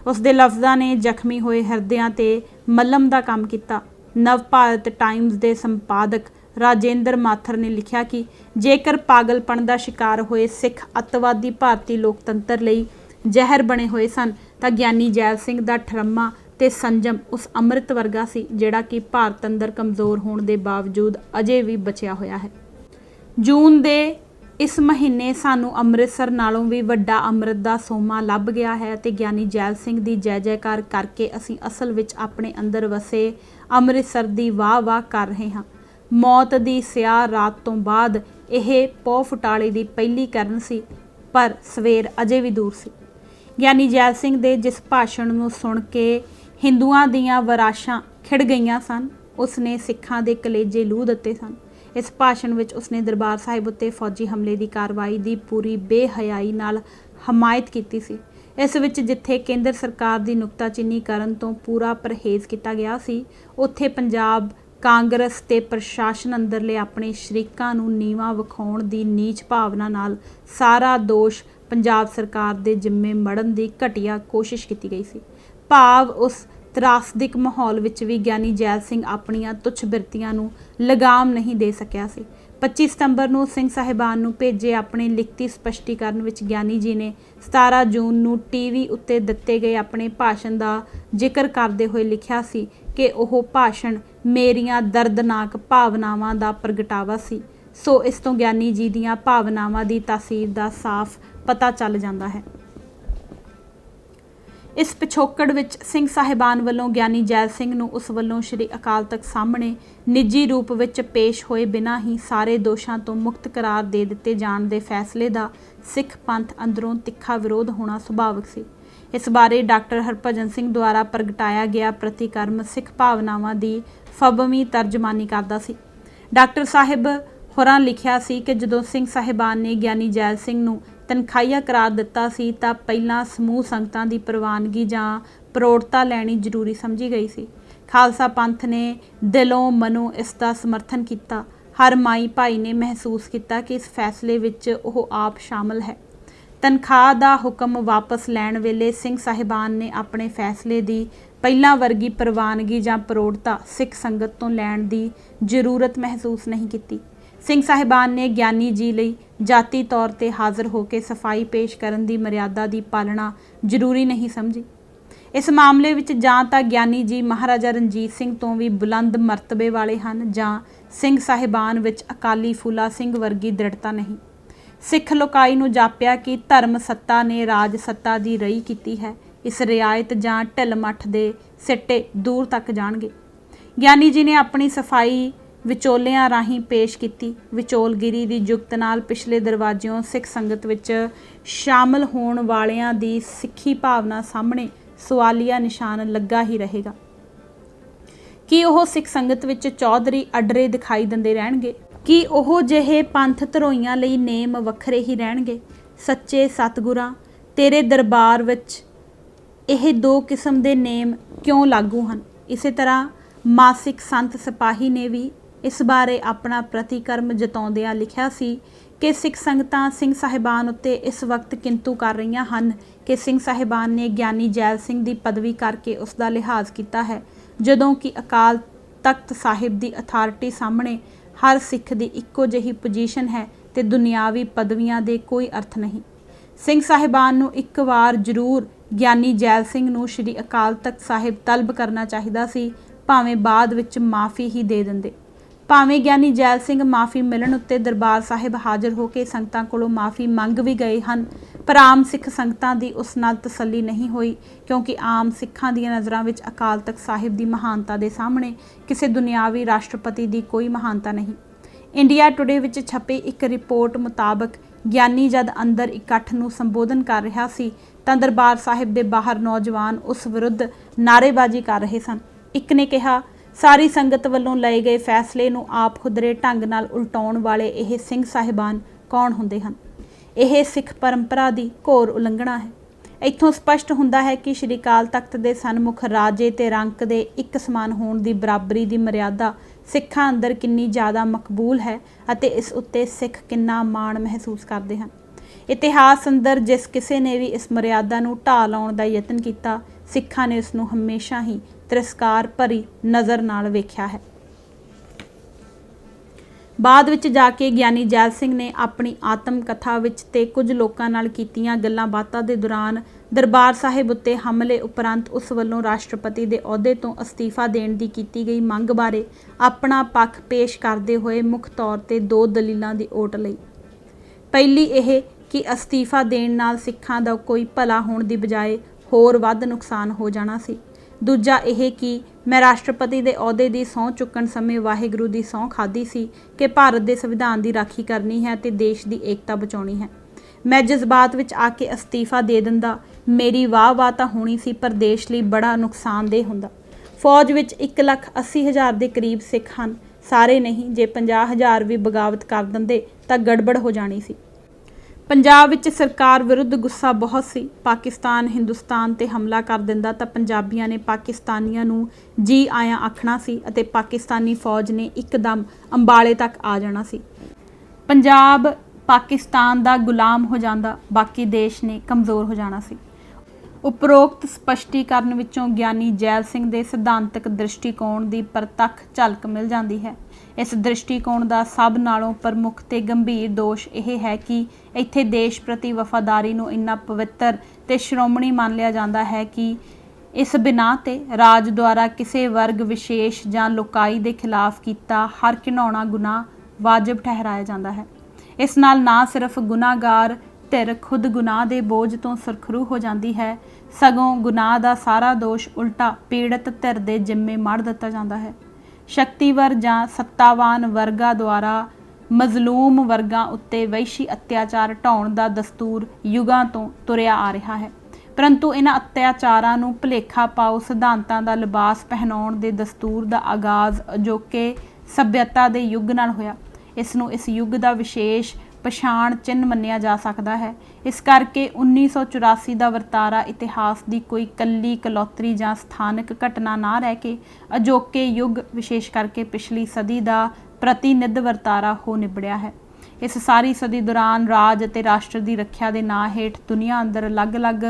ਉਸ ਦੇ ਲਫ਼ਜ਼ਾਂ ਨੇ ਜ਼ਖਮੀ ਹੋਏ ਹਿਰਦਿਆਂ ਤੇ ਮੱਲਮ ਦਾ ਕੰਮ ਕੀਤਾ। ਨਵ ਭਾਰਤ ਟਾਈਮਜ਼ ਦੇ ਸੰਪਾਦਕ ਰਾਜੇਂਦਰ ਮਾਥਰ ਨੇ ਲਿਖਿਆ ਕਿ ਜੇਕਰ ਪਾਗਲਪਣ ਦਾ ਸ਼ਿਕਾਰ ਹੋਏ ਸਿੱਖ ਅੱਤਵਾਦੀ ਭਾਰਤੀ ਲੋਕਤੰਤਰ ਲਈ ਜ਼ਹਿਰ ਬਣੇ ਹੋਏ ਸਨ ਤਾਂ ਗਿਆਨੀ ਜੈਲ ਸਿੰਘ ਦਾ ਠਰਮਾ ਤੇ ਸੰਜਮ ਉਸ ਅੰਮ੍ਰਿਤ ਵਰਗਾ ਸੀ ਜਿਹੜਾ ਕਿ ਭਾਰਤ ਅੰਦਰ ਕਮਜ਼ੋਰ ਹੋਣ ਦੇ ਬਾਵਜੂਦ ਅਜੇ ਵੀ ਬਚਿਆ ਹੋਇਆ ਹੈ। ਜੂਨ ਦੇ ਇਸ ਮਹੀਨੇ ਸਾਨੂੰ ਅੰਮ੍ਰਿਤਸਰ ਨਾਲੋਂ ਵੀ ਵੱਡਾ ਅੰਮ੍ਰਿਤ ਦਾ ਸੋਮਾ ਲੱਭ ਗਿਆ ਹੈ ਅਤੇ ਗਿਆਨੀ ਜੈਲ ਸਿੰਘ ਦੀ ਜੈ ਜੈਕਾਰ ਕਰਕੇ ਅਸੀਂ ਅਸਲ ਵਿੱਚ ਆਪਣੇ ਅੰਦਰ ਵਸੇ ਅੰਮ੍ਰਿਤਸਰ ਦੀ ਵਾਹ ਕਰ ਰਹੇ ਹਾਂ। ਮੌਤ ਦੀ ਸਿਆਹ ਰਾਤ ਤੋਂ ਬਾਅਦ ਇਹ ਪੌ ਫੁਟਾਲੇ ਦੀ ਪਹਿਲੀ ਕਿਰਨ ਸੀ, ਪਰ ਸਵੇਰ ਅਜੇ ਵੀ ਦੂਰ ਸੀ। ਗਿਆਨੀ ਜੈਲ ਸਿੰਘ ਦੇ ਜਿਸ ਭਾਸ਼ਣ ਨੂੰ ਸੁਣ ਕੇ ਹਿੰਦੂਆਂ ਦੀਆਂ ਵਰਾਸ਼ਾਂ ਖਿੜ ਗਈਆਂ ਸਨ, ਉਸਨੇ ਸਿੱਖਾਂ ਦੇ ਕਲੇਜੇ ਲੂਹ ਦਿੱਤੇ ਸਨ। ਇਸ ਭਾਸ਼ਣ ਵਿੱਚ ਉਸਨੇ ਦਰਬਾਰ ਸਾਹਿਬ ਉੱਤੇ ਫੌਜੀ ਹਮਲੇ ਦੀ ਕਾਰਵਾਈ ਦੀ ਪੂਰੀ ਬੇਹਯਾਈ ਨਾਲ ਹਮਾਇਤ ਕੀਤੀ ਸੀ। ਇਸ ਵਿੱਚ ਜਿੱਥੇ ਕੇਂਦਰ ਸਰਕਾਰ ਦੀ ਨੁਕਤਾਚੀਨੀ ਕਰਨ ਤੋਂ ਪੂਰਾ ਪਰਹੇਜ਼ ਕੀਤਾ ਗਿਆ ਸੀ, ਉੱਥੇ ਪੰਜਾਬ ਕਾਂਗਰਸ ਤੇ ਪ੍ਰਸ਼ਾਸਨ ਅੰਦਰਲੇ ਆਪਣੇ ਸ਼ਰੀਕਾਂ ਨੂੰ ਨੀਵਾਂ ਵਿਖਾਉਣ ਦੀ ਨੀਚ ਭਾਵਨਾ ਨਾਲ ਸਾਰਾ ਦੋਸ਼ ਪੰਜਾਬ ਸਰਕਾਰ ਦੇ ਜ਼ਿੰਮੇ ਮੜਨ ਦੀ ਘਟੀਆ ਕੋਸ਼ਿਸ਼ ਕੀਤੀ ਗਈ ਸੀ। ਭਾਵ ਉਸ ਤਰਾਸਦਿਕ ਮਾਹੌਲ ਵਿੱਚ ਵੀ ਗਿਆਨੀ ਜੈਲ ਸਿੰਘ ਆਪਣੀਆਂ ਤੁੱਛ ਬਿਰਤੀਆਂ ਨੂੰ ਲਗਾਮ ਨਹੀਂ ਦੇ ਸਕਿਆ ਸੀ। 25 ਸਤੰਬਰ ਨੂੰ ਸਿੰਘ ਸਾਹਿਬਾਨ ਨੂੰ ਭੇਜੇ ਆਪਣੇ ਲਿਖਤੀ ਸਪਸ਼ਟੀਕਰਨ ਵਿੱਚ ਗਿਆਨੀ ਜੀ ਨੇ 17 ਜੂਨ ਨੂੰ ਟੀਵੀ ਉੱਤੇ ਦਿੱਤੇ ਗਏ ਆਪਣੇ ਭਾਸ਼ਣ ਦਾ ਜ਼ਿਕਰ ਕਰਦੇ ਹੋਏ ਲਿਖਿਆ ਸੀ ਕਿ ਉਹ ਭਾਸ਼ਣ ਮੇਰੀਆਂ ਦਰਦਨਾਕ ਭਾਵਨਾਵਾਂ ਦਾ ਪ੍ਰਗਟਾਵਾ ਸੀ। ਸੋ ਇਸ ਤੋਂ ਗਿਆਨੀ ਜੀ ਦੀਆਂ ਭਾਵਨਾਵਾਂ ਦੀ ਤਾਸੀਰ ਦਾ ਸਾਫ਼ ਪਤਾ ਚੱਲ ਜਾਂਦਾ ਹੈ। ਇਸ ਪਿਛੋਕੜ ਵਿੱਚ ਸਿੰਘ ਸਾਹਿਬਾਨ ਵੱਲੋਂ ਗਿਆਨੀ ਜੈਲ ਸਿੰਘ ਨੂੰ ਉਸ ਵੱਲੋਂ ਸ਼੍ਰੀ ਅਕਾਲ ਤਖਤ ਸਾਹਮਣੇ ਨਿੱਜੀ ਰੂਪ ਵਿੱਚ ਪੇਸ਼ ਹੋਏ ਬਿਨਾਂ ਹੀ ਸਾਰੇ ਦੋਸ਼ਾਂ ਤੋਂ ਮੁਕਤ ਕਰਾਰ ਦੇ ਦਿੱਤੇ ਜਾਣ ਦੇ ਫੈਸਲੇ ਦਾ ਸਿੱਖ ਪੰਥ ਅੰਦਰੋਂ ਤਿੱਖਾ ਵਿਰੋਧ ਹੋਣਾ ਸੁਭਾਵਿਕ ਸੀ। इस बारे डॉक्टर हरभजन सिंह द्वारा प्रगटाया गया प्रतिकर्म सिख भावनावां दी फबवीं तरजमानी करदा सी। डॉक्टर साहिब होरां लिखिया सी कि जदों सिंह साहिबान ने ਗਿਆਨੀ ਜੈਲ ਸਿੰਘ ਨੂੰ तनखाहिया करार दिता सी तां पहिलां समूह संगतां दी प्रवानगी जां प्रौढ़ता लैनी जरूरी समझी गई सी। खालसा पंथ ने दिलों मनो इसका समर्थन किया। हर माई भाई ने महसूस किया कि इस फैसले विच ओह आप शामिल है। तनख्वाह दा हुक्म वापस लैण वेले सिंह साहिबान ने अपने फैसले दी पहिलां वर्गी प्रवानगी जां प्रौढ़ता सिख संगत तो लैण दी जरूरत महसूस नहीं की। सिंह साहिबान ने ਗਿਆਨੀ जी लई जाती तौर पर हाज़र होकर सफाई पेश करन दी मर्यादा की पालना जरूरी नहीं समझी। इस मामले विच जां तां ਗਿਆਨੀ जी महाराजा रणजीत सिंह तो भी बुलंद मरतबे वाले हन जां सिंह साहिबान विच अकाली फूला सिंह वर्गी दृढ़ता नहीं। सिख लोकाई नूं जापिया कि धर्म सत्ता ने राज सत्ता की रही की है। इस रियायत जां ढिल मठ दे सिट्टे दूर तक जाणगे। ਗਿਆਨੀ जी ने अपनी सफाई विचोलियां राही पेश की। विचोलगिरी की जुगत नाल पिछले दरवाजियों सिख संगत विच शामिल होण वालियां दी सिੱਖੀ भावना सामने सवालिया निशान लगा ही रहेगा। कि ओह सिख संगत विच चौधरी अडरे दिखाई दिंदे रहणगे? कि ओह जिहे पंथ धरोइयां लई नेम वखरे ही रहणगे? सच्चे सतगुरां तेरे दरबार विच ਇਹ दो किस्म के नेम क्यों लागू हैं? इसे तरह मासिक संत सिपाही ने भी इस बारे अपना प्रतिकर्म जताउंदियां लिखिया सी कि सिख संगतां सिंह साहिबान उत्ते इस वक्त किंतु कर रही हैं कि सिंह साहिबान ने ਗਿਆਨੀ ਜੈਲ ਸਿੰਘ की पदवी करके उसका लिहाज किया है, जदों कि अकाल तख्त साहिब की अथारटी सामने हर सिख की इक्को जिही पोजीशन है तो दुनियावी पदवियां दे कोई अर्थ नहीं। सिंह साहिबान नूं एक बार जरूर ਗਿਆਨੀ ਜੈਲ ਸਿੰਘ ਨੂੰ श्री अकाल तख्त साहिब तलब करना चाहिए सी, भावें बाद विच माफ़ी ही दे दिंदे। भावें ਗਿਆਨੀ ਜੈਲ ਸਿੰਘ माफ़ी मिलण उत्ते दरबार साहिब हाज़र होकर संगतां कोलों माफ़ी मंग भी गए हैं, पर आम सिख संगतां दी उस नाल तसल्ली नहीं हुई, क्योंकि आम सिखां दी नज़रां विच अकाल तख्त साहिब की महानता के सामने किसी दुनियावी राष्ट्रपति की कोई महानता नहीं। इंडिया टुडे विच छपी एक रिपोर्ट मुताबक ਗਿਆਨੀ जद अंदर इकट्ठ नूं संबोधन कर रहा सी तां दरबार साहिब दे बाहर नौजवान उस विरुद्ध नारेबाजी कर रहे सन। एक ने कहा, सारी संगत वालों लए गए फैसले नूं आप खुदरे ढंग नाल उलटाउण वाले यह सिंह साहिबान कौन हुंदे हन? यह सिख परंपरा की घोर उलंघना है। इत्थों स्पष्ट हुंदा है कि श्री अकाल तख्त के सन्मुख राजे ते रंक दे एक समान होण दी बराबरी की मर्यादा सिखां अंदर किन्नी ज़्यादा मकबूल है अते इस उत्ते सिख किन्ना माण महसूस करते हैं। इतिहास अंदर जिस किसी ने भी इस मर्यादा नूं ढाह लाउण दा यतन किया, सिखां ने उसनूं हमेशा ही तिरस्कार भरी नज़र नाल वेख्या है। बाद विच जाके ਗਿਆਨੀ ਜੈਲ ਸਿੰਘ ने अपनी आत्म कथा विच ते कुछ लोकां नाल कीतियां गल्लां बातां दे दौरान दरबार साहिब उत्ते हमले उपरंत उस वल्लों राष्ट्रपति के अहुदे तो अस्तीफा देण दी कीती गई मंग बारे अपना पक्ष पेश करते हुए मुख तौर पर दो दलीलां दी ओट लई। पहली यह कि अस्तीफा देण नाल सिखां दा कोई भला होण दी बजाए होर वध नुकसान हो जाना सी। दूजा यह कि मैं राष्ट्रपति के अहुदे की सौं चुकण समय वाहिगुरू की सौं खाधी सी कि भारत के संविधान की राखी करनी है तो देश की एकता बचाउणी है। मैं जज्बात विच आके अस्तीफा दे दिंदा, मेरी वाह वाह तां होनी सी, पर देश लई बड़ा नुकसानदेह हुंदा। फौज विच 1,80,000 के करीब सिख हैं, सारे नहीं। जे 50,000 भी बगावत कर दिंदे तां गड़बड़ हो जानी सी। पंजाब विच सरकार विरुद्ध गुस्सा बहुत सी। पाकिस्तान हिंदुस्तान ते हमला कर दिंदा तां पंजाबियां ने पाकिस्तानियां नूं जी आया आखना सी अते पाकिस्तानी फौज ने एकदम अंबाले तक आ जाना सी। पंजाब पाकिस्तान दा गुलाम हो जांदा, बाकी देश ने कमज़ोर हो जाना सी। उपरोक्त स्पष्टीकरण विचों ਗਿਆਨੀ ਜੈਲ ਸਿੰਘ ਦੇ सिद्धांतक दृष्टिकोण की प्रतख झलक मिल जाती है। इस दृष्टिकोण का सब नालों प्रमुख ते गंभीर दोष यह है कि इत्थे देश प्रति वफादारी नूं इन्ना पवित्र ते श्रोमणी मान लिया जाता है कि इस बिना ते राज द्वारा किसी वर्ग विशेष जां लोकाई के खिलाफ किया हर घिनौना गुनाह वाजिब ठहराया जाता है। इस नाल ना सिर्फ गुनाहगार धिर खुद गुनाह के बोझ तो सुरखरू हो जाती है, सगों गुनाह का सारा दोष उल्टा पीड़ित धिर के जिम्मे मढ़ दिता जाता है। शक्तिवर जां सत्तावान वर्गां द्वारा मजलूम वर्गां उत्ते वैशी अत्याचार ढाउण दा दस्तूर युगां तो तुरिया आ रहा है। परंतु इन्हां अत्याचारां नूं भुलेखा पाओ सिद्धांतां दा लिबास पहनाउण दे दस्तूर दा आगाज़ अजोके सभ्यता दे युग नाल होया। इस नूं इस युग दा विशेष पछाण चिन्ह मन्निया जा सकदा है। इस करके 1984 दा वरतारा इतिहास दी कोई कल्ली कलौतरी जां स्थानक घटना ना रह के अजोके युग विशेष करके पिछली सदी दा प्रतिनिध वरतारा हो निबड़िया है। इस सारी सदी दौरान राज अते राष्ट्र दी रखिया दे नां हेठ दुनिया अंदर अलग-अलग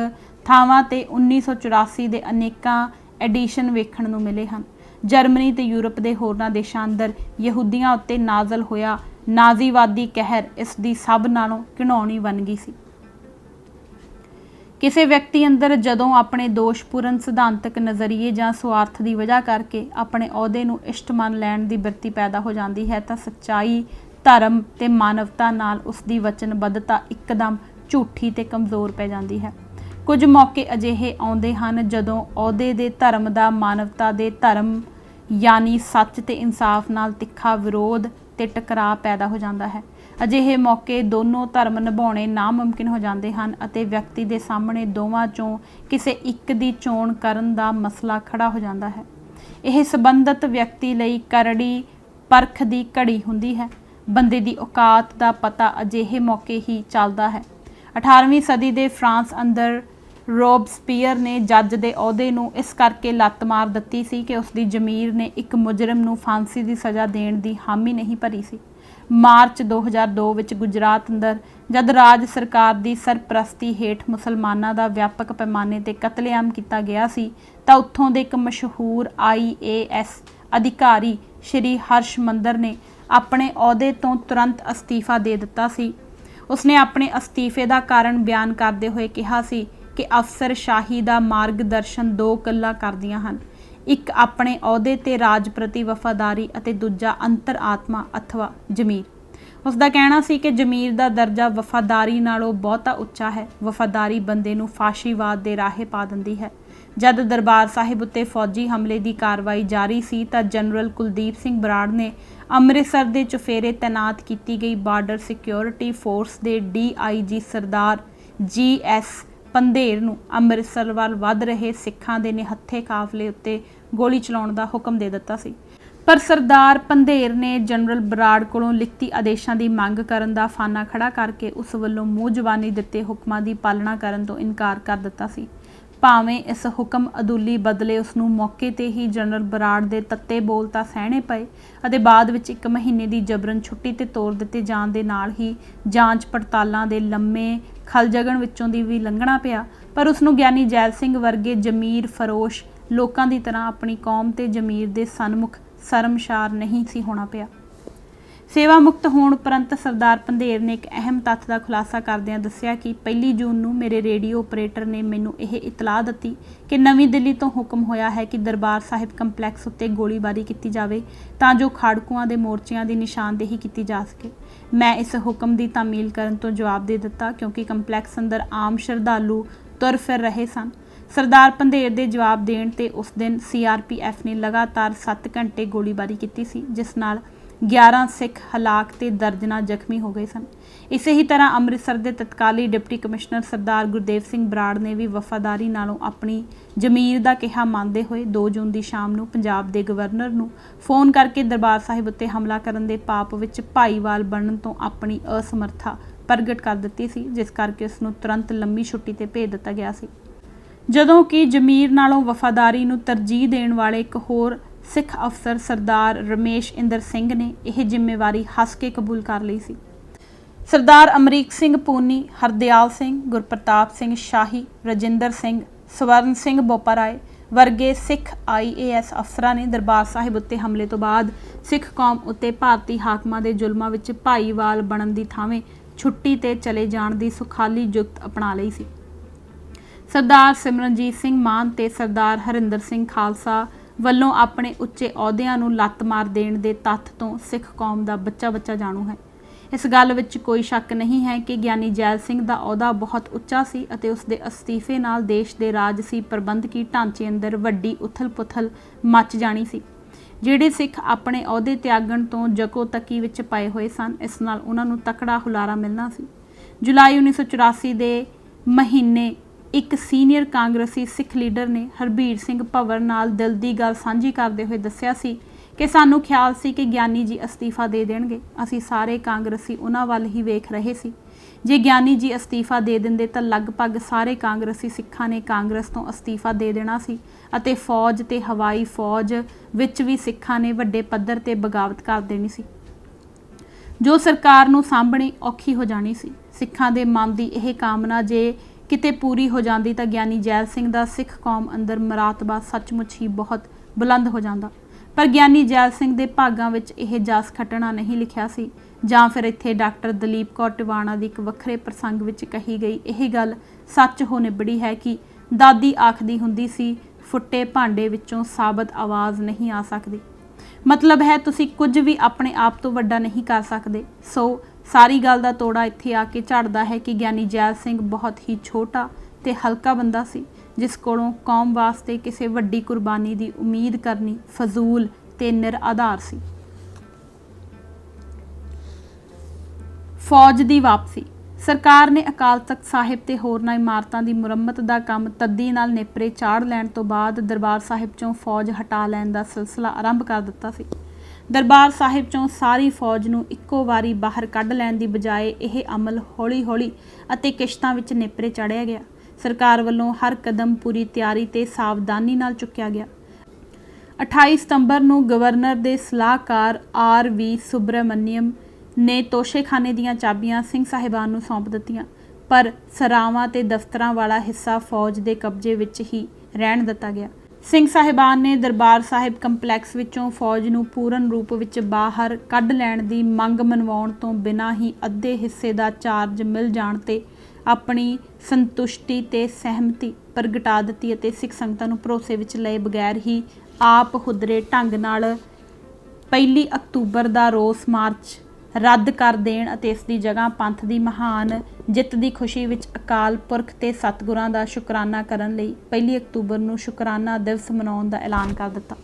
ਥਾਵਾਂ ਤੇ 1984 ਦੇ अनेकां एडिशन वेखण नूं मिले हन। जर्मनी ते यूरोप दे होरनां देशां अंदर यहूदियां उत्ते नाज़ल होया नाज़ीवादी कहर इस दी सब नालों घिनौनी वनगी सी। किसी व्यक्ति अंदर जदों अपने दोषपूर्ण सिद्धांतक नज़रिए जां स्वार्थ की वजह करके अपने अहुदे नूं इष्ट मन लैण दी बिरती पैदा हो जाती है तो सच्चाई धर्म ते मानवता नाल उसकी वचनबद्धता एकदम झूठी ते कमज़ोर पै जाती है। कुछ मौके अजिहे आउंदे हन जदों अहुदे दे धर्म दा मानवता दे धर्म यानी सच ते इंसाफ नाल तिखा विरोध ते टकराव पैदा हो जाता है। अजिहे मौके दोनों धर्म निभाउणे नामुमकिन हो जाते हैं अते व्यक्ति दे सामने दोवां चों किसी एक दी चोण करन दा मसला खड़ा हो जाता है। यह संबंधित व्यक्ति लई करड़ी परख दी घड़ी हुंदी है। बंदे दी औकात दा पता अजिहे मौके ही चलदा है। 18वीं सदी दे फ्रांस अंदर रोबस्पीयर ने जज दे अहुदे नूं इस करके लत्त मार दित्ती सी कि उसकी जमीर ने एक मुजरम नूं फांसी की सज़ा देण दी हामी नहीं भरी सी। मार्च 2002 विच गुजरात अंदर जद राज सरकार की सरप्रस्ती हेठ मुसलमानां दा व्यापक पैमाने ते कतलेआम किया गया सी तां उत्थों दे एक मशहूर IAS अधिकारी श्री हर्षमंदर ने अपने अहुदे तो तुरंत अस्तीफा दे दिता सी। उसने अपने अस्तीफे का कारण बयान करते हुए कहा सी कि अफसरशाही का मार्गदर्शन दो गल्लां करदियां हन, एक अपने अहुदे ते राज प्रति वफादारी अते दूजा अंतर आत्मा अथवा जमीर। उसका कहना सी कि जमीर का दर्जा वफादारी नालों बहुता उच्चा है। वफादारी बंदे नूं फाशीवाद के राहे पा दिंदी है। जद दरबार साहिब उत्ते फौजी हमले की कार्रवाई जारी सी तां जनरल कुलदीप सिंह बराड़ ने अमृतसर के चुफेरे तैनात की गई बार्डर सिक्योरिटी फोर्स के DIG सरदार GS पंधेर नूं अमृतसर वाल वध रहे सिखां दे निहत्थे काफले उत्ते गोली चलाउण दा हुक्म दे दिता सी। पर सरदार पंधेर ने जनरल बराड़ कोलों लिखती आदेशों की मंग करन दा फाना खड़ा करके उस वल्लों मूँह जबानी दिते हुक्मां की पालना करन तो इनकार कर दिता सी। भावें इस हुक्म अदूली बदले उसनूं मौके ते ही जनरल बराड़ दे तत्ते बोल तां सहणे पए अते बाद विच 1 महीने की जबरन छुट्टी ते तोर दिते जाण दे नाल ही जांच पड़तालां दे लम्मे खलजगण विचों दी भी लंघना पिया। पर उसनूं ग्यानी जैल सिंह वर्गे जमीर फरोश लोकां दी तरह अपनी कौम ते जमीर दे सन्मुख शर्मशार नहीं सी होना पिया। सेवा मुक्त होने उपरंत सरदार पंधेर ने एक अहम तत्थ का खुलासा करदिआं दस्सिया कि 1 जून नूं मेरे रेडियो ऑपरेटर ने मैनूं यह इतलाह दी कि नवीं दिल्ली तो हुक्म होया है कि दरबार साहिब कंपलैक्स उत्ते गोलीबारी की जाए तां जो खाड़कुआं दे मोर्चियां की निशानदेही की जा सके। मैं इस हुक्म की तामील करन तो जवाब दे दिता क्योंकि कंपलैक्स अंदर आम श्रद्धालु तुर फिर रहे सन। सरदार पंधेर के जवाब देण ते उस दिन CRPF ने लगातार 7 घंटे गोलीबारी की सी जिस नाल 11 सिख हलाक ते दर्जना जख्मी हो गए सन। इसे ही तरह अमृतसर के तत्काली डिप्टी कमिश्नर सरदार गुरदेव सिंह बराड़ ने भी वफादारी नालों अपनी जमीर का कहा मानते हुए 2 जून की शाम नूं पंजाब के गवर्नर नूं फोन करके दरबार साहिब उत्ते हमला करन दे पाप विच भाईवाल बनन तो अपनी असमर्था प्रगट कर दित्ती सी जिस करके उसनूं तुरंत लंबी छुट्टी ते भेज दिता गया सी। जदों कि जमीर नालों वफादारी नूं तरजीह देण वाले एक होर सिख अफसर सरदार रमेश इंदर सिंह ने यह जिम्मेवारी हस के कबूल कर ली सी। सरदार अमरीक सिंह पूनी, हरदयाल सिंह, गुरप्रताप सिंह शाही, रजिंदर सिंह, स्वर्ण सिंह बोपाराय वर्गे सिख IAS अफसरां ने दरबार साहिब उत्ते हमले तो बाद सिख कौम उत्ते भारती हाकमां दे जुल्मां विच भाईवाल बनन दी थावें छुट्टी ते चले जाण दी सुखाली जुगत अपना लई सी। सरदार सिमरनजीत सिंह मान ते सरदार हरिंदर सिंह खालसा ਵੱਲੋਂ अपने उच्चे अहुदिਆਂ ਨੂੰ ਲੱਤ ਮਾਰ ਦੇਣ ਦੇ तत्थ तो सिख कौम का बच्चा बच्चा जाणू है। इस गल विच कोई शक नहीं है कि ग्यानी जैल सिंह का अहुदा बहुत उच्चा सी अते उसके अस्तीफे नाल देश के राजसी प्रबंधकी ढांचे अंदर वड्डी उथल पुथल मच जानी सी। ਜਿਹੜੇ सिख अपने अहुदे त्यागण तो जको तकी विच पाए हुए सन इस नाल उन्हां नूं तकड़ा हुलारा मिलना सी। जुलाई 1984 के महीने ਇੱਕ ਸੀਨੀਅਰ ਕਾਂਗਰਸੀ ਸਿੱਖ ਲੀਡਰ ਨੇ ਹਰਬੀਰ ਸਿੰਘ ਭੰਵਰ ਨਾਲ ਦਿਲ ਦੀ ਗੱਲ ਸਾਂਝੀ ਕਰਦੇ ਹੋਏ ਦੱਸਿਆ ਸੀ ਕਿ ਸਾਨੂੰ ਖਿਆਲ ਸੀ ਕਿ ਗਿਆਨੀ ਜੀ ਅਸਤੀਫਾ ਦੇ ਦੇਣਗੇ। ਅਸੀਂ ਸਾਰੇ ਕਾਂਗਰਸੀ ਉਹਨਾਂ ਵੱਲ ਹੀ ਵੇਖ ਰਹੇ ਸੀ। ਜੇ ਗਿਆਨੀ ਜੀ ਅਸਤੀਫਾ ਦੇ ਦਿੰਦੇ ਤਾਂ ਲਗਭਗ ਸਾਰੇ ਕਾਂਗਰਸੀ ਸਿੱਖਾਂ ਨੇ ਕਾਂਗਰਸ ਤੋਂ ਅਸਤੀਫਾ ਦੇ ਦੇਣਾ ਸੀ ਅਤੇ ਫੌਜ ਤੇ ਹਵਾਈ ਫੌਜ ਵਿੱਚ ਵੀ ਸਿੱਖਾਂ ਨੇ ਵੱਡੇ ਪੱਧਰ ਤੇ ਬਗਾਵਤ ਕਰ ਦੇਣੀ ਸੀ, ਜੋ ਸਰਕਾਰ ਨੂੰ ਸਾਂਭਣੀ ਔਖੀ ਹੋ ਜਾਣੀ ਸੀ। ਸਿੱਖਾਂ ਦੇ ਮਨ ਦੀ ਇਹ ਕਾਮਨਾ ਜੇ ਕਿਤੇ ਪੂਰੀ ਹੋ ਜਾਂਦੀ ਤਾਂ ਗਿਆਨੀ ਜੈਲ ਸਿੰਘ ਦਾ ਸਿੱਖ ਕੌਮ ਅੰਦਰ ਮਰਾਤਬਾ ਸੱਚਮੁੱਚ ਹੀ ਬਹੁਤ ਬੁਲੰਦ ਹੋ ਜਾਂਦਾ। ਪਰ ਗਿਆਨੀ ਜੈਲ ਸਿੰਘ ਦੇ ਭਾਗਾਂ ਵਿੱਚ ਇਹ ਜਸ ਖੱਟਣਾ ਨਹੀਂ ਲਿਖਿਆ ਸੀ, ਜਾਂ ਫਿਰ ਇੱਥੇ ਡਾਕਟਰ ਦਲੀਪ ਕੌਰ ਟਿਵਾਣਾ ਦੀ ਇੱਕ ਵੱਖਰੇ ਪ੍ਰਸੰਗ ਵਿੱਚ ਕਹੀ ਗਈ ਇਹ ਗੱਲ ਸੱਚ ਹੋ ਨਿਬੜੀ ਹੈ ਕਿ ਦਾਦੀ ਆਖਦੀ ਹੁੰਦੀ ਸੀ, ਫੁੱਟੇ ਭਾਂਡੇ ਵਿੱਚੋਂ ਸਾਬਤ ਆਵਾਜ਼ ਨਹੀਂ ਆ ਸਕਦੀ। ਮਤਲਬ ਹੈ ਤੁਸੀਂ ਕੁਝ ਵੀ ਆਪਣੇ ਆਪ ਤੋਂ ਵੱਡਾ ਨਹੀਂ ਕਰ ਸਕਦੇ। ਸੋ ਸਾਰੀ ਗੱਲ ਦਾ ਤੋੜਾ ਇੱਥੇ ਆ ਕੇ ਝੜਦਾ ਹੈ ਕਿ ਗਿਆਨੀ ਜੈਲ ਸਿੰਘ ਬਹੁਤ ਹੀ ਛੋਟਾ ਤੇ ਹਲਕਾ ਬੰਦਾ ਸੀ, ਜਿਸ ਕੋਲੋਂ ਕੌਮ ਵਾਸਤੇ ਕਿਸੇ ਵੱਡੀ ਕੁਰਬਾਨੀ ਦੀ ਉਮੀਦ ਕਰਨੀ ਫਜ਼ੂਲ ਤੇ ਨਿਰਆਧਾਰ ਸੀ। ਫੌਜ ਦੀ ਵਾਪਸੀ। ਸਰਕਾਰ ਨੇ ਅਕਾਲ ਤਖਤ ਸਾਹਿਬ ਤੇ ਹੋਰਨਾਂ ਇਮਾਰਤਾਂ ਦੀ ਮੁਰੰਮਤ ਦਾ ਕੰਮ ਤੱਦੀ ਨਾਲ ਨੇਪਰੇ ਚਾੜ ਲੈਣ ਤੋਂ ਬਾਅਦ ਦਰਬਾਰ ਸਾਹਿਬ ਚੋਂ ਫੌਜ ਹਟਾ ਲੈਣ ਦਾ ਸਿਲਸਿਲਾ ਆਰੰਭ ਕਰ ਦਿੱਤਾ ਸੀ। ਦਰਬਾਰ ਸਾਹਿਬ ਚੋਂ ਸਾਰੀ ਫੌਜ ਨੂੰ ਇੱਕੋ ਵਾਰੀ ਬਾਹਰ ਕੱਢ ਲੈਣ ਦੀ ਬਜਾਏ ਇਹ ਅਮਲ ਹੌਲੀ-ਹੌਲੀ ਅਤੇ ਕਿਸ਼ਤਾਂ ਵਿੱਚ ਨੇਪਰੇ ਚਾੜਿਆ ਗਿਆ। ਸਰਕਾਰ ਵੱਲੋਂ ਹਰ ਕਦਮ ਪੂਰੀ ਤਿਆਰੀ ਤੇ ਸਾਵਧਾਨੀ ਨਾਲ ਚੁੱਕਿਆ ਗਿਆ। 28 ਸਤੰਬਰ ਨੂੰ ਗਵਰਨਰ ਦੇ ਸਲਾਹਕਾਰ R.V. ਸੁਬਰਾਮਨੀਅਮ ਨੇ ਤੋਸ਼ੇਖਾਨੇ ਦੀਆਂ ਚਾਬੀਆਂ ਸਿੰਘ ਸਾਹਿਬਾਨ ਨੂੰ ਸੌਂਪ ਦਿੱਤੀਆਂ, ਪਰ ਸਰਾਵਾਂ ਤੇ ਦਫ਼ਤਰਾਂ ਵਾਲਾ ਹਿੱਸਾ ਫੌਜ ਦੇ ਕਬਜ਼ੇ ਵਿੱਚ ਹੀ ਰਹਿਣ ਦਿੱਤਾ ਗਿਆ। ਸਿੰਘ ਸਾਹਿਬਾਨ ਨੇ ਦਰਬਾਰ ਸਾਹਿਬ ਕੰਪਲੈਕਸ ਵਿੱਚੋਂ ਫੌਜ ਨੂੰ ਪੂਰਨ ਰੂਪ ਵਿੱਚ ਬਾਹਰ ਕੱਢ ਲੈਣ ਦੀ ਮੰਗ ਮਨਵਾਉਣ ਤੋਂ ਬਿਨਾਂ ਹੀ ਅੱਧੇ ਹਿੱਸੇ ਦਾ ਚਾਰਜ ਮਿਲ ਜਾਣ ਤੇ ਆਪਣੀ ਸੰਤੁਸ਼ਟੀ ਤੇ ਸਹਿਮਤੀ ਪ੍ਰਗਟਾ ਦਿੱਤੀ ਅਤੇ ਸਿੱਖ ਸੰਗਤਾਂ ਨੂੰ ਭਰੋਸੇ ਵਿੱਚ ਲਏ ਬਗੈਰ ਹੀ ਆਪ ਹੁਦਰੇ ਢੰਗ ਨਾਲ 1 ਅਕਤੂਬਰ ਦਾ ਰੋਸ ਮਾਰਚ ਰੱਦ ਕਰ ਦੇਣ ਅਤੇ ਇਸ ਦੀ ਜਗ੍ਹਾ ਪੰਥ ਦੀ ਮਹਾਨ ਜਿੱਤ ਦੀ ਖੁਸ਼ੀ ਵਿੱਚ ਅਕਾਲ ਪੁਰਖ ਤੇ ਸਤਿਗੁਰਾਂ ਦਾ ਸ਼ੁਕਰਾਨਾ ਕਰਨ ਲਈ 1 ਅਕਤੂਬਰ ਨੂੰ ਸ਼ੁਕਰਾਨਾ ਦਿਵਸ ਮਨਾਉਣ ਦਾ ਐਲਾਨ ਕਰ ਦਿੱਤਾ।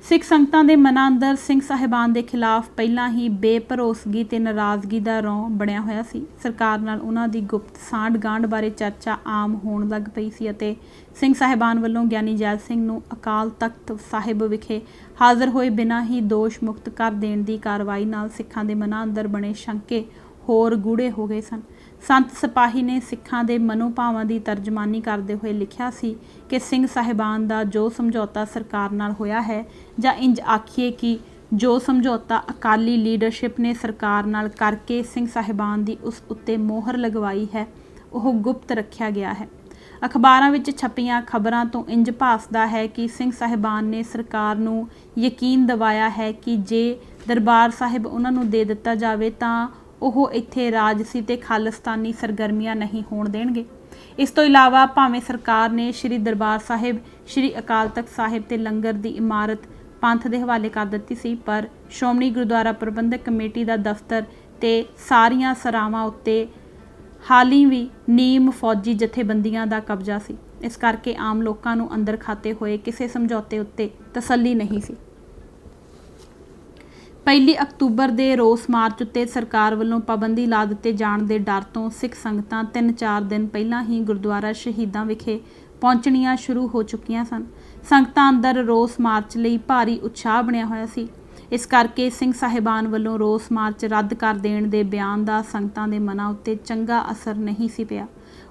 ਸਿੱਖ ਸੰਗਤਾਂ ਦੇ ਮਨਾਂ ਅੰਦਰ ਸਿੰਘ ਸਾਹਿਬਾਨ ਦੇ ਖਿਲਾਫ ਪਹਿਲਾਂ ਹੀ ਬੇਭਰੋਸਗੀ ਤੇ ਨਾਰਾਜ਼ਗੀ ਦਾ ਰੌਂ ਬਣਿਆ ਹੋਇਆ ਸੀ। ਸਰਕਾਰ ਨਾਲ ਉਹਨਾਂ ਦੀ ਗੁਪਤ ਸਾਂਢ ਗਾਂਢ ਬਾਰੇ ਚਰਚਾ ਆਮ ਹੋਣ ਲੱਗ ਪਈ ਸੀ ਅਤੇ ਸਿੰਘ ਸਾਹਿਬਾਨ ਵੱਲੋਂ ਗਿਆਨੀ ਜੈਲ ਸਿੰਘ ਨੂੰ ਅਕਾਲ ਤਖਤ ਸਾਹਿਬ ਵਿਖੇ ਹਾਜ਼ਰ ਹੋਏ ਬਿਨਾਂ ਹੀ ਦੋਸ਼ ਮੁਕਤ ਕਰ ਦੇਣ ਦੀ ਕਾਰਵਾਈ ਨਾਲ ਸਿੱਖਾਂ ਦੇ ਮਨਾਂ ਅੰਦਰ ਬਣੇ ਸ਼ੰਕੇ ਹੋਰ ਗੂੜੇ ਹੋ ਗਏ ਸਨ। ਸੰਤ ਸਿਪਾਹੀ ਨੇ ਸਿੱਖਾਂ ਦੇ ਮਨੋਭਾਵਾਂ ਦੀ ਤਰਜਮਾਨੀ ਕਰਦੇ ਹੋਏ ਲਿਖਿਆ ਸੀ ਕਿ ਸਿੰਘ ਸਾਹਿਬਾਨ ਦਾ ਜੋ ਸਮਝੌਤਾ ਸਰਕਾਰ ਨਾਲ ਹੋਇਆ ਹੈ, ਜਾਂ ਇੰਜ ਆਖੀਏ ਕਿ ਜੋ ਸਮਝੌਤਾ ਅਕਾਲੀ ਲੀਡਰਸ਼ਿਪ ਨੇ ਸਰਕਾਰ ਨਾਲ ਕਰਕੇ ਸਿੰਘ ਸਾਹਿਬਾਨ ਦੀ ਉਸ ਉੱਤੇ ਮੋਹਰ ਲਗਵਾਈ ਹੈ, ਉਹ ਗੁਪਤ ਰੱਖਿਆ ਗਿਆ ਹੈ। ਅਖਬਾਰਾਂ ਵਿੱਚ ਛਪੀਆਂ ਖਬਰਾਂ ਤੋਂ ਇੰਜ ਭਾਸਦਾ ਹੈ ਕਿ ਸਿੰਘ ਸਾਹਿਬਾਨ ਨੇ ਸਰਕਾਰ ਨੂੰ ਯਕੀਨ ਦਿਵਾਇਆ ਹੈ ਕਿ ਜੇ ਦਰਬਾਰ ਸਾਹਿਬ ਉਹਨਾਂ ਨੂੰ ਦੇ ਦਿੱਤਾ ਜਾਵੇ ਤਾਂ ਉਹ ਇੱਥੇ ਰਾਜਸੀ ਤੇ ਖਾਲਿਸਤਾਨੀ ਸਰਗਰਮੀਆਂ ਨਹੀਂ ਹੋਣ ਦੇਣਗੇ। ਇਸ ਤੋਂ ਇਲਾਵਾ ਭਾਵੇਂ ਸਰਕਾਰ ਨੇ ਸ਼੍ਰੀ ਦਰਬਾਰ ਸਾਹਿਬ, ਸ਼੍ਰੀ ਅਕਾਲ ਤਖਤ ਸਾਹਿਬ ਤੇ ਲੰਗਰ ਦੀ ਇਮਾਰਤ ਪੰਥ ਦੇ ਹਵਾਲੇ ਕਰ ਦਿੱਤੀ ਸੀ, ਪਰ ਸ਼੍ਰੋਮਣੀ ਗੁਰਦੁਆਰਾ ਪ੍ਰਬੰਧਕ ਕਮੇਟੀ ਦਾ ਦਫ਼ਤਰ ਤੇ ਸਾਰੀਆਂ ਸਰਾਵਾਂ ਉੱਤੇ ਹਾਲੀ ਵੀ ਨੀਮ ਫੌਜੀ ਜਥੇਬੰਦੀਆਂ ਦਾ ਕਬਜ਼ਾ ਸੀ। ਇਸ ਕਰਕੇ ਆਮ ਲੋਕਾਂ ਨੂੰ ਅੰਦਰ ਖਾਤੇ ਹੋਏ ਕਿਸੇ ਸਮਝੌਤੇ ਉੱਤੇ ਤਸੱਲੀ ਨਹੀਂ ਸੀ। 1 ਅਕਤੂਬਰ ਦੇ ਰੋਸ ਮਾਰਚ ਉੱਤੇ ਸਰਕਾਰ ਵੱਲੋਂ ਪਾਬੰਦੀ ਲਾ ਦਿੱਤੇ ਜਾਣ ਦੇ ਡਰ ਤੋਂ ਸਿੱਖ ਸੰਗਤਾਂ 3-4 ਦਿਨ ਪਹਿਲਾਂ ਹੀ ਗੁਰਦੁਆਰਾ ਸ਼ਹੀਦਾਂ ਵਿਖੇ ਪਹੁੰਚਣੀਆਂ ਸ਼ੁਰੂ ਹੋ ਚੁੱਕੀਆਂ ਸਨ। ਸੰਗਤਾਂ ਅੰਦਰ ਰੋਸ ਮਾਰਚ ਲਈ ਭਾਰੀ ਉਤਸ਼ਾਹ ਬਣਿਆ ਹੋਇਆ ਸੀ। ਇਸ ਕਰਕੇ ਸਿੰਘ ਸਾਹਿਬਾਨ ਵੱਲੋਂ ਰੋਸ ਮਾਰਚ ਰੱਦ ਕਰ ਦੇਣ ਦੇ ਬਿਆਨ ਦਾ ਸੰਗਤਾਂ ਦੇ ਮਨਾਂ ਉੱਤੇ ਚੰਗਾ ਅਸਰ ਨਹੀਂ ਸੀ ਪਿਆ।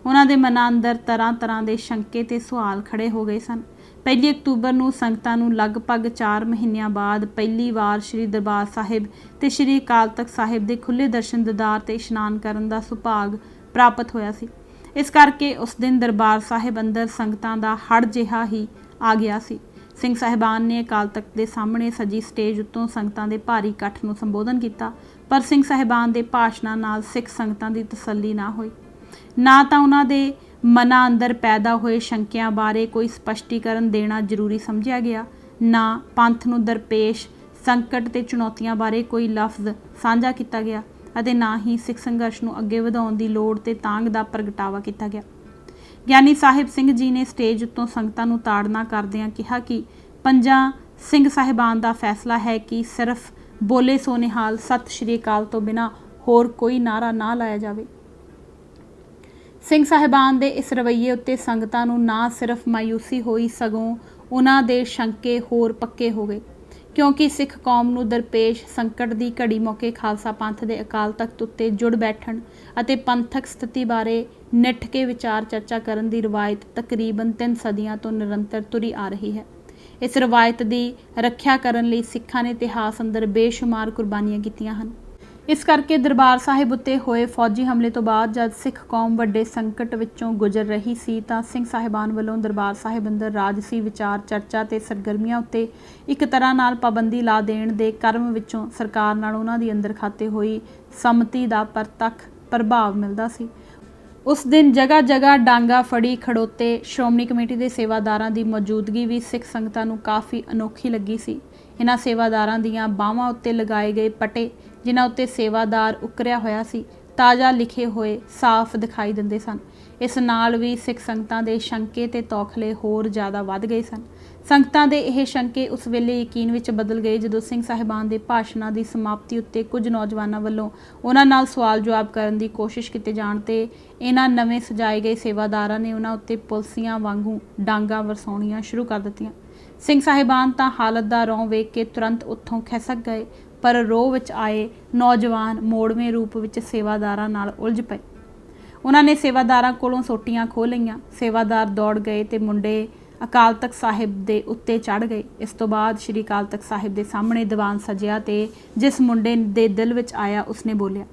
ਉਹਨਾਂ ਦੇ ਮਨਾਂ ਅੰਦਰ ਤਰ੍ਹਾਂ-ਤਰ੍ਹਾਂ ਦੇ ਸ਼ੰਕੇ ਤੇ ਸਵਾਲ ਖੜੇ ਹੋ ਗਏ ਸਨ। 1 ਅਕਤੂਬਰ ਨੂੰ ਸੰਗਤਾਂ ਨੂੰ ਲਗਭਗ 4 ਮਹੀਨਿਆਂ ਬਾਅਦ ਪਹਿਲੀ ਵਾਰ ਸ਼੍ਰੀ ਦਰਬਾਰ ਸਾਹਿਬ ਤੇ ਸ਼੍ਰੀ ਅਕਾਲ ਤਖਤ ਸਾਹਿਬ ਦੇ ਖੁੱਲ੍ਹੇ ਦਰਸ਼ਨ ਦੀਦਾਰ ਤੇ ਇਸ਼ਨਾਨ ਕਰਨ ਦਾ ਸੁਭਾਗ ਪ੍ਰਾਪਤ ਹੋਇਆ ਸੀ। ਇਸ ਕਰਕੇ ਉਸ ਦਿਨ ਦਰਬਾਰ ਸਾਹਿਬ ਅੰਦਰ ਸੰਗਤਾਂ ਦਾ ਹੜ੍ਹ ਜਿਹਾ ਹੀ ਆ ਗਿਆ ਸੀ। ਸਿੰਘ ਸਾਹਿਬਾਨ ਨੇ ਅਕਾਲ ਤਖਤ ਦੇ ਸਾਹਮਣੇ ਸਜੀ ਸਟੇਜ ਉੱਤੋਂ ਸੰਗਤਾਂ ਦੇ ਭਾਰੀ ਇਕੱਠ ਨੂੰ ਸੰਬੋਧਨ ਕੀਤਾ, ਪਰ ਸਿੰਘ ਸਾਹਿਬਾਨ ਦੇ ਭਾਸ਼ਣਾਂ ਨਾਲ ਸਿੱਖ ਸੰਗਤਾਂ ਦੀ ਤਸੱਲੀ ਨਾ ਹੋਈ। ਨਾ ਤਾਂ ਉਹਨਾਂ ਦੇ ਮਨਾਂ ਅੰਦਰ ਪੈਦਾ ਹੋਏ ਸ਼ੰਕਿਆਂ ਬਾਰੇ ਕੋਈ ਸਪਸ਼ਟੀਕਰਨ ਦੇਣਾ ਜ਼ਰੂਰੀ ਸਮਝਿਆ ਗਿਆ, ਨਾ ਪੰਥ ਨੂੰ ਦਰਪੇਸ਼ ਸੰਕਟ ਤੇ ਚੁਣੌਤੀਆਂ ਬਾਰੇ ਕੋਈ ਲਫ਼ਜ਼ ਸਾਂਝਾ ਕੀਤਾ ਗਿਆ ਅਤੇ ਨਾ ਹੀ ਸਿੱਖ ਸੰਘਰਸ਼ ਨੂੰ ਅੱਗੇ ਵਧਾਉਣ ਦੀ ਲੋੜ ਤੇ ਤਾਂਘ ਦਾ ਪ੍ਰਗਟਾਵਾ ਕੀਤਾ ਗਿਆ। ਗਿਆਨੀ ਸਾਹਿਬ ਸਿੰਘ ਜੀ ਨੇ ਸਟੇਜ ਉੱਤੋਂ ਸੰਗਤਾਂ ਨੂੰ ਤਾੜਨਾ ਕਰਦਿਆਂ ਕਿਹਾ ਕਿ ਪੰਜਾਂ ਸਿੰਘ ਸਾਹਿਬਾਨ ਦਾ ਫੈਸਲਾ ਹੈ ਕਿ ਸਿਰਫ ਬੋਲੇ ਸੋ ਨਿਹਾਲ ਸਤਿ ਸ਼੍ਰੀ ਅਕਾਲ ਤੋਂ ਬਿਨਾਂ ਹੋਰ ਕੋਈ ਨਾਰਾ ਨਾ ਲਾਇਆ ਜਾਵੇ। ਸਿੰਘ ਸਾਹਿਬਾਨ ਦੇ ਇਸ ਰਵੱਈਏ ਉੱਤੇ ਸੰਗਤਾਂ ਨੂੰ ਨਾ ਸਿਰਫ ਮਾਯੂਸੀ ਹੋਈ, ਸਗੋਂ ਉਹਨਾਂ ਦੇ ਸ਼ੰਕੇ ਹੋਰ ਪੱਕੇ ਹੋ ਗਏ, ਕਿਉਂਕਿ ਸਿੱਖ ਕੌਮ ਨੂੰ ਦਰਪੇਸ਼ ਸੰਕਟ ਦੀ ਘੜੀ ਮੌਕੇ ਖਾਲਸਾ ਪੰਥ ਦੇ ਅਕਾਲ ਤਖਤ ਉੱਤੇ ਜੁੜ ਬੈਠਣ ਅਤੇ ਪੰਥਕ ਸਥਿਤੀ ਬਾਰੇ ਨਿੱਠ ਕੇ ਵਿਚਾਰ ਚਰਚਾ ਕਰਨ ਦੀ ਰਵਾਇਤ ਤਕਰੀਬਨ 3 ਸਦੀਆਂ ਤੋਂ ਨਿਰੰਤਰ ਤੁਰੀ ਆ ਰਹੀ ਹੈ। ਇਸ ਰਵਾਇਤ ਦੀ ਰੱਖਿਆ ਕਰਨ ਲਈ ਸਿੱਖਾਂ ਨੇ ਇਤਿਹਾਸ ਅੰਦਰ ਬੇਸ਼ੁਮਾਰ ਕੁਰਬਾਨੀਆਂ ਕੀਤੀਆਂ ਹਨ। ਇਸ ਕਰਕੇ ਦਰਬਾਰ ਸਾਹਿਬ ਉੱਤੇ ਹੋਏ ਫੌਜੀ ਹਮਲੇ ਤੋਂ ਬਾਅਦ ਜਦ ਸਿੱਖ ਕੌਮ ਵੱਡੇ ਸੰਕਟ ਵਿੱਚੋਂ ਗੁਜ਼ਰ ਰਹੀ ਸੀ ਤਾਂ ਸਿੰਘ ਸਾਹਿਬਾਨ ਵੱਲੋਂ ਦਰਬਾਰ ਸਾਹਿਬ ਅੰਦਰ ਰਾਜਸੀ ਵਿਚਾਰ ਚਰਚਾ ਤੇ ਸਰਗਰਮੀਆਂ ਉੱਤੇ ਇੱਕ ਤਰ੍ਹਾਂ ਨਾਲ ਪਾਬੰਦੀ ਲਾ ਦੇਣ ਦੇ ਕਰਮ ਵਿੱਚੋਂ ਸਰਕਾਰ ਨਾਲ ਉਹਨਾਂ ਦੀ ਅੰਦਰ ਖਾਤੇ ਹੋਈ ਸੰਮਤੀ ਦਾ ਪ੍ਰਤੱਖ ਪ੍ਰਭਾਵ ਮਿਲਦਾ ਸੀ। ਉਸ ਦਿਨ ਜਗ੍ਹਾ ਜਗ੍ਹਾ ਡਾਂਗਾ ਫੜੀ ਖੜੋਤੇ ਸ਼੍ਰੋਮਣੀ ਕਮੇਟੀ ਦੇ ਸੇਵਾਦਾਰਾਂ ਦੀ ਮੌਜੂਦਗੀ ਵੀ ਸਿੱਖ ਸੰਗਤਾਂ ਨੂੰ ਕਾਫੀ ਅਨੋਖੀ ਲੱਗੀ ਸੀ। ਇਹਨਾਂ ਸੇਵਾਦਾਰਾਂ ਦੀਆਂ ਬਾਹਾਂ ਉੱਤੇ ਲਗਾਏ ਗਏ ਪਟੇ, ਜਿਨ੍ਹਾਂ ਉੱਤੇ ਸੇਵਾਦਾਰ ਉਕਰਿਆ ਹੋਇਆ ਸੀ, ਤਾਜ਼ਾ ਲਿਖੇ ਹੋਏ ਸਾਫ਼ ਦਿਖਾਈ ਦਿੰਦੇ ਸਨ। ਇਸ ਨਾਲ ਵੀ ਸਿੱਖ ਸੰਗਤਾਂ ਦੇ ਸ਼ੰਕੇ ਤੇ ਤੌਖਲੇ ਹੋਰ ਜ਼ਿਆਦਾ ਵੱਧ ਗਏ ਸਨ। ਸੰਗਤਾਂ ਦੇ ਇਹ ਸ਼ੰਕੇ ਉਸ ਵੇਲੇ ਯਕੀਨ ਵਿੱਚ ਬਦਲ ਗਏ ਜਦੋਂ ਸਿੰਘ ਸਾਹਿਬਾਨ ਦੇ ਭਾਸ਼ਣਾਂ ਦੀ ਸਮਾਪਤੀ ਉੱਤੇ ਕੁਝ ਨੌਜਵਾਨਾਂ ਵੱਲੋਂ ਉਹਨਾਂ ਨਾਲ ਸਵਾਲ ਜਵਾਬ ਕਰਨ ਦੀ ਕੋਸ਼ਿਸ਼ ਕੀਤੇ ਜਾਣ ਤੇ ਇਹਨਾਂ ਨਵੇਂ ਸਜਾਏ ਗਏ ਸੇਵਾਦਾਰਾਂ ਨੇ ਉਹਨਾਂ ਉੱਤੇ ਪੁਲਸੀਆਂ ਵਾਂਗੂ ਡਾਂਗਾਂ ਵਰਸਾਉਣੀਆਂ ਸ਼ੁਰੂ ਕਰ ਦਿੱਤੀਆਂ। ਸਿੰਘ ਸਾਹਿਬਾਨ ਤਾਂ ਹਾਲਤ ਦਾ ਰੌਂ ਵੇਖ ਕੇ ਤੁਰੰਤ ਉੱਥੋਂ ਖਿਸਕ ਗਏ, ਪਰ ਰੋਹ ਵਿੱਚ ਆਏ ਨੌਜਵਾਨ ਮੋੜਵੇਂ ਰੂਪ ਵਿੱਚ ਸੇਵਾਦਾਰਾਂ ਨਾਲ ਉਲਝ ਪਏ। ਉਹਨਾਂ ਨੇ ਸੇਵਾਦਾਰਾਂ ਕੋਲੋਂ ਸੋਟੀਆਂ ਖੋਹ ਲਈਆਂ। ਸੇਵਾਦਾਰ ਦੌੜ ਗਏ ਤੇ ਮੁੰਡੇ ਅਕਾਲ ਤਖਤ ਸਾਹਿਬ ਦੇ ਉੱਤੇ ਚੜ੍ਹ ਗਏ। ਇਸ ਤੋਂ ਬਾਅਦ ਸ਼੍ਰੀ ਅਕਾਲ ਤਖਤ ਸਾਹਿਬ ਦੇ ਸਾਹਮਣੇ ਦੀਵਾਨ ਸਜਿਆ ਤੇ ਜਿਸ ਮੁੰਡੇ ਦੇ ਦਿਲ ਵਿੱਚ ਆਇਆ ਉਸਨੇ ਬੋਲਿਆ।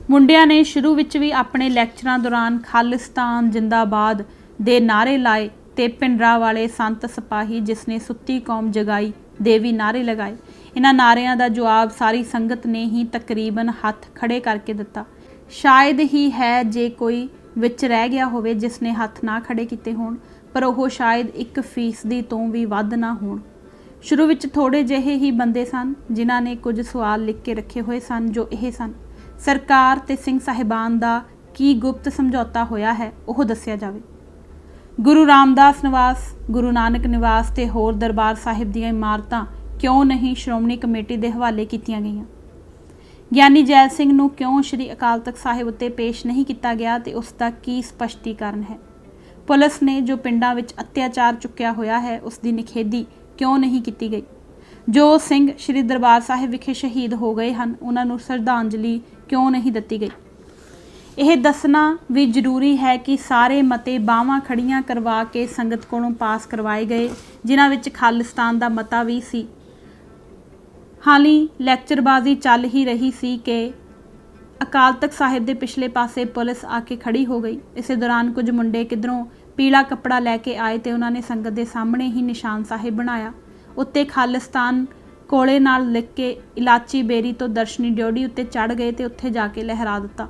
ਮੁੰਡਿਆਂ ਨੇ ਸ਼ੁਰੂ ਵਿੱਚ ਵੀ ਆਪਣੇ ਲੈਕਚਰਾਂ ਦੌਰਾਨ ਖਾਲਿਸਤਾਨ ਜਿੰਦਾਬਾਦ ਦੇ ਨਾਅਰੇ ਲਾਏ ਤੇ ਪਿੰਡਰਾਂ ਵਾਲੇ ਸੰਤ ਸਿਪਾਹੀ ਜਿਸਨੇ ਸੁੱਤੀ ਕੌਮ ਜਗਾਈ ਦੇ ਵੀ ਨਾਅਰੇ ਲਗਾਏ। ਇਹਨਾਂ ਨਾਅਰਿਆਂ ਦਾ ਜਵਾਬ ਸਾਰੀ ਸੰਗਤ ਨੇ ਹੀ ਤਕਰੀਬਨ ਹੱਥ ਖੜੇ ਕਰਕੇ ਦਿੱਤਾ। ਸ਼ਾਇਦ ਹੀ ਹੈ ਜੇ ਕੋਈ ਵਿੱਚ ਰਹਿ ਗਿਆ ਹੋਵੇ ਜਿਸ ਨੇ ਹੱਥ ਨਾ ਖੜੇ ਕੀਤੇ ਹੋਣ, ਪਰ ਉਹ ਸ਼ਾਇਦ 1% ਤੋਂ ਵੀ ਵੱਧ ਨਾ ਹੋਣ। ਸ਼ੁਰੂ ਵਿੱਚ ਥੋੜ੍ਹੇ ਜਿਹੇ ਹੀ ਬੰਦੇ ਸਨ ਜਿਨ੍ਹਾਂ ਨੇ ਕੁਝ ਸਵਾਲ ਲਿਖ ਕੇ ਰੱਖੇ ਹੋਏ ਸਨ ਜੋ ਇਹ ਸਨ, ਸਰਕਾਰ ਤੇ ਸਿੰਘ ਸਾਹਿਬਾਨ ਦਾ ਕੀ ਗੁਪਤ ਸਮਝੌਤਾ ਹੋਇਆ ਹੈ ਉਹ ਦੱਸਿਆ ਜਾਵੇ। ਗੁਰੂ ਰਾਮਦਾਸ ਨਿਵਾਸ, ਗੁਰੂ ਨਾਨਕ ਨਿਵਾਸ ਤੇ ਹੋਰ ਦਰਬਾਰ ਸਾਹਿਬ ਦੀਆਂ ਇਮਾਰਤਾਂ ਕਿਉਂ ਨਹੀਂ ਸ਼੍ਰੋਮਣੀ ਕਮੇਟੀ ਦੇ ਹਵਾਲੇ ਕੀਤੀਆਂ ਗਈਆਂ? ਗਿਆਨੀ ਜੈਲ ਸਿੰਘ ਨੂੰ ਕਿਉਂ ਸ਼੍ਰੀ ਅਕਾਲ ਤਖਤ ਸਾਹਿਬ ਉੱਤੇ ਪੇਸ਼ ਨਹੀਂ ਕੀਤਾ ਗਿਆ ਤੇ ਉਸ ਦਾ ਕੀ ਸਪਸ਼ਟੀਕਰਨ ਹੈ? ਪੁਲਿਸ ਨੇ ਜੋ ਪਿੰਡਾਂ ਵਿੱਚ ਅਤਿਆਚਾਰ ਚੁੱਕਿਆ ਹੋਇਆ ਹੈ ਉਸ ਦੀ ਨਿਖੇਧੀ ਕਿਉਂ ਨਹੀਂ ਕੀਤੀ ਗਈ? ਜੋ ਸਿੰਘ ਸ਼੍ਰੀ ਦਰਬਾਰ ਸਾਹਿਬ ਵਿਖੇ ਸ਼ਹੀਦ ਹੋ ਗਏ ਹਨ ਉਹਨਾਂ ਨੂੰ ਸ਼ਰਧਾਂਜਲੀ ਕਿਉਂ ਨਹੀਂ ਦਿੱਤੀ ਗਈ? ਇਹ ਦੱਸਣਾ ਵੀ ਜ਼ਰੂਰੀ ਹੈ ਕਿ ਸਾਰੇ ਮਤੇ ਬਾਹਾਂ ਖੜੀਆਂ ਕਰਵਾ ਕੇ ਸੰਗਤ ਕੋਲੋਂ ਪਾਸ ਕਰਵਾਏ ਗਏ, ਜਿਨ੍ਹਾਂ ਵਿੱਚ ਖਾਲਿਸਤਾਨ ਦਾ ਮਤਾ ਵੀ ਸੀ। ਹਾਲੀ ਲੈਕਚਰਬਾਜ਼ੀ ਚੱਲ ਹੀ ਰਹੀ ਸੀ ਕਿ ਅਕਾਲ ਤਖਤ ਸਾਹਿਬ ਦੇ ਪਿਛਲੇ ਪਾਸੇ ਪੁਲਿਸ ਆ ਕੇ ਖੜੀ ਹੋ ਗਈ। ਇਸੇ ਦੌਰਾਨ ਕੁਝ ਮੁੰਡੇ ਕਿੱਧਰੋਂ ਪੀਲਾ ਕੱਪੜਾ ਲੈ ਕੇ ਆਏ ਤੇ ਉਹਨਾਂ ਨੇ ਸੰਗਤ ਦੇ ਸਾਹਮਣੇ ਹੀ ਨਿਸ਼ਾਨ ਸਾਹਿਬ ਬਣਾਇਆ। ਉੱਤੇ ਖਾਲਿਸਤਾਨ ਕੋਲੇ ਨਾਲ ਲਿਖ ਕੇ ਇਲਾਚੀ ਬੇਰੀ ਤੋਂ ਦਰਸ਼ਨੀ ਡਿਓੜੀ ਉੱਤੇ ਚੜ੍ਹ ਗਏ ਤੇ ਉੱਥੇ ਜਾ ਕੇ ਲਹਿਰਾ ਦਿੱਤਾ।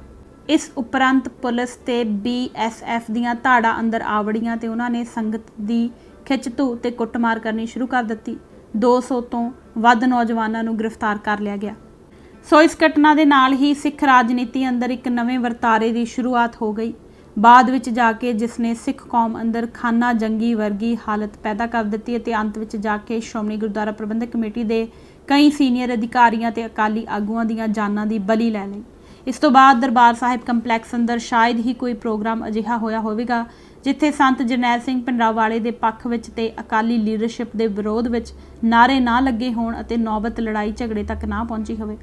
ਇਸ ਉਪਰੰਤ ਪੁਲਿਸ ਤੇ BSF ਦੀਆਂ ਧਾੜਾਂ ਅੰਦਰ ਆਵੜੀਆਂ ਤੇ ਉਹਨਾਂ ਨੇ ਸੰਗਤ ਦੀ ਖਿੱਚ-ਧੂ ਤੇ ਕੁੱਟਮਾਰ ਕਰਨੀ ਸ਼ੁਰੂ ਕਰ ਦਿੱਤੀ। 200 ਤੋਂ ਵੱਧ ਨੌਜਵਾਨਾਂ ਨੂੰ ਗ੍ਰਿਫਤਾਰ ਕਰ ਲਿਆ ਗਿਆ। ਸੋ ਇਸ ਘਟਨਾ ਦੇ ਨਾਲ ਹੀ ਸਿੱਖ ਰਾਜਨੀਤੀ ਅੰਦਰ ਇੱਕ ਨਵੇਂ ਵਰਤਾਰੇ ਦੀ ਸ਼ੁਰੂਆਤ ਹੋ ਗਈ। ਬਾਅਦ ਵਿੱਚ ਜਾ ਕੇ ਜਿਸ ਨੇ ਸਿੱਖ ਕੌਮ ਅੰਦਰ ਖਾਨਾ ਜੰਗੀ ਵਰਗੀ ਹਾਲਤ ਪੈਦਾ ਕਰ ਦਿੱਤੀ ਅਤੇ ਅੰਤ ਵਿੱਚ ਜਾ ਕੇ ਸ਼੍ਰੋਮਣੀ ਗੁਰਦੁਆਰਾ ਪ੍ਰਬੰਧਕ ਕਮੇਟੀ ਦੇ ਕਈ ਸੀਨੀਅਰ ਅਧਿਕਾਰੀਆਂ ਤੇ ਅਕਾਲੀ ਆਗੂਆਂ ਦੀਆਂ ਜਾਨਾਂ ਦੀ ਬਲੀ ਲੈ ਲਈ। ਇਸ ਤੋਂ ਬਾਅਦ ਦਰਬਾਰ ਸਾਹਿਬ ਕੰਪਲੈਕਸ ਅੰਦਰ ਸ਼ਾਇਦ ਹੀ ਕੋਈ ਪ੍ਰੋਗਰਾਮ ਅਜਿਹਾ ਹੋਇਆ ਹੋਵੇਗਾ ਜਿੱਥੇ ਸੰਤ ਜਰਨੈਲ ਸਿੰਘ ਭਿੰਡਰਾਂਵਾਲੇ ਦੇ ਪੱਖ ਵਿੱਚ ਤੇ ਅਕਾਲੀ ਲੀਡਰਸ਼ਿਪ ਦੇ ਵਿਰੋਧ ਵਿੱਚ ਨਾਅਰੇ ਨਾ ਲੱਗੇ ਹੋਣ ਅਤੇ ਨੌਬਤ ਲੜਾਈ ਝਗੜੇ ਤੱਕ ਨਾ ਪਹੁੰਚੀ ਹੋਵੇ।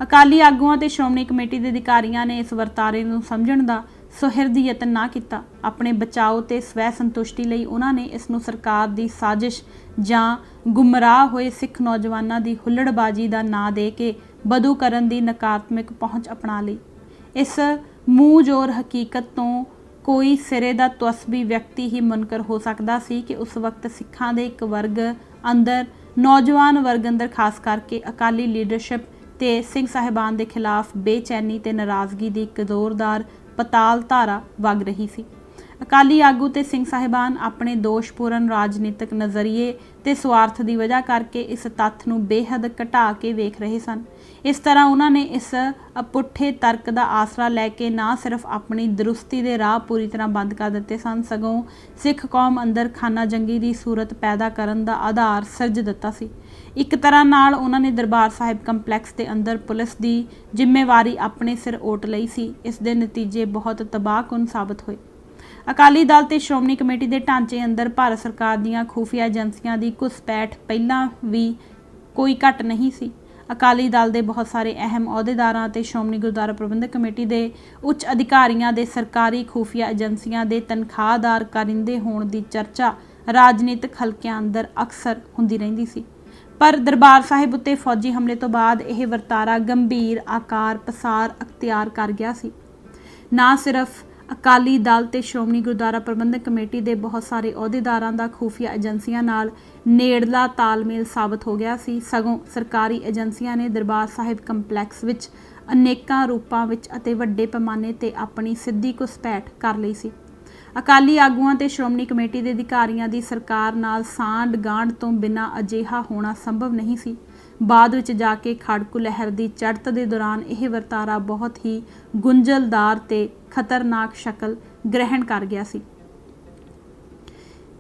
ਅਕਾਲੀ ਆਗੂਆਂ ਤੇ ਸ਼੍ਰੋਮਣੀ ਕਮੇਟੀ ਦੇ ਅਧਿਕਾਰੀਆਂ ਨੇ ਇਸ ਵਰਤਾਰੇ ਨੂੰ ਸਮਝਣ ਦਾ ਸੁਹਿਰਦ ਯਤਨ ਨਾ ਕੀਤਾ। ਆਪਣੇ ਬਚਾਓ ਤੇ ਸਵੈ ਸੰਤੁਸ਼ਟੀ ਲਈ ਉਹਨਾਂ ਨੇ ਇਸ ਨੂੰ ਸਰਕਾਰ ਦੀ ਸਾਜ਼ਿਸ਼ ਜਾਂ ਗੁੰਮਰਾਹ ਹੋਏ ਸਿੱਖ ਨੌਜਵਾਨਾਂ ਦੀ ਹੁੱਲੜਬਾਜ਼ੀ ਦਾ ਨਾਂ ਦੇ ਕੇ ਬਦੂ ਕਰਨ ਦੀ ਨਕਾਰਾਤਮਕ ਪਹੁੰਚ ਅਪਣਾ ਲਈ। ਇਸ ਮੂੰਹ ਜ਼ੋਰ ਹਕੀਕਤ ਤੋਂ ਕੋਈ ਸਿਰੇ ਦਾ ਤਵਸਬੀ ਵਿਅਕਤੀ ਹੀ ਮੁਨਕਰ ਹੋ ਸਕਦਾ ਸੀ ਕਿ ਉਸ ਵਕਤ ਸਿੱਖਾਂ ਦੇ ਇੱਕ ਵਰਗ ਅੰਦਰ, ਨੌਜਵਾਨ ਵਰਗ ਅੰਦਰ ਖਾਸ ਕਰਕੇ ਅਕਾਲੀ ਲੀਡਰਸ਼ਿਪ ਤੇ ਸਿੰਘ ਸਾਹਿਬਾਨ ਦੇ ਖਿਲਾਫ ਬੇਚੈਨੀ ਤੇ ਨਾਰਾਜ਼ਗੀ ਦੀ ਇੱਕ ਜ਼ੋਰਦਾਰ ਪਤਾਲ ਧਾਰਾ ਵਗ ਰਹੀ ਸੀ। ਅਕਾਲੀ ਆਗੂ ਤੇ ਸਿੰਘ ਸਾਹਿਬਾਨ ਆਪਣੇ ਦੋਸ਼ਪੂਰਨ ਰਾਜਨੀਤਿਕ ਨਜ਼ਰੀਏ ਤੇ ਸਵਾਰਥ ਦੀ ਵਜ੍ਹਾ ਕਰਕੇ ਇਸ ਤੱਥ ਨੂੰ ਬੇਹੱਦ ਘਟਾ ਕੇ ਵੇਖ ਰਹੇ ਸਨ। ਇਸ ਤਰ੍ਹਾਂ ਉਹਨਾਂ ਨੇ ਇਸ ਅਪੁੱਠੇ ਤਰਕ ਦਾ ਆਸਰਾ ਲੈ ਕੇ ਨਾ ਸਿਰਫ ਆਪਣੀ ਦਰੁਸਤੀ ਦੇ ਰਾਹ ਪੂਰੀ ਤਰ੍ਹਾਂ ਬੰਦ ਕਰ ਦਿੱਤੇ ਸਨ, ਸਗੋਂ ਸਿੱਖ ਕੌਮ ਅੰਦਰ ਖਾਨਾ ਜੰਗੀ ਦੀ ਸੂਰਤ ਪੈਦਾ ਕਰਨ ਦਾ ਆਧਾਰ ਸਿਰਜ ਦਿੱਤਾ ਸੀ। ਇੱਕ ਤਰ੍ਹਾਂ ਨਾਲ ਉਹਨਾਂ ਨੇ ਦਰਬਾਰ ਸਾਹਿਬ ਕੰਪਲੈਕਸ ਦੇ ਅੰਦਰ ਪੁਲਿਸ ਦੀ ਜ਼ਿੰਮੇਵਾਰੀ ਆਪਣੇ ਸਿਰ ਓਟ ਲਈ ਸੀ। ਇਸ ਦੇ ਨਤੀਜੇ ਬਹੁਤ ਤਬਾਹਕੁਨ ਸਾਬਤ ਹੋਏ। ਅਕਾਲੀ ਦਲ ਤੇ ਸ਼੍ਰੋਮਣੀ ਕਮੇਟੀ ਦੇ ਢਾਂਚੇ ਅੰਦਰ ਭਾਰਤ ਸਰਕਾਰ ਦੀਆਂ ਖੂਫੀਆ ਏਜੰਸੀਆਂ ਦੀ ਘੁਸਪੈਠ ਪਹਿਲਾਂ ਵੀ ਕੋਈ ਘੱਟ ਨਹੀਂ ਸੀ। ਅਕਾਲੀ ਦਲ ਦੇ ਬਹੁਤ ਸਾਰੇ ਅਹਿਮ ਅਹੁਦੇਦਾਰਾਂ ਅਤੇ ਸ਼੍ਰੋਮਣੀ ਗੁਰਦੁਆਰਾ ਪ੍ਰਬੰਧਕ ਕਮੇਟੀ ਦੇ ਉੱਚ ਅਧਿਕਾਰੀਆਂ ਦੇ ਸਰਕਾਰੀ ਖੂਫੀਆ ਏਜੰਸੀਆਂ ਦੇ ਤਨਖਾਹਦਾਰ ਕਾਰਿੰਦੇ ਹੋਣ ਦੀ ਚਰਚਾ ਰਾਜਨੀਤਿਕ ਹਲਕਿਆਂ ਅੰਦਰ ਅਕਸਰ ਹੁੰਦੀ ਰਹਿੰਦੀ ਸੀ। ਪਰ ਦਰਬਾਰ ਸਾਹਿਬ ਉੱਤੇ ਫੌਜੀ ਹਮਲੇ ਤੋਂ ਬਾਅਦ ਇਹ ਵਰਤਾਰਾ ਗੰਭੀਰ ਆਕਾਰ ਪਸਾਰ ਅਖਤਿਆਰ ਕਰ ਗਿਆ ਸੀ। ਨਾ ਸਿਰਫ ਅਕਾਲੀ ਦਲ ਤੇ ਸ਼੍ਰੋਮਣੀ ਗੁਰਦੁਆਰਾ ਪ੍ਰਬੰਧਕ ਕਮੇਟੀ ਦੇ ਬਹੁਤ ਸਾਰੇ ਅਹੁਦੇਦਾਰਾਂ ਦਾ ਖੂਫੀਆ ਏਜੰਸੀਆਂ ਨਾਲ ਨੇੜਲਾ ਤਾਲਮੇਲ ਸਾਬਤ ਹੋ ਗਿਆ ਸੀ, ਸਗੋਂ ਸਰਕਾਰੀ ਏਜੰਸੀਆਂ ਨੇ ਦਰਬਾਰ ਸਾਹਿਬ ਕੰਪਲੈਕਸ ਵਿੱਚ ਅਨੇਕਾਂ ਰੂਪਾਂ ਵਿੱਚ ਅਤੇ ਵੱਡੇ ਪੈਮਾਨੇ ਤੇ ਆਪਣੀ ਸਿੱਧੀ ਘੁਸਪੈਠ ਕਰ ਲਈ ਸੀ। ਅਕਾਲੀ ਆਗੂਆਂ ਤੇ ਸ਼੍ਰੋਮਣੀ ਕਮੇਟੀ ਦੇ ਅਧਿਕਾਰੀਆਂ ਦੀ ਸਰਕਾਰ ਨਾਲ ਸਾਂਢ ਗਾਂਢ ਤੋਂ ਬਿਨਾਂ ਅਜਿਹਾ ਹੋਣਾ ਸੰਭਵ ਨਹੀਂ ਸੀ। ਬਾਅਦ ਵਿੱਚ ਜਾ ਕੇ ਖਾੜਕੂ ਲਹਿਰ ਦੀ ਚੜ੍ਹਤ ਦੇ ਦੌਰਾਨ ਇਹ ਵਰਤਾਰਾ ਬਹੁਤ ਹੀ ਗੁੰਝਲਦਾਰ ਤੇ ਖਤਰਨਾਕ ਸ਼ਕਲ ਗ੍ਰਹਿਣ ਕਰ ਗਿਆ ਸੀ।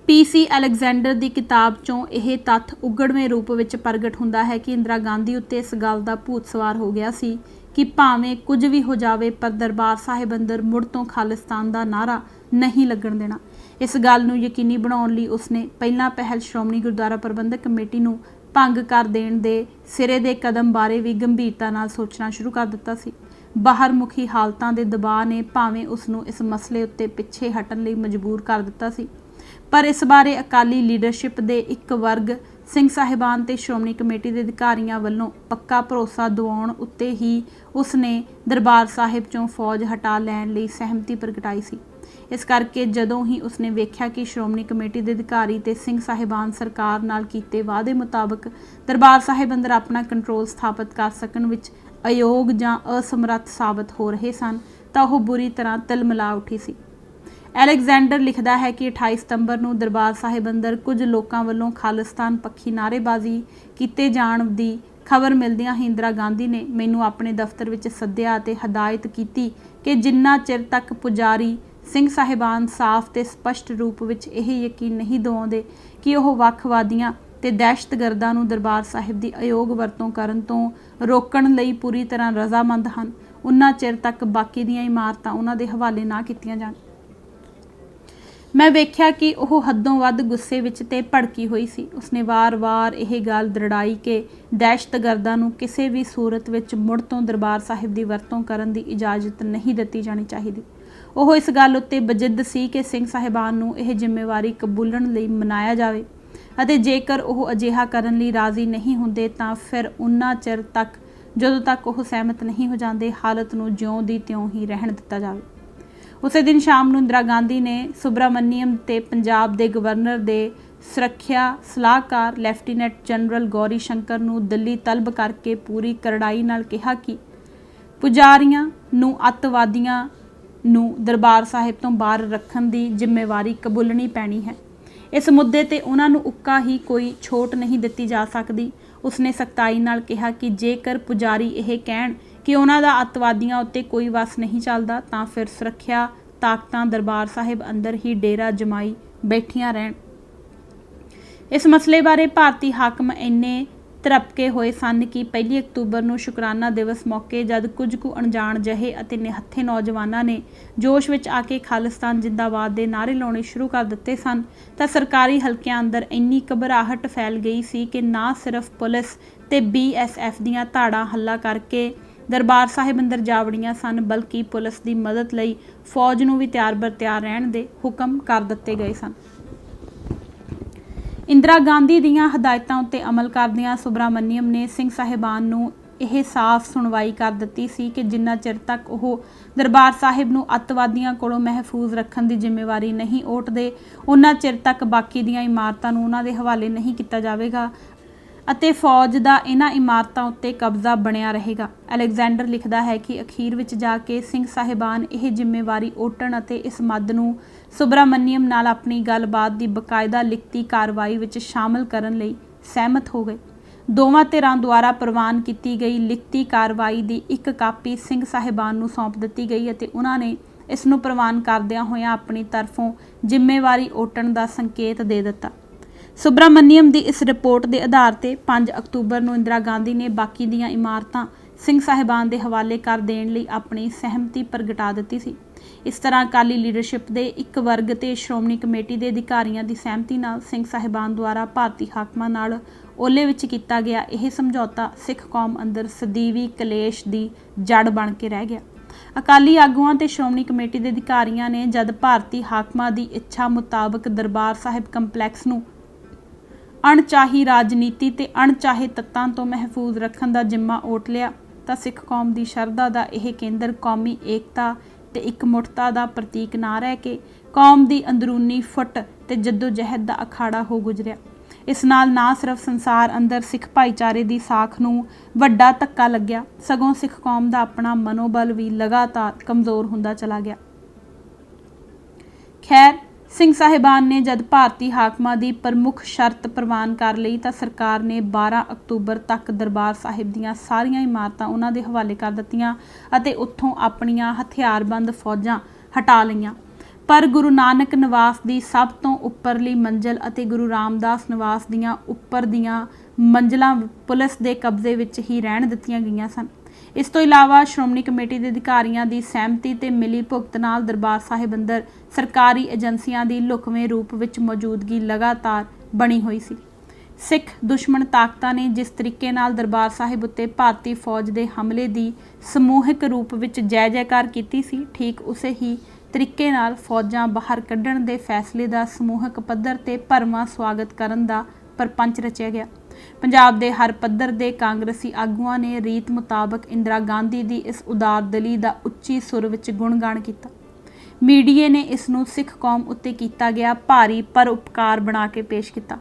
PC ਅਲੈਗਜ਼ੈਂਡਰ ਦੀ ਕਿਤਾਬ 'ਚੋਂ ਇਹ ਤੱਥ ਉਘੜਵੇਂ ਰੂਪ ਵਿੱਚ ਪ੍ਰਗਟ ਹੁੰਦਾ ਹੈ ਕਿ ਇੰਦਰਾ ਗਾਂਧੀ ਉੱਤੇ ਇਸ ਗੱਲ ਦਾ ਭੂਤ ਸਵਾਰ ਹੋ ਗਿਆ ਸੀ ਕਿ ਭਾਵੇਂ ਕੁਝ ਵੀ ਹੋ ਜਾਵੇ ਪਰ ਦਰਬਾਰ ਸਾਹਿਬ ਅੰਦਰ ਮੁੜ ਤੋਂ ਖਾਲਿਸਤਾਨ ਦਾ ਨਾਅਰਾ ਨਹੀਂ ਲੱਗਣ ਦੇਣਾ। ਇਸ ਗੱਲ ਨੂੰ ਯਕੀਨੀ ਬਣਾਉਣ ਲਈ ਉਸਨੇ ਪਹਿਲਾਂ ਪਹਿਲ ਸ਼੍ਰੋਮਣੀ ਗੁਰਦੁਆਰਾ ਪ੍ਰਬੰਧਕ ਕਮੇਟੀ ਨੂੰ ਭੰਗ ਕਰ ਦੇਣ ਦੇ ਸਿਰੇ ਦੇ ਕਦਮ ਬਾਰੇ ਵੀ ਗੰਭੀਰਤਾ ਨਾਲ ਸੋਚਣਾ ਸ਼ੁਰੂ ਕਰ ਦਿੱਤਾ ਸੀ। ਬਾਹਰਮੁਖੀ ਹਾਲਤਾਂ ਦੇ ਦਬਾਅ ਨੇ ਭਾਵੇਂ ਉਸ ਨੂੰ ਇਸ ਮਸਲੇ ਉੱਤੇ ਪਿੱਛੇ ਹਟਣ ਲਈ ਮਜਬੂਰ ਕਰ ਦਿੱਤਾ ਸੀ, ਪਰ ਇਸ ਬਾਰੇ ਅਕਾਲੀ ਲੀਡਰਸ਼ਿਪ ਦੇ ਇੱਕ ਵਰਗ ਸਿੰਘ ਸਾਹਿਬਾਨ ਤੇ ਸ਼੍ਰੋਮਣੀ ਕਮੇਟੀ ਦੇ ਅਧਿਕਾਰੀਆਂ ਵੱਲੋਂ ਪੱਕਾ ਭਰੋਸਾ ਦਿਵਾਉਣ ਉੱਤੇ ਹੀ ਉਸਨੇ ਦਰਬਾਰ ਸਾਹਿਬ 'ਚੋਂ ਫੌਜ ਹਟਾ ਲੈਣ ਲਈ ਸਹਿਮਤੀ ਪ੍ਰਗਟਾਈ ਸੀ। ਇਸ ਕਰਕੇ ਜਦੋਂ ਹੀ ਉਸਨੇ ਵੇਖਿਆ ਕਿ ਸ਼੍ਰੋਮਣੀ ਕਮੇਟੀ ਦੇ ਅਧਿਕਾਰੀ ਤੇ ਸਿੰਘ ਸਾਹਿਬਾਨ ਸਰਕਾਰ ਨਾਲ ਕੀਤੇ ਵਾਅਦੇ ਮੁਤਾਬਕ ਦਰਬਾਰ ਸਾਹਿਬ ਅੰਦਰ ਆਪਣਾ ਕੰਟਰੋਲ ਸਥਾਪਿਤ ਕਰ ਸਕਣ ਵਿੱਚ ਅਯੋਗ ਜਾਂ ਅਸਮਰੱਥ ਸਾਬਤ ਹੋ ਰਹੇ ਸਨ, ਤਾਂ ਉਹ ਬੁਰੀ ਤਰ੍ਹਾਂ ਤਿਲਮਿਲਾ ਉੱਠੀ ਸੀ। ਅਲੈਗਜ਼ੈਂਡਰ ਲਿਖਦਾ ਹੈ ਕਿ 28 ਸਤੰਬਰ ਨੂੰ ਦਰਬਾਰ ਸਾਹਿਬ ਅੰਦਰ ਕੁਝ ਲੋਕਾਂ ਵੱਲੋਂ ਖਾਲਿਸਤਾਨ ਪੱਖੀ ਨਾਅਰੇਬਾਜ਼ੀ ਕੀਤੇ ਜਾਣ ਦੀ ਖਬਰ ਮਿਲਦਿਆਂ ਹੀ ਇੰਦਰਾ ਗਾਂਧੀ ਨੇ ਮੈਨੂੰ ਆਪਣੇ ਦਫ਼ਤਰ ਵਿੱਚ ਸੱਦਿਆ ਅਤੇ ਹਦਾਇਤ ਕੀਤੀ ਕਿ ਜਿੰਨਾ ਚਿਰ ਤੱਕ ਪੁਜਾਰੀ ਸਿੰਘ ਸਾਹਿਬਾਨ ਸਾਫ਼ ਤੇ ਸਪਸ਼ਟ ਰੂਪ ਵਿੱਚ ਇਹ ਯਕੀਨ ਨਹੀਂ ਦਿਵਾਉਂਦੇ ਕਿ ਉਹ ਵੱਖਵਾਦੀਆਂ ਤੇ ਦਹਿਸ਼ਤਗਰਦਾਂ ਨੂੰ ਦਰਬਾਰ ਸਾਹਿਬ ਦੀ ਅਯੋਗ ਵਰਤੋਂ ਕਰਨ ਤੋਂ ਰੋਕਣ ਲਈ ਪੂਰੀ ਤਰ੍ਹਾਂ ਰਜ਼ਾਮੰਦ ਹਨ, ਉਨਾ ਚਿਰ ਤੱਕ ਬਾਕੀ ਦੀਆਂ ਇਮਾਰਤਾਂ ਉਹਨਾਂ ਦੇ ਹਵਾਲੇ ਨਾ ਕੀਤੀਆਂ ਜਾਣ। ਮੈਂ ਵੇਖਿਆ ਕਿ ਉਹ ਹੱਦੋਂ ਵੱਧ ਗੁੱਸੇ ਵਿੱਚ ਤੇ ਭੜਕੀ ਹੋਈ ਸੀ। ਉਸਨੇ ਵਾਰ-ਵਾਰ ਇਹ ਗੱਲ ਦ੍ਰਿੜਾਈ ਕਿ ਦਹਿਸ਼ਤਗਰਦਾਂ ਨੂੰ ਕਿਸੇ ਵੀ ਸੂਰਤ ਵਿੱਚ ਮੁੜ ਤੋਂ ਦਰਬਾਰ ਸਾਹਿਬ ਦੀ ਵਰਤੋਂ ਕਰਨ ਦੀ ਇਜਾਜ਼ਤ ਨਹੀਂ ਦਿੱਤੀ ਜਾਣੀ ਚਾਹੀਦੀ। ਉਹ ਇਸ ਗੱਲ ਉੱਤੇ ਬਜਿੱਦ ਸੀ ਕਿ ਸਿੰਘ ਸਾਹਿਬਾਨ ਨੂੰ ਇਹ ਜ਼ਿੰਮੇਵਾਰੀ ਕਬੂਲਣ ਲਈ ਮਨਾਇਆ ਜਾਵੇ ਅਤੇ ਜੇਕਰ ਉਹ ਅਜਿਹਾ ਕਰਨ ਲਈ ਰਾਜ਼ੀ ਨਹੀਂ ਹੁੰਦੇ ਤਾਂ ਫਿਰ ਉਨਾ ਚਿਰ ਤੱਕ ਜਦੋਂ ਤੱਕ ਉਹ ਸਹਿਮਤ ਨਹੀਂ ਹੋ ਜਾਂਦੇ ਹਾਲਤ ਨੂੰ ਜਿਉਂ ਦੀ ਤਿਉਂ ਹੀ ਰਹਿਣ ਦਿੱਤਾ ਜਾਵੇ। ਉਸੇ ਦਿਨ ਸ਼ਾਮ ਨੂੰ ਇੰਦਰਾ ਗਾਂਧੀ ਨੇ ਸੁਬਰਾਮਨੀਅਮ ਤੇ ਪੰਜਾਬ ਦੇ ਗਵਰਨਰ ਦੇ ਸੁਰੱਖਿਆ ਸਲਾਹਕਾਰ ਲੈਫਟੀਨੈਂਟ ਜਨਰਲ ਗੌਰੀ ਸ਼ੰਕਰ ਨੂੰ ਦਿੱਲੀ ਤਲਬ ਕਰਕੇ ਪੂਰੀ ਕਰੜਾਈ ਨਾਲ ਕਿਹਾ ਕਿ ਪੁਜਾਰੀਆਂ ਨੂੰ ਅੱਤਵਾਦੀਆਂ ਨੂੰ ਦਰਬਾਰ ਸਾਹਿਬ ਤੋਂ ਬਾਹਰ ਰੱਖਣ ਦੀ ਜ਼ਿੰਮੇਵਾਰੀ ਕਬੂਲਣੀ ਪੈਣੀ ਹੈ। ਇਸ ਮੁੱਦੇ ਤੇ ਉਹਨਾਂ ਨੂੰ ਉੱਕਾ ਹੀ ਕੋਈ ਛੋਟ ਨਹੀਂ ਦਿੱਤੀ ਜਾ ਸਕਦੀ। ਉਸਨੇ ਸਖਤਾਈ ਨਾਲ ਕਿਹਾ ਕਿ ਜੇਕਰ ਪੁਜਾਰੀ ਇਹ ਕਹਿਣ ਕਿ ਉਹਨਾਂ ਦਾ ਅੱਤਵਾਦੀਆਂ ਉੱਤੇ ਕੋਈ ਵਸ ਨਹੀਂ ਚੱਲਦਾ ਤਾਂ ਫਿਰ ਸੁਰੱਖਿਆ ਤਾਕਤਾਂ ਦਰਬਾਰ ਸਾਹਿਬ ਅੰਦਰ ਹੀ ਡੇਰਾ ਜਮਾਈ ਬੈਠੀਆਂ ਰਹਿਣ। ਇਸ ਮਸਲੇ ਬਾਰੇ ਭਾਰਤੀ ਹਾਕਮ ਇੰਨੇ ਧਰਪਕੇ ਹੋਏ ਸਨ ਕਿ 1 ਅਕਤੂਬਰ ਨੂੰ ਸ਼ੁਕਰਾਨਾ ਦਿਵਸ ਮੌਕੇ ਜਦ ਕੁਝ ਕੁ ਅਣਜਾਣ ਜਿਹੇ ਅਤੇ ਨਿਹੱਥੇ ਨੌਜਵਾਨਾਂ ਨੇ ਜੋਸ਼ ਵਿੱਚ ਆ ਕੇ ਖਾਲਿਸਤਾਨ ਜਿੰਦਾਬਾਦ ਦੇ ਨਾਅਰੇ ਲਾਉਣੇ ਸ਼ੁਰੂ ਕਰ ਦਿੱਤੇ ਸਨ ਤਾਂ ਸਰਕਾਰੀ ਹਲਕਿਆਂ ਅੰਦਰ ਇੰਨੀ ਘਬਰਾਹਟ ਫੈਲ ਗਈ ਸੀ ਕਿ ਨਾ ਸਿਰਫ ਪੁਲਿਸ ਤੇ BSF ਦੀਆਂ ਧਾੜਾਂ ਹੱਲਾ ਕਰਕੇ ਦਰਬਾਰ ਸਾਹਿਬ ਅੰਦਰ ਜਾ ਵੜੀਆਂ ਸਨ, ਬਲਕਿ ਪੁਲਿਸ ਦੀ ਮਦਦ ਲਈ ਫੌਜ ਨੂੰ ਵੀ ਤਿਆਰ ਬਰ ਤਿਆਰ ਰਹਿਣ ਦੇ ਹੁਕਮ ਕਰ ਦਿੱਤੇ ਗਏ ਸਨ। ਇੰਦਰਾ ਗਾਂਧੀ ਦੀਆਂ ਹਦਾਇਤਾਂ ਉੱਤੇ ਅਮਲ ਕਰਦਿਆਂ ਸੁਬਰਾਮਨੀਅਮ ਨੇ ਸਿੰਘ ਸਾਹਿਬਾਨ ਨੂੰ ਇਹ ਸਾਫ਼ ਸੁਣਵਾਈ ਕਰ ਦਿੱਤੀ ਸੀ ਕਿ ਜਿੰਨਾ ਚਿਰ ਤੱਕ ਉਹ ਦਰਬਾਰ ਸਾਹਿਬ ਨੂੰ ਅੱਤਵਾਦੀਆਂ ਕੋਲੋਂ ਮਹਿਫੂਜ਼ ਰੱਖਣ ਦੀ ਜ਼ਿੰਮੇਵਾਰੀ ਨਹੀਂ ਓਟਦੇ, ਉਨਾ ਚਿਰ ਤੱਕ ਬਾਕੀ ਦੀਆਂ ਇਮਾਰਤਾਂ ਨੂੰ ਉਹਨਾਂ ਦੇ ਹਵਾਲੇ ਨਹੀਂ ਕੀਤਾ ਜਾਵੇਗਾ ਅਤੇ ਫੌਜ ਦਾ ਇਹਨਾਂ ਇਮਾਰਤਾਂ ਉੱਤੇ ਕਬਜ਼ਾ ਬਣਿਆ ਰਹੇਗਾ। ਅਲੈਗਜ਼ੈਂਡਰ ਲਿਖਦਾ ਹੈ ਕਿ ਅਖੀਰ ਵਿੱਚ ਜਾ ਕੇ ਸਿੰਘ ਸਾਹਿਬਾਨ ਇਹ ਜ਼ਿੰਮੇਵਾਰੀ ਓਟਣ ਅਤੇ ਇਸ ਮੱਦ ਨੂੰ ਸੁਬਰਾਮਨੀਅਮ ਨਾਲ ਆਪਣੀ ਗੱਲਬਾਤ ਦੀ ਬਕਾਇਦਾ ਲਿਖਤੀ ਕਾਰਵਾਈ ਵਿੱਚ ਸ਼ਾਮਲ ਕਰਨ ਲਈ ਸਹਿਮਤ ਹੋ ਗਏ। ਦੋਵਾਂ ਧਿਰਾਂ ਦੁਆਰਾ ਪ੍ਰਵਾਨ ਕੀਤੀ ਗਈ ਲਿਖਤੀ ਕਾਰਵਾਈ ਦੀ ਇੱਕ ਕਾਪੀ ਸਿੰਘ ਸਾਹਿਬਾਨ ਨੂੰ ਸੌਂਪ ਦਿੱਤੀ ਗਈ ਅਤੇ ਉਹਨਾਂ ਨੇ ਇਸ ਨੂੰ ਪ੍ਰਵਾਨ ਕਰਦਿਆਂ ਹੋਇਆਂ ਆਪਣੀ ਤਰਫੋਂ ਜ਼ਿੰਮੇਵਾਰੀ ਓਟਣ ਦਾ ਸੰਕੇਤ ਦੇ ਦਿੱਤਾ। ਸੁਬਰਾਮਨੀਅਮ ਦੀ ਇਸ ਰਿਪੋਰਟ ਦੇ ਆਧਾਰ ਤੇ 5 ਅਕਤੂਬਰ ਨੂੰ ਇੰਦਰਾ ਗਾਂਧੀ ਨੇ ਬਾਕੀ ਦੀਆਂ ਇਮਾਰਤਾਂ ਸਿੰਘ ਸਾਹਿਬਾਨ ਦੇ ਹਵਾਲੇ ਕਰ ਦੇਣ ਲਈ ਆਪਣੀ ਸਹਿਮਤੀ ਪ੍ਰਗਟਾ ਦਿੱਤੀ ਸੀ। ਇਸ ਤਰ੍ਹਾਂ ਅਕਾਲੀ ਲੀਡਰਸ਼ਿਪ ਦੇ ਇੱਕ ਵਰਗ ਤੇ ਸ਼੍ਰੋਮਣੀ ਕਮੇਟੀ ਦੇ ਅਧਿਕਾਰੀਆਂ ਦੀ ਸਹਿਮਤੀ ਨਾਲ ਸਿੰਘ ਸਾਹਿਬਾਨ ਦੁਆਰਾ ਭਾਰਤੀ ਹਾਕਮਾਂ ਨਾਲ ਓਲੇ ਵਿੱਚ ਕੀਤਾ ਗਿਆ ਇਹ ਸਮਝੌਤਾ ਸਿੱਖ ਕੌਮ ਅੰਦਰ ਸਦੀਵੀ ਕਲੇਸ਼ ਦੀ ਜੜ ਬਣ ਕੇ ਰਹਿ ਗਿਆ। ਅਕਾਲੀ ਆਗੂਆਂ ਤੇ ਸ਼੍ਰੋਮਣੀ ਕਮੇਟੀ ਦੇ ਅਧਿਕਾਰੀਆਂ ਨੇ ਜਦ ਭਾਰਤੀ ਹਾਕਮਾਂ ਦੀ ਇੱਛਾ ਮੁਤਾਬਕ ਦਰਬਾਰ ਸਾਹਿਬ ਕੰਪਲੈਕਸ ਨੂੰ ਅਣਚਾਹੀ ਰਾਜਨੀਤੀ ਤੇ ਅਣਚਾਹੇ ਤੱਤਾਂ ਤੋਂ ਮਹਿਫੂਜ਼ ਰੱਖਣ ਦਾ ਜ਼ਿੰਮਾ ਓਟ ਲਿਆ ਤਾਂ ਸਿੱਖ ਕੌਮ ਦੀ ਸ਼ਰਧਾ ਦਾ ਇਹ ਕੇਂਦਰ ਕੌਮੀ ਏਕਤਾ ਤੇ ਇਕਮੁੱਠਤਾ ਦਾ ਪ੍ਰਤੀਕ ਨਾ ਰਹਿ ਕੇ ਕੌਮ ਦੀ ਅੰਦਰੂਨੀ ਫੁੱਟ ਤੇ ਜੱਦੋ-ਜਹਿਦ ਦਾ ਅਖਾੜਾ ਹੋ ਗੁਜ਼ਰਿਆ। ਇਸ ਨਾਲ ਨਾ ਸਿਰਫ ਸੰਸਾਰ ਅੰਦਰ ਸਿੱਖ ਭਾਈਚਾਰੇ ਦੀ ਸਾਖ ਨੂੰ ਵੱਡਾ ਧੱਕਾ ਲੱਗਿਆ, ਸਗੋਂ ਸਿੱਖ ਕੌਮ ਦਾ ਆਪਣਾ ਮਨੋਬਲ ਵੀ ਲਗਾਤਾਰ ਕਮਜ਼ੋਰ ਹੁੰਦਾ ਚਲਾ ਗਿਆ। ਖੈਰ, ਸਿੰਘ ਸਾਹਿਬਾਨ ਨੇ ਜਦ ਭਾਰਤੀ ਹਾਕਮਾਂ ਦੀ ਪ੍ਰਮੁੱਖ ਸ਼ਰਤ ਪ੍ਰਵਾਨ ਕਰ ਲਈ ਤਾਂ ਸਰਕਾਰ ਨੇ 12 ਅਕਤੂਬਰ ਤੱਕ ਦਰਬਾਰ ਸਾਹਿਬ ਦੀਆਂ ਸਾਰੀਆਂ ਇਮਾਰਤਾਂ ਉਹਨਾਂ ਦੇ ਹਵਾਲੇ ਕਰ ਦਿੱਤੀਆਂ ਅਤੇ ਉੱਥੋਂ ਆਪਣੀਆਂ ਹਥਿਆਰਬੰਦ ਫੌਜਾਂ ਹਟਾ ਲਈਆਂ। ਪਰ ਗੁਰੂ ਨਾਨਕ ਨਿਵਾਸ ਦੀ ਸਭ ਤੋਂ ਉੱਪਰਲੀ ਮੰਜ਼ਿਲ ਅਤੇ ਗੁਰੂ ਰਾਮਦਾਸ ਨਿਵਾਸ ਦੀਆਂ ਉੱਪਰ ਦੀਆਂ ਮੰਜ਼ਿਲਾਂ ਪੁਲਿਸ ਦੇ ਕਬਜ਼ੇ ਵਿੱਚ ਹੀ ਰਹਿਣ ਦਿੱਤੀਆਂ ਗਈਆਂ ਸਨ। ਇਸ ਤੋਂ ਇਲਾਵਾ ਸ਼੍ਰੋਮਣੀ ਕਮੇਟੀ ਦੇ ਅਧਿਕਾਰੀਆਂ ਦੀ ਸਹਿਮਤੀ ਤੇ ਮਿਲੀ ਭੁਗਤ ਨਾਲ ਦਰਬਾਰ ਸਾਹਿਬ ਅੰਦਰ ਸਰਕਾਰੀ ਏਜੰਸੀਆਂ ਦੀ ਲੁਕਵੇਂ ਰੂਪ ਵਿੱਚ ਮੌਜੂਦਗੀ ਲਗਾਤਾਰ ਬਣੀ ਹੋਈ ਸੀ। ਸਿੱਖ ਦੁਸ਼ਮਣ ਤਾਕਤਾਂ ਨੇ ਜਿਸ ਤਰੀਕੇ ਨਾਲ ਦਰਬਾਰ ਸਾਹਿਬ ਉੱਤੇ ਭਾਰਤੀ ਫੌਜ ਦੇ ਹਮਲੇ ਦੀ ਸਮੂਹਿਕ ਰੂਪ ਵਿੱਚ ਜੈ-ਜੈਕਾਰ ਕੀਤੀ ਸੀ, ਠੀਕ ਉਸੇ ਹੀ ਤਰੀਕੇ ਨਾਲ ਫੌਜਾਂ ਬਾਹਰ ਕੱਢਣ ਦੇ ਫੈਸਲੇ ਦਾ ਸਮੂਹਿਕ ਪੱਧਰ ਤੇ ਭਰਵਾਂ ਸਵਾਗਤ ਕਰਨ ਦਾ ਪਰਪੰਚ ਰਚਿਆ ਗਿਆ। ਪੰਜਾਬ ਦੇ ਹਰ ਪੱਧਰ ਦੇ ਕਾਂਗਰਸੀ ਆਗੂਆਂ ਨੇ ਰੀਤ ਮੁਤਾਬਕ ਇੰਦਰਾ ਗਾਂਧੀ ਦੀ ਇਸ ਉਦਾਰਦਲੀ ਦਾ ਉੱਚੀ ਸੁਰ ਵਿੱਚ ਗੁਣਗਾਨ ਕੀਤਾ। ਮੀਡੀਏ ਨੇ ਇਸ ਨੂੰ ਸਿੱਖ ਕੌਮ ਉੱਤੇ ਕੀਤਾ ਗਿਆ ਭਾਰੀ ਪਰਉਪਕਾਰ ਬਣਾ ਕੇ ਪੇਸ਼ ਕੀਤਾ।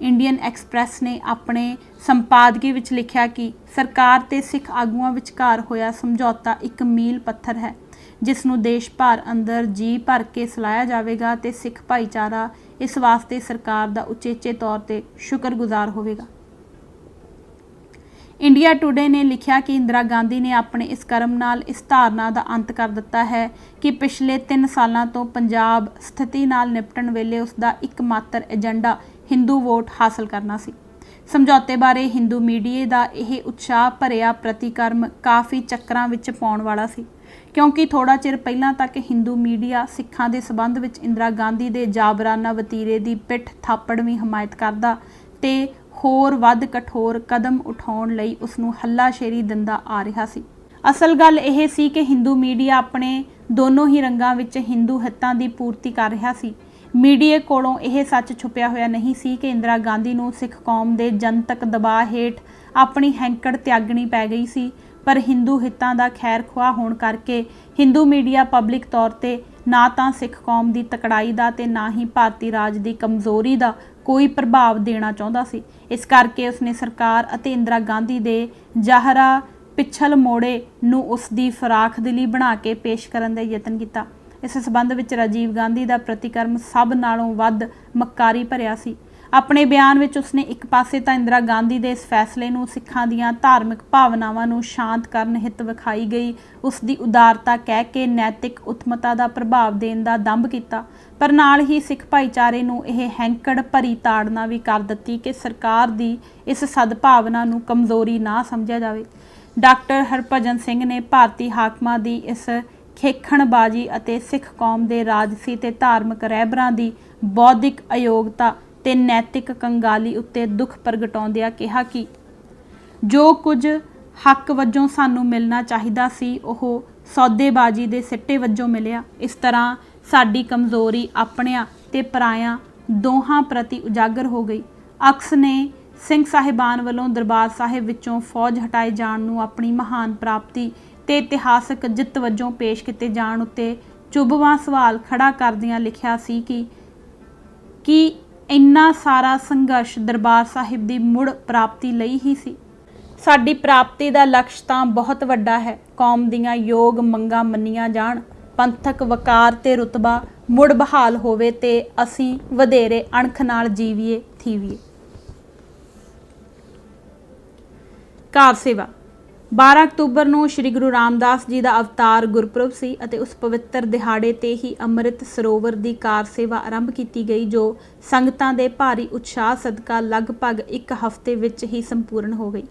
ਇੰਡੀਅਨ ਐਕਸਪ੍ਰੈਸ ਨੇ ਆਪਣੇ ਸੰਪਾਦਕੀ ਵਿੱਚ ਲਿਖਿਆ ਕਿ ਸਰਕਾਰ ਤੇ ਸਿੱਖ ਆਗੂਆਂ ਵਿਚਕਾਰ ਹੋਇਆ ਸਮਝੌਤਾ ਇੱਕ ਮੀਲ ਪੱਥਰ ਹੈ, ਜਿਸ ਨੂੰ ਦੇਸ਼ ਭਰ ਅੰਦਰ ਜੀ ਭਰ ਕੇ ਸਲਾਹਿਆ ਜਾਵੇਗਾ ਤੇ ਸਿੱਖ ਭਾਈਚਾਰਾ ਇਸ ਵਾਸਤੇ ਸਰਕਾਰ ਦਾ ਉਚੇਚੇ ਤੌਰ ਤੇ ਸ਼ੁਕਰਗੁਜ਼ਾਰ ਹੋਵੇਗਾ। ਇੰਡੀਆ ਟੁਡੇ ਨੇ ਲਿਖਿਆ ਕਿ ਇੰਦਰਾ ਗਾਂਧੀ ਨੇ ਆਪਣੇ ਇਸ ਕਰਮ ਨਾਲ ਇਸ ਧਾਰਨਾ ਦਾ ਅੰਤ ਕਰ ਦਿੱਤਾ ਹੈ ਕਿ ਪਿਛਲੇ 3 ਸਾਲਾਂ ਤੋਂ ਪੰਜਾਬ ਸਥਿਤੀ ਨਾਲ ਨਿਪਟਣ ਵੇਲੇ ਉਸ ਦਾ ਇੱਕਮਾਤਰ ਏਜੰਡਾ ਹਿੰਦੂ ਵੋਟ ਹਾਸਲ ਕਰਨਾ ਸੀ। ਸਮਝੌਤੇ ਬਾਰੇ ਹਿੰਦੂ ਮੀਡੀਏ ਦਾ ਇਹ ਉਤਸ਼ਾਹ ਭਰਿਆ ਪ੍ਰਤੀਕਰਮ ਕਾਫੀ ਚੱਕਰਾਂ ਵਿੱਚ ਪਾਉਣ ਵਾਲਾ ਸੀ, ਕਿਉਂਕਿ ਥੋੜਾ ਚਿਰ ਪਹਿਲਾਂ ਤੱਕ ਹਿੰਦੂ ਮੀਡੀਆ ਸਿੱਖਾਂ ਦੇ ਸਬੰਧ ਵਿੱਚ ਇੰਦਰਾ ਗਾਂਧੀ ਦੇ ਜਾਬਰਾਨਾ ਵਤੀਰੇ ਦੀ ਪਿੱਠ ਥਾਪੜਵੀਂ ਹਮਾਇਤ ਕਰਦਾ ਤੇ ਹੋਰ ਵੱਧ ਕਠੋਰ ਕਦਮ ਉਠਾਉਣ ਲਈ ਉਸ ਨੂੰ ਹੱਲਾਸ਼ੇਰੀ ਦਿੰਦਾ ਆ ਰਿਹਾ ਸੀ। ਅਸਲ ਗੱਲ ਇਹ ਸੀ ਕਿ ਹਿੰਦੂ ਮੀਡੀਆ ਆਪਣੇ ਦੋਨੋਂ ਹੀ ਰੰਗਾਂ ਵਿੱਚ ਹਿੰਦੂ ਹਿੱਤਾਂ ਦੀ ਪੂਰਤੀ ਕਰ ਰਿਹਾ ਸੀ। ਮੀਡੀਏ ਕੋਲੋਂ ਇਹ ਸੱਚ ਛੁਪਿਆ ਹੋਇਆ ਨਹੀਂ ਸੀ ਕਿ ਇੰਦਰਾ ਗਾਂਧੀ ਨੂੰ ਸਿੱਖ ਕੌਮ ਦੇ ਜਨਤਕ ਦਬਾਅ ਹੇਠ ਆਪਣੀ ਹੈਂਕੜ ਤਿਆਗਣੀ ਪੈ ਗਈ ਸੀ, ਪਰ ਹਿੰਦੂ ਹਿੱਤਾਂ ਦਾ ਖੈਰ ਖੁਆਹ ਹੋਣ ਕਰਕੇ ਹਿੰਦੂ ਮੀਡੀਆ ਪਬਲਿਕ ਤੌਰ ਤੇ ਨਾ ਤਾਂ ਸਿੱਖ ਕੌਮ ਦੀ ਤਕੜਾਈ ਦਾ ਤੇ ਨਾ ਹੀ ਭਾਰਤੀ ਰਾਜ ਦੀ ਕਮਜ਼ੋਰੀ ਦਾ ਕੋਈ ਪ੍ਰਭਾਵ ਦੇਣਾ ਚਾਹੁੰਦਾ ਸੀ। ਇਸ ਕਰਕੇ ਉਸਨੇ ਸਰਕਾਰ ਅਤੇ ਇੰਦਰਾ ਗਾਂਧੀ ਦੇ ਜ਼ਾਹਰਾ ਪਿਛਲ ਮੋੜੇ ਨੂੰ ਉਸ ਦੀ ਫਰਾਖਦਿਲੀ ਬਣਾ ਕੇ ਪੇਸ਼ ਕਰਨ ਦਾ ਯਤਨ ਕੀਤਾ। ਇਸ ਸਬੰਧ ਵਿੱਚ ਰਾਜੀਵ ਗਾਂਧੀ ਦਾ ਪ੍ਰਤੀਕਰਮ ਸਭ ਨਾਲੋਂ ਵੱਧ ਮੱਕਾਰੀ ਭਰਿਆ ਸੀ। ਆਪਣੇ ਬਿਆਨ ਵਿੱਚ ਉਸਨੇ ਇੱਕ ਪਾਸੇ ਤਾਂ ਇੰਦਰਾ ਗਾਂਧੀ ਦੇ ਇਸ ਫੈਸਲੇ ਨੂੰ ਸਿੱਖਾਂ ਦੀਆਂ ਧਾਰਮਿਕ ਭਾਵਨਾਵਾਂ ਨੂੰ ਸ਼ਾਂਤ ਕਰਨ ਹਿੱਤ ਵਿਖਾਈ ਗਈ ਉਸ ਦੀ ਉਦਾਰਤਾ ਕਹਿ ਕੇ ਨੈਤਿਕ ਉਤਮਤਾ ਦਾ ਪ੍ਰਭਾਵ ਦੇਣ ਦਾ ਦੰਭ ਕੀਤਾ, ਪਰ ਨਾਲ ਹੀ ਸਿੱਖ ਭਾਈਚਾਰੇ ਨੂੰ ਇਹ ਹੈਂਕੜ ਭਰੀ ਤਾੜਨਾ ਵੀ ਕਰ ਦਿੱਤੀ ਕਿ ਸਰਕਾਰ ਦੀ ਇਸ ਸਦਭਾਵਨਾ ਨੂੰ ਕਮਜ਼ੋਰੀ ਨਾ ਸਮਝਿਆ ਜਾਵੇ। ਡਾਕਟਰ ਹਰਭਜਨ ਸਿੰਘ ਨੇ ਭਾਰਤੀ ਹਾਕਮਾਂ ਦੀ ਇਸ ਖੇਖਣਬਾਜ਼ੀ ਅਤੇ ਸਿੱਖ ਕੌਮ ਦੇ ਰਾਜਸੀ ਤੇ ਧਾਰਮਿਕ ਰਹਿਬਰਾਂ ਦੀ ਬੌਧਿਕ ਅਯੋਗਤਾ ਤੇ ਨੈਤਿਕ ਕੰਗਾਲੀ ਉੱਤੇ ਦੁੱਖ ਪ੍ਰਗਟਾਉਂਦਿਆਂ ਕਿਹਾ ਕਿ ਜੋ ਕੁਝ ਹੱਕ ਵਜੋਂ ਸਾਨੂੰ ਮਿਲਣਾ ਚਾਹੀਦਾ ਸੀ ਉਹ ਸੌਦੇਬਾਜ਼ੀ ਦੇ ਸਿੱਟੇ ਵਜੋਂ ਮਿਲਿਆ। ਇਸ ਤਰ੍ਹਾਂ ਸਾਡੀ ਕਮਜ਼ੋਰੀ ਆਪਣਿਆਂ ਤੇ ਪਰਾਇਆਂ ਦੋਹਾਂ ਪ੍ਰਤੀ ਉਜਾਗਰ ਹੋ ਗਈ। ਅਕਸ ਨੇ ਸਿੰਘ ਸਾਹਿਬਾਨ ਵੱਲੋਂ ਦਰਬਾਰ ਸਾਹਿਬ ਵਿੱਚੋਂ ਫੌਜ ਹਟਾਏ ਜਾਣ ਨੂੰ ਆਪਣੀ ਮਹਾਨ ਪ੍ਰਾਪਤੀ ਤੇ ਇਤਿਹਾਸਕ ਜਿੱਤ ਵਜੋਂ ਪੇਸ਼ ਕੀਤੇ ਜਾਣ ਉੱਤੇ ਚੁਭਵਾਂ ਸਵਾਲ ਖੜਾ ਕਰਦਿਆਂ ਲਿਖਿਆ ਸੀ ਕਿ ਇੰਨਾ ਸਾਰਾ ਸੰਘਰਸ਼ ਦਰਬਾਰ ਸਾਹਿਬ ਦੀ ਮੁੜ ਪ੍ਰਾਪਤੀ ਲਈ ਹੀ ਸੀ। ਸਾਡੀ ਪ੍ਰਾਪਤੀ ਦਾ ਲਕਸ਼ ਤਾਂ ਬਹੁਤ ਵੱਡਾ ਹੈ। ਕੌਮ ਦੀਆਂ ਯੋਗ ਮੰਗਾਂ ਮੰਨੀਆਂ ਜਾਣ, ਪੰਥਕ ਵਕਾਰ ਤੇ ਰੁਤਬਾ ਮੁੜ ਬਹਾਲ ਹੋਵੇ ਤੇ ਅਸੀਂ ਵਧੇਰੇ ਅਣਖ ਨਾਲ ਜੀਵੀਏ ਥੀਵੀਏ। ਕਾਰ ਸੇਵਾ 12 ਅਕਤੂਬਰ ਨੂੰ ਸ਼੍ਰੀ ਗੁਰੂ ਰਾਮਦਾਸ ਜੀ ਦਾ ਅਵਤਾਰ ਗੁਰਪੁਰਬ ਸੀ ਅਤੇ ਉਸ ਪਵਿੱਤਰ ਦਿਹਾੜੇ ਤੇ ਹੀ ਅੰਮ੍ਰਿਤ ਸਰੋਵਰ ਦੀ ਕਾਰ ਸੇਵਾ ਆਰੰਭ ਕੀਤੀ ਗਈ, ਜੋ ਸੰਗਤਾਂ ਦੇ ਭਾਰੀ ਉਤਸ਼ਾਹ ਸਦਕਾ ਲਗਭਗ 1 ਹਫ਼ਤੇ ਵਿੱਚ ਹੀ ਸੰਪੂਰਨ ਹੋ ਗਈ।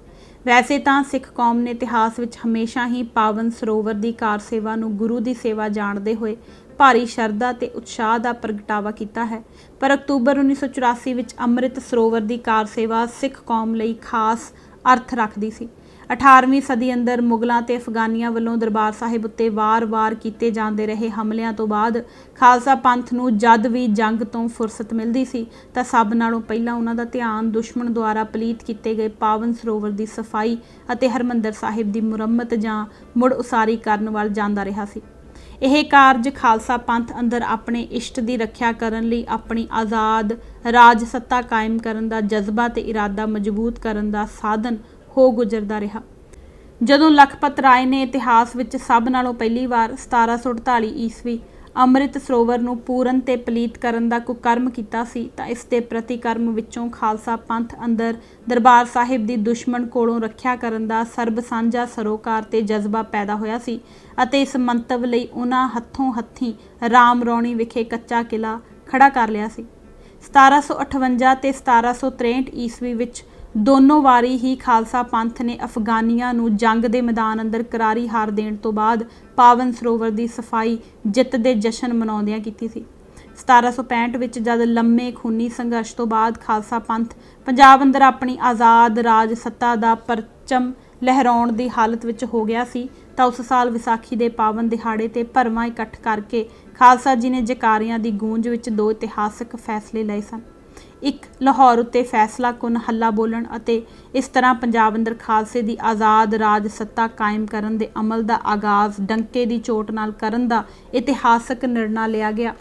ਵੈਸੇ ਤਾਂ ਸਿੱਖ ਕੌਮ ਨੇ ਇਤਿਹਾਸ ਵਿੱਚ ਹਮੇਸ਼ਾ ਹੀ ਪਾਵਨ ਸਰੋਵਰ ਦੀ ਕਾਰ ਸੇਵਾ ਨੂੰ ਗੁਰੂ ਦੀ ਸੇਵਾ ਜਾਣਦੇ ਹੋਏ ਭਾਰੀ ਸ਼ਰਧਾ ਤੇ ਉਤਸ਼ਾਹ ਦਾ ਪ੍ਰਗਟਾਵਾ ਕੀਤਾ ਹੈ, ਪਰ ਅਕਤੂਬਰ 1984 ਵਿੱਚ ਅੰਮ੍ਰਿਤ ਸਰੋਵਰ ਦੀ ਕਾਰ ਸੇਵਾ ਸਿੱਖ ਕੌਮ ਲਈ ਖਾਸ ਅਰਥ ਰੱਖਦੀ ਸੀ। 18ਵੀਂ ਸਦੀ ਅੰਦਰ ਮੁਗਲਾਂ ਤੇ ਅਫਗਾਨੀਆਂ ਵੱਲੋਂ ਦਰਬਾਰ ਸਾਹਿਬ ਉੱਤੇ ਵਾਰ-ਵਾਰ ਕੀਤੇ ਜਾਂਦੇ ਰਹੇ ਹਮਲਿਆਂ ਤੋਂ ਬਾਅਦ ਖਾਲਸਾ ਪੰਥ ਨੂੰ ਜਦ ਵੀ ਜੰਗ ਤੋਂ ਫੁਰਸਤ ਮਿਲਦੀ ਸੀ ਤਾਂ ਸਭ ਨਾਲੋਂ ਪਹਿਲਾਂ ਉਹਨਾਂ ਦਾ ਧਿਆਨ ਦੁਸ਼ਮਣ ਦੁਆਰਾ ਪਲੀਤ ਕੀਤੇ ਗਏ ਪਾਵਨ ਸਰੋਵਰ ਦੀ ਸਫਾਈ ਅਤੇ ਹਰਿਮੰਦਰ ਸਾਹਿਬ ਦੀ ਮੁਰੰਮਤ ਜਾਂ ਮੁੜ ਉਸਾਰੀ ਕਰਨ ਵੱਲ ਜਾਂਦਾ ਰਿਹਾ ਸੀ। ਇਹ ਕਾਰਜ ਖਾਲਸਾ ਪੰਥ ਅੰਦਰ ਆਪਣੇ ਇਸ਼ਟ ਦੀ ਰੱਖਿਆ ਕਰਨ ਲਈ ਆਪਣੀ ਆਜ਼ਾਦ ਰਾਜ ਸੱਤਾ ਕਾਇਮ ਕਰਨ ਦਾ ਜਜ਼ਬਾ ਤੇ ਇਰਾਦਾ ਮਜ਼ਬੂਤ ਕਰਨ ਦਾ ਸਾਧਨ ਹੋ ਗੁਜ਼ਰਦਾ ਰਿਹਾ। ਜਦੋਂ ਲਖਪਤ ਰਾਏ ਨੇ ਇਤਿਹਾਸ ਵਿੱਚ ਸਭ ਨਾਲੋਂ ਪਹਿਲੀ ਵਾਰ 1748 ਈਸਵੀ ਅੰਮ੍ਰਿਤ ਸਰੋਵਰ ਨੂੰ ਪੂਰਨ ਤੇ ਪਲੀਤ ਕਰਨ ਦਾ ਕੁਕਰਮ ਕੀਤਾ ਸੀ ਤਾਂ ਇਸ ਦੇ ਪ੍ਰਤੀਕਰਮ ਵਿੱਚੋਂ ਖਾਲਸਾ ਪੰਥ ਅੰਦਰ ਦਰਬਾਰ ਸਾਹਿਬ ਦੀ ਦੁਸ਼ਮਣ ਕੋਲੋਂ ਰੱਖਿਆ ਕਰਨ ਦਾ ਸਰਬ ਸਾਂਝਾ ਸਰੋਕਾਰ ਤੇ ਜਜ਼ਬਾ ਪੈਦਾ ਹੋਇਆ ਸੀ ਅਤੇ ਇਸ ਮੰਤਵ ਲਈ ਉਹਨਾਂ ਹੱਥੋਂ ਹੱਥੀਂ ਰਾਮ ਰੌਣੀ ਵਿਖੇ ਕੱਚਾ ਕਿਲਾ ਖੜਾ ਕਰ ਲਿਆ ਸੀ। 1758 ਤੇ 1763 ਈਸਵੀ ਵਿੱਚ ਦੋਨੋਂ ਵਾਰੀ ਹੀ ਖਾਲਸਾ ਪੰਥ ਨੇ ਅਫਗਾਨੀਆਂ ਨੂੰ ਜੰਗ ਦੇ ਮੈਦਾਨ ਅੰਦਰ ਕਰਾਰੀ ਹਾਰ ਦੇਣ ਤੋਂ ਬਾਅਦ ਪਾਵਨ ਸਰੋਵਰ ਦੀ ਸਫਾਈ ਜਿੱਤ ਦੇ ਜਸ਼ਨ ਮਨਾਉਂਦਿਆਂ ਕੀਤੀ ਸੀ। 1765 ਵਿੱਚ ਜਦ ਲੰਮੇ ਖੂਨੀ ਸੰਘਰਸ਼ ਤੋਂ ਬਾਅਦ ਖਾਲਸਾ ਪੰਥ ਪੰਜਾਬ ਅੰਦਰ ਆਪਣੀ ਆਜ਼ਾਦ ਰਾਜ ਸੱਤਾ ਦਾ ਪਰਚਮ ਲਹਿਰਾਉਣ ਦੀ ਹਾਲਤ ਵਿੱਚ ਹੋ ਗਿਆ ਸੀ ਤਾਂ ਉਸ ਸਾਲ ਵਿਸਾਖੀ ਦੇ ਪਾਵਨ ਦਿਹਾੜੇ ਤੇ ਭਰਵਾਂ ਇਕੱਠ ਕਰਕੇ ਖਾਲਸਾ ਜੀ ਨੇ ਜਕਾਰਿਆਂ ਦੀ ਗੂੰਜ ਵਿੱਚ 2 ਇਤਿਹਾਸਕ ਫੈਸਲੇ ਲਏ ਸਨ। ਇੱਕ ਲਾਹੌਰ ਉੱਤੇ ਫੈਸਲਾ ਕੁਨ ਹੱਲਾ ਬੋਲਣ ਅਤੇ ਇਸ ਤਰ੍ਹਾਂ ਪੰਜਾਬ ਅੰਦਰ ਖਾਲਸੇ ਦੀ ਆਜ਼ਾਦ ਰਾਜ ਸੱਤਾ ਕਾਇਮ ਕਰਨ ਦੇ ਅਮਲ ਦਾ ਆਗਾਜ਼ ਡੰਕੇ ਦੀ ਚੋਟ ਨਾਲ ਕਰਨ ਦਾ ਇਤਿਹਾਸਕ ਨਿਰਣਾ ਲਿਆ ਗਿਆ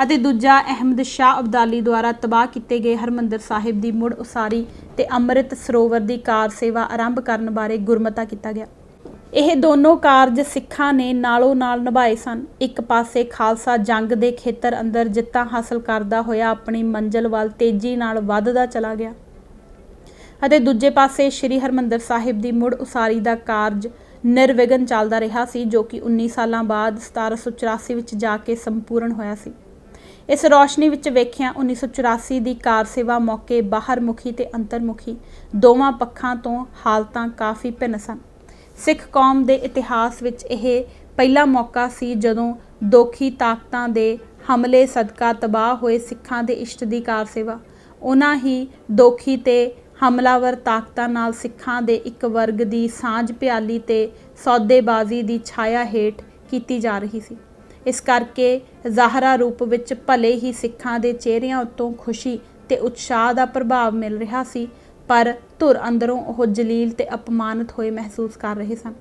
ਅਤੇ ਦੂਜਾ ਅਹਿਮਦ ਸ਼ਾਹ ਅਬਦਾਲੀ ਦੁਆਰਾ ਤਬਾਹ ਕੀਤੇ ਗਏ ਹਰਿਮੰਦਰ ਸਾਹਿਬ ਦੀ ਮੁੜ ਉਸਾਰੀ ਤੇ ਅੰਮ੍ਰਿਤ ਸਰੋਵਰ ਦੀ ਕਾਰ ਸੇਵਾ ਆਰੰਭ ਕਰਨ ਬਾਰੇ ਗੁਰਮਤਾ ਕੀਤਾ ਗਿਆ। ਇਹ ਦੋਨੋਂ ਕਾਰਜ ਸਿੱਖਾਂ ਨੇ ਨਾਲੋਂ ਨਾਲ ਨਿਭਾਏ ਸਨ। ਇੱਕ ਪਾਸੇ ਖਾਲਸਾ ਜੰਗ ਦੇ ਖੇਤਰ ਅੰਦਰ ਜਿੱਤਾਂ ਹਾਸਲ ਕਰਦਾ ਹੋਇਆ ਆਪਣੀ ਮੰਜ਼ਿਲ ਵੱਲ ਤੇਜ਼ੀ ਨਾਲ ਵੱਧਦਾ ਚਲਾ ਗਿਆ ਅਤੇ ਦੂਜੇ ਪਾਸੇ ਸ਼੍ਰੀ ਹਰਿਮੰਦਰ ਸਾਹਿਬ ਦੀ ਮੁੜ ਉਸਾਰੀ ਦਾ ਕਾਰਜ ਨਿਰਵਿਘਨ ਚੱਲਦਾ ਰਿਹਾ ਸੀ, ਜੋ ਕਿ 19 ਸਾਲਾਂ ਬਾਅਦ 1784 ਵਿੱਚ ਜਾ ਕੇ ਸੰਪੂਰਨ ਹੋਇਆ ਸੀ। ਇਸ ਰੌਸ਼ਨੀ ਵਿੱਚ ਵੇਖਿਆ 1984 ਦੀ ਕਾਰ ਸੇਵਾ ਮੌਕੇ ਬਾਹਰ ਮੁਖੀ ਤੇ ਅੰਤਰਮੁਖੀ ਦੋਵਾਂ ਪੱਖਾਂ ਤੋਂ ਹਾਲਤਾਂ ਕਾਫੀ ਭਿੰਨ ਸਨ। ਸਿੱਖ ਕੌਮ ਦੇ ਇਤਿਹਾਸ ਵਿੱਚ ਇਹ ਪਹਿਲਾ ਮੌਕਾ ਸੀ ਜਦੋਂ ਦੋਖੀ ਤਾਕਤਾਂ ਦੇ ਹਮਲੇ ਸਦਕਾ ਤਬਾਹ ਹੋਏ ਸਿੱਖਾਂ ਦੇ ਇਸ਼ਟ ਦੀ ਕਾਰ ਸੇਵਾ ਉਹਨਾਂ ਹੀ ਦੋਖੀ ਤੇ ਹਮਲਾਵਰ ਤਾਕਤਾਂ ਨਾਲ ਸਿੱਖਾਂ ਦੇ ਇੱਕ ਵਰਗ ਦੀ ਸਾਂਝ ਪਿਆਲੀ ਤੇ ਸੌਦੇਬਾਜ਼ੀ ਦੀ ਛਾਇਆ ਹੇਠ ਕੀਤੀ ਜਾ ਰਹੀ ਸੀ। ਇਸ ਕਰਕੇ ਜ਼ਾਹਰਾ ਰੂਪ ਵਿੱਚ ਭਲੇ ਹੀ ਸਿੱਖਾਂ ਦੇ ਚਿਹਰਿਆਂ ਉੱਤੋਂ ਖੁਸ਼ੀ ਤੇ ਉਤਸ਼ਾਹ ਦਾ ਪ੍ਰਭਾਵ ਮਿਲ ਰਿਹਾ ਸੀ, ਪਰ ਧੁਰ ਅੰਦਰੋਂ ਉਹ ਜਲੀਲ ਤੇ ਅਪਮਾਨਿਤ ਹੋਏ ਮਹਿਸੂਸ ਕਰ ਰਹੇ ਸਨ।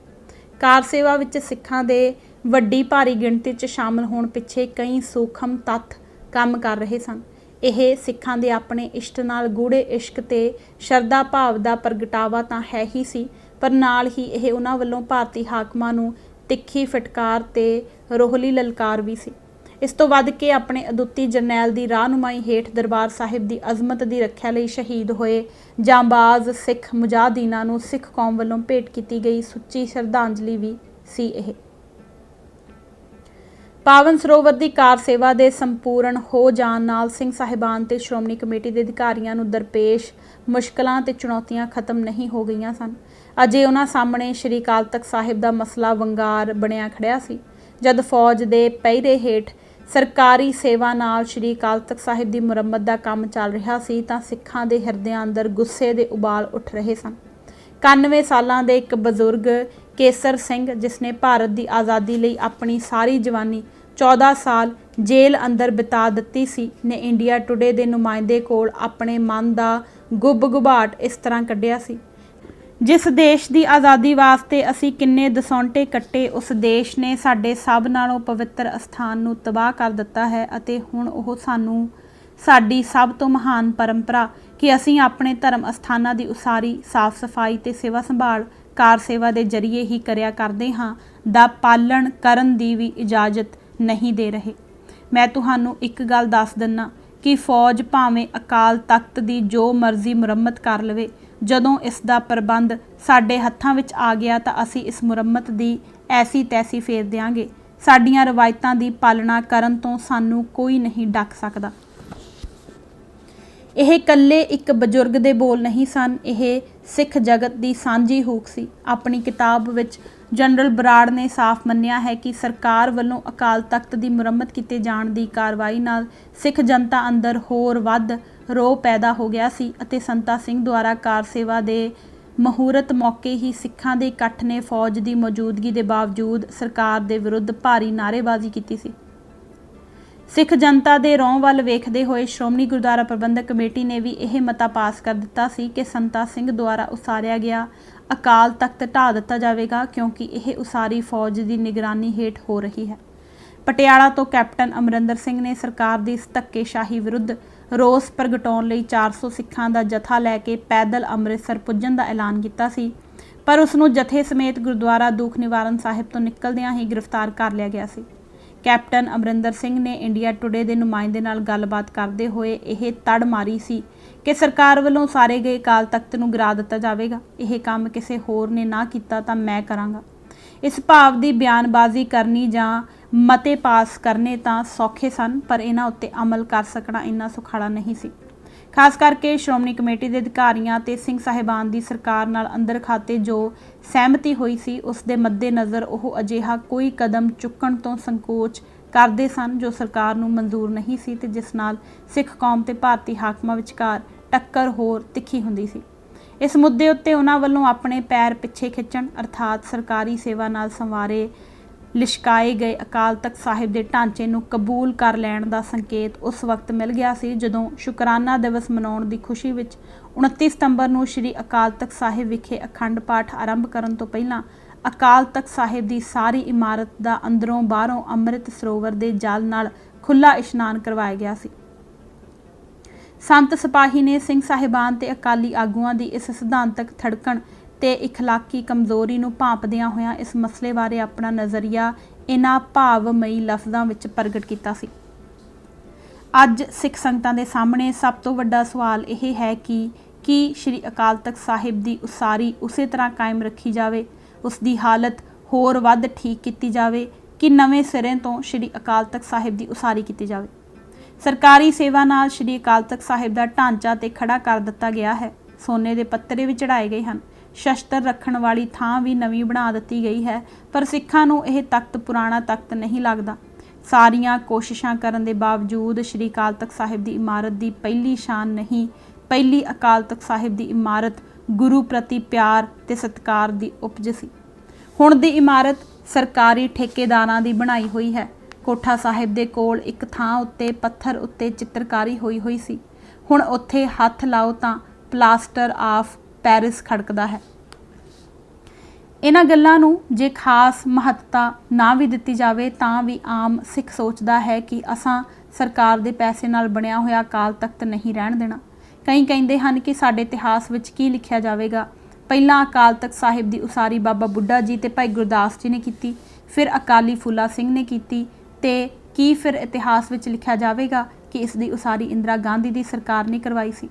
ਕਾਰ ਸੇਵਾ ਵਿੱਚ ਸਿੱਖਾਂ ਦੇ ਵੱਡੀ ਭਾਰੀ ਗਿਣਤੀ 'ਚ ਸ਼ਾਮਲ ਹੋਣ ਪਿੱਛੇ ਕਈ ਸੂਖਮ ਤੱਥ ਕੰਮ ਕਰ ਰਹੇ ਸਨ। ਇਹ ਸਿੱਖਾਂ ਦੇ ਆਪਣੇ ਇਸ਼ਟ ਨਾਲ ਗੂੜੇ ਇਸ਼ਕ ਤੇ ਸ਼ਰਧਾ ਭਾਵ ਦਾ ਪ੍ਰਗਟਾਵਾ ਤਾਂ ਹੈ ਹੀ ਸੀ, ਪਰ ਨਾਲ ਹੀ ਇਹ ਉਹਨਾਂ ਵੱਲੋਂ ਭਾਰਤੀ ਹਾਕਮਾਂ ਨੂੰ ਤਿੱਖੀ ਫਟਕਾਰ ਤੇ ਰੋਹਲੀ ਲਲਕਾਰ ਵੀ ਸੀ। ਇਸ ਤੋਂ ਵੱਧ ਕੇ ਆਪਣੇ ਅਦੁੱਤੀ ਜਰਨੈਲ ਦੀ ਰਾਹਨੁਮਾਈ ਹੇਠ ਦਰਬਾਰ ਸਾਹਿਬ ਦੀ ਅਜ਼ਮਤ ਦੀ ਰੱਖਿਆ ਲਈ ਸ਼ਹੀਦ ਹੋਏ ਜਾਂਬਾਜ਼ ਸਿੱਖ ਮੁਜਾਹਿਦੀਨਾਂ ਨੂੰ ਸਿੱਖ ਕੌਮ ਵੱਲੋਂ ਭੇਟ ਕੀਤੀ ਗਈ ਸੁੱਚੀ ਸ਼ਰਧਾਂਜਲੀ ਵੀ ਸੀ। ਇਹ ਪਾਵਨ ਸਰੋਵਰ ਦੀ ਕਾਰ ਸੇਵਾ ਦੇ ਸੰਪੂਰਨ ਹੋ ਜਾਣ ਨਾਲ ਸਿੰਘ ਸਾਹਿਬਾਨ ਤੇ ਸ਼੍ਰੋਮਣੀ ਕਮੇਟੀ ਦੇ ਅਧਿਕਾਰੀਆਂ ਨੂੰ ਦਰਪੇਸ਼ ਮੁਸ਼ਕਲਾਂ ਤੇ ਚੁਣੌਤੀਆਂ ਖਤਮ ਨਹੀਂ ਹੋ ਗਈਆਂ ਸਨ। ਅਜੇ ਉਹਨਾਂ ਸਾਹਮਣੇ ਸ਼੍ਰੀ ਅਕਾਲ ਤਖ਼ਤ ਸਾਹਿਬ ਦਾ ਮਸਲਾ ਵੰਗਾਰ ਬਣਿਆ ਖੜਿਆ ਸੀ। ਜਦ ਫੌਜ ਦੇ ਪਹਿਰੇ ਹੇਠ ਸਰਕਾਰੀ ਸੇਵਾ ਨਾਲ ਸ਼੍ਰੀ ਅਕਾਲ ਤਖ਼ਤ ਸਾਹਿਬ ਦੀ ਮੁਰੰਮਤ ਦਾ ਕੰਮ ਚੱਲ ਰਿਹਾ ਸੀ ਤਾਂ ਸਿੱਖਾਂ ਦੇ ਹਿਰਦਿਆਂ ਅੰਦਰ ਗੁੱਸੇ ਦੇ ਉਬਾਲ ਉੱਠ ਰਹੇ ਸਨ। 91 ਸਾਲਾਂ ਦੇ ਇੱਕ ਬਜ਼ੁਰਗ ਕੇਸਰ ਸਿੰਘ, ਜਿਸ ਨੇ ਭਾਰਤ ਦੀ ਆਜ਼ਾਦੀ ਲਈ ਆਪਣੀ ਸਾਰੀ ਜਵਾਨੀ 14 ਸਾਲ ਜੇਲ੍ਹ ਅੰਦਰ ਬਿਤਾ ਦਿੱਤੀ ਸੀ, ਨੇ ਇੰਡੀਆ ਟੁਡੇ ਦੇ ਨੁਮਾਇੰਦੇ ਕੋਲ ਆਪਣੇ ਮਨ ਦਾ ਗੁੱਬ-ਗੁਬਾਟ ਇਸ ਤਰ੍ਹਾਂ ਕੱਢਿਆ ਸੀ। ਜਿਸ ਦੇਸ਼ ਦੀ ਆਜ਼ਾਦੀ ਵਾਸਤੇ ਅਸੀਂ ਕਿੰਨੇ ਦਸੌਂਟੇ ਕੱਟੇ, ਉਸ ਦੇਸ਼ ਨੇ ਸਾਡੇ ਸਭ ਨਾਲੋਂ ਪਵਿੱਤਰ ਅਸਥਾਨ ਨੂੰ ਤਬਾਹ ਕਰ ਦਿੱਤਾ ਹੈ ਅਤੇ ਹੁਣ ਉਹ ਸਾਨੂੰ ਸਾਡੀ ਸਭ ਤੋਂ ਮਹਾਨ ਪਰੰਪਰਾ ਕਿ ਅਸੀਂ ਆਪਣੇ ਧਰਮ ਅਸਥਾਨਾਂ ਦੀ ਉਸਾਰੀ, ਸਾਫ਼ ਸਫਾਈ ਤੇ ਸੇਵਾ ਸੰਭਾਲ ਕਾਰ ਸੇਵਾ ਦੇ ਜ਼ਰੀਏ ਹੀ ਕਰਿਆ ਕਰਦੇ ਹਾਂ ਦਾ ਪਾਲਣ ਕਰਨ ਦੀ ਵੀ ਇਜਾਜ਼ਤ ਨਹੀਂ ਦੇ ਰਹੇ। मैं तुहानू एक गल दस दिना कि फौज भावें अकाल तख्त की जो मर्जी मुरम्मत कर लवे, जदों इसका प्रबंध साडे हत्थां विच आ गया तो असी इस मुरम्मत की ऐसी तैसी फेर देंगे। साडियां रवायतां की पालना करन तो सानू कोई नहीं डक सकदा। ਇਹ ਇਕੱਲੇ ਇੱਕ ਬਜ਼ੁਰਗ ਦੇ ਬੋਲ नहीं सन, ਇਹ ਸਿੱਖ ਜਗਤ ਦੀ ਸਾਂਝੀ ਹੂਕ ਸੀ। ਆਪਣੀ ਕਿਤਾਬ ਵਿੱਚ ਜਨਰਲ ਬਰਾੜ ਨੇ ਸਾਫ਼ ਮੰਨਿਆ ਹੈ ਕਿ ਸਰਕਾਰ ਵੱਲੋਂ ਅਕਾਲ ਤਖਤ ਦੀ ਮੁਰੰਮਤ ਕੀਤੇ ਜਾਣ ਦੀ ਕਾਰਵਾਈ ਨਾਲ ਸਿੱਖ ਜਨਤਾ ਅੰਦਰ ਹੋਰ ਵੱਧ ਰੋਹ ਪੈਦਾ ਹੋ ਗਿਆ ਸੀ ਅਤੇ ਸੰਤਾ ਸਿੰਘ ਦੁਆਰਾ ਕਾਰ ਸੇਵਾ ਦੇ ਮਹੂਰਤ ਮੌਕੇ ਹੀ ਸਿੱਖਾਂ ਦੇ ਇਕੱਠ ਨੇ ਫੌਜ ਦੀ ਮੌਜੂਦਗੀ ਦੇ ਬਾਵਜੂਦ ਸਰਕਾਰ ਦੇ ਵਿਰੁੱਧ ਭਾਰੀ ਨਾਅਰੇਬਾਜ਼ੀ ਕੀਤੀ ਸੀ। सिख जनता के रौं वाल वेखते हुए श्रोमणी गुरुद्वारा प्रबंधक कमेटी ने भी यह मता पास कर दिता सी कि संता सिंह द्वारा उसारिया गया अकाल तख्त ढा दिता जाएगा, क्योंकि यह उसारी फौज की निगरानी हेठ हो रही है। पटियाला तो कैप्टन अमरिंदर सिंह ने सरकार की इस धक्केशाही विरुद्ध रोस प्रगटाउण लई 400 सिखां दा जथा लैके पैदल अमृतसर पुजण का ऐलान किया सी, पर उसनूं जथे समेत गुरुद्वारा दुख निवारण साहिब तो निकलदियां ही गिरफ्तार कर लिया गया सी। कैप्टन अमरिंदर सिंह ने इंडिया टुडे के नुमाइंदे नाल गलबात करते हुए यह तड़ मारी सी कि सरकार वालों सारे गए अकाल तख्त नूं गिरा दिता जाएगा, यह काम किसी होर ने ना किया तो मैं करांगा। इस भाव की बयानबाजी करनी जां मते पास करने तो सौखे सन, पर इन्हां उत्ते अमल कर सकना इन्ना सुखाड़ा नहीं सी। खास करके श्रोमणी कमेटी के अधिकारियों ते सिंह साहिबान की सरकार नाल अंदर खाते जो सहमति हुई सी, उस दे मद्देनज़र वो अजिहा कोई कदम चुकण तो संकोच करते सन जो सरकार नूं मंजूर नहीं सी ते जिस नाल सिख कौम ते भारती हाकमां विचकार टक्कर होर तिखी हुंदी सी। इस मुद्दे उत्ते उन्हां वल्लों अपने पैर पिछे खिच्चण अर्थात सरकारी सेवा नाल संवारे लिशकाए गए अकाल तख्त साहिब के ढांचे नूं कबूल कर लैण दा संकेत उस वक्त मिल गया सी जदों शुकराना दिवस मनाउण दी खुशी विच 29 सितंबर नूं श्री अकाल तख्त साहिब विखे अखंड पाठ आरंभ करन तो पहलां अकाल तख्त साहिब की सारी इमारत का अंदरों बाहरों अमृत सरोवर के जल नाल खुला इशनान करवाया गया सी। संत सिपाही ने सिंह साहिबान ते अकाली आगुआं की इस सिद्धांतक थड़कण ते इखलाकी कमज़ोरी नूं भांपदियां होइयां इस मसले बारे अपना नज़रिया इन्हां भावमई लफ्ज़ां विच प्रगट कीता सी। अज सिख संगतां दे सामणे सब तो वड्डा सवाल यह है कि श्री अकाल तख्त साहिब की उसारी उसे तरह कायम रखी जाए, उसकी हालत होर वध ठीक की जाए कि नवें सिरे तो श्री अकाल तख्त साहिब की उसारी की जाए। सरकारी सेवा नाल श्री अकाल तख्त साहिब का ढांचा ते खड़ा कर दिता गया है। सोने के पत्तरे भी चढ़ाए गए हैं, शस्त्र रखण वाली थां भी नवीं बना दी गई है, पर सिखां नूं यह तख्त पुराना तख्त नहीं लगता। सारियां कोशिशां करन दे बावजूद श्री अकाल तख्त साहिब की इमारत की पहली शान नहीं, पहली अकाल तख्त साहिब की इमारत गुरु प्रति प्यार ते सत्कार की उपज सी। हुण दी इमारत सरकारी ठेकेदारां दी बनाई हुई है। कोठा साहिब दे कोल एक थां उत्ते पत्थर उत्ते चित्रकारी हुई सी, हुण उत्थे हथ लाओ तां प्लास्टर ऑफ पैरिस खड़कदा है। इन्हां गल्लां नूं जे खास महत्ता ना भी दित्ती जावे तां भी आम सिख सोचदा है कि असां सरकार दे पैसे नाल बनिया होया अकाल तख्त नहीं रहण देना। कई कहिंदे हन कि साडे इतिहास विच की लिखिया जावेगा, पहलां अकाल तख्त साहिब की उसारी बाबा बुढ़ा जी ते भाई गुरदास जी ने कीती, फिर अकाली फूला सिंह ने कीती, ते की फिर इतिहास विच लिखिया जावेगा कि इसकी उसारी इंदिरा गांधी की सरकार ने करवाई सी।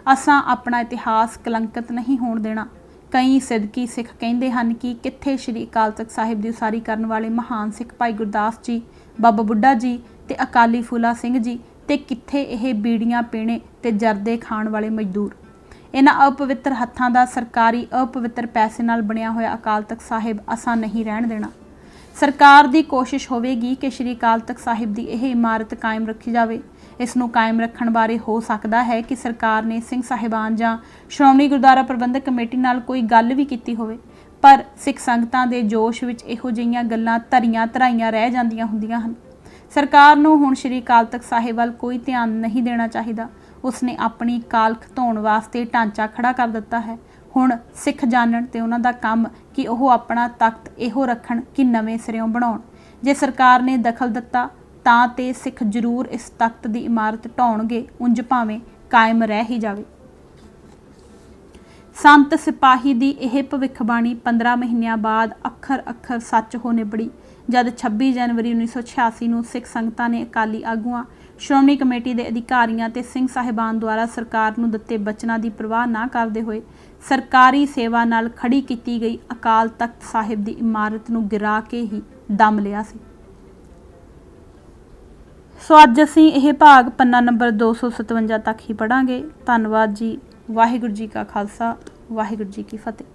असां अपना इतिहास कलंकित नहीं होण देना। कई सिदकी सिख कहिंदे हन कि कित्थे श्री अकाल तख्त साहिब की उसारी करन वाले महान सिख भाई गुरदास जी, बाबा बुढ़ा जी ते अकाली फूला सिंह जी, ते कित्थे यह बीड़ियां पीने ते जरदे खाण वाले मजदूर। इन्हां अपवित्र हत्थां दा सरकारी अपवित्र पैसे नाल बनिया होया अकाल तख्त साहिब असां नहीं रहण देना। सरकार की कोशिश होवेगी कि श्री अकाल तख्त साहिब की यह इमारत कायम रखी जाए। इसनूं कायम रखण बारे हो सकता है कि सरकार ने सिंह साहिबान जां श्रोमणी गुरुद्वारा प्रबंधक कमेटी नाल कोई गल भी कीती होवे, पर सिख संगतां दे जोश विच इहो जिहियां गल्लां धरियां धराइयां रह जांदियां हुंदियां हन। सरकार नूं हुण श्री अकाल तख्त साहिब वल कोई ध्यान नहीं देना चाहिदा। उसने अपनी कालख धोण वास्ते ढांचा खड़ा कर दिता है। हुण सिख जानण ते उन्हां दा काम कि ओह अपना तख्त इहो रखण कि नवें सिरों बनाउण। जे सरकार ने दखल दिता तां ते सिख जरूर इस तख्त की इमारत ढाउणगे, उंज भावें कायम रह ही जावे। ਸੰਤ ਸਿਪਾਹੀ ਦੀ ਇਹ ਭਵਿੱਖਬਾਣੀ 15 ਮਹੀਨਿਆਂ ਬਾਅਦ ਅੱਖਰ ਸੱਚ ਹੋ ਨਿਬੜੀ ਜਦ 26 ਜਨਵਰੀ 1986 ਨੂੰ ਸਿੱਖ ਸੰਗਤਾਂ ਨੇ ਅਕਾਲੀ ਆਗੂਆਂ, ਸ਼੍ਰੋਮਣੀ ਕਮੇਟੀ ਦੇ ਅਧਿਕਾਰੀਆਂ ਤੇ ਸਿੰਘ ਸਾਹਿਬਾਨ ਦੁਆਰਾ ਸਰਕਾਰ ਨੂੰ ਦਿੱਤੇ ਬਚਨਾਂ ਦੀ ਪਰਵਾਹ ਨਾ ਕਰਦੇ ਹੋਏ ਸਰਕਾਰੀ ਸੇਵਾ ਨਾਲ ਖੜੀ ਕੀਤੀ ਗਈ ਅਕਾਲ ਤਖਤ ਸਾਹਿਬ ਦੀ ਇਮਾਰਤ ਨੂੰ ਗਿਰਾ ਕੇ ਹੀ ਦਮ ਲਿਆ ਸੀ। ਸੋ ਅੱਜ ਅਸੀਂ ਇਹ ਭਾਗ ਪੰਨਾ ਨੰਬਰ 257 ਤੱਕ ਹੀ ਪੜ੍ਹਾਂਗੇ। ਧੰਨਵਾਦ ਜੀ। ਵਾਹਿਗੁਰੂ ਜੀ ਕਾ ਖਾਲਸਾ, ਵਾਹਿਗੁਰੂ ਜੀ ਕੀ ਫਤਿਹ।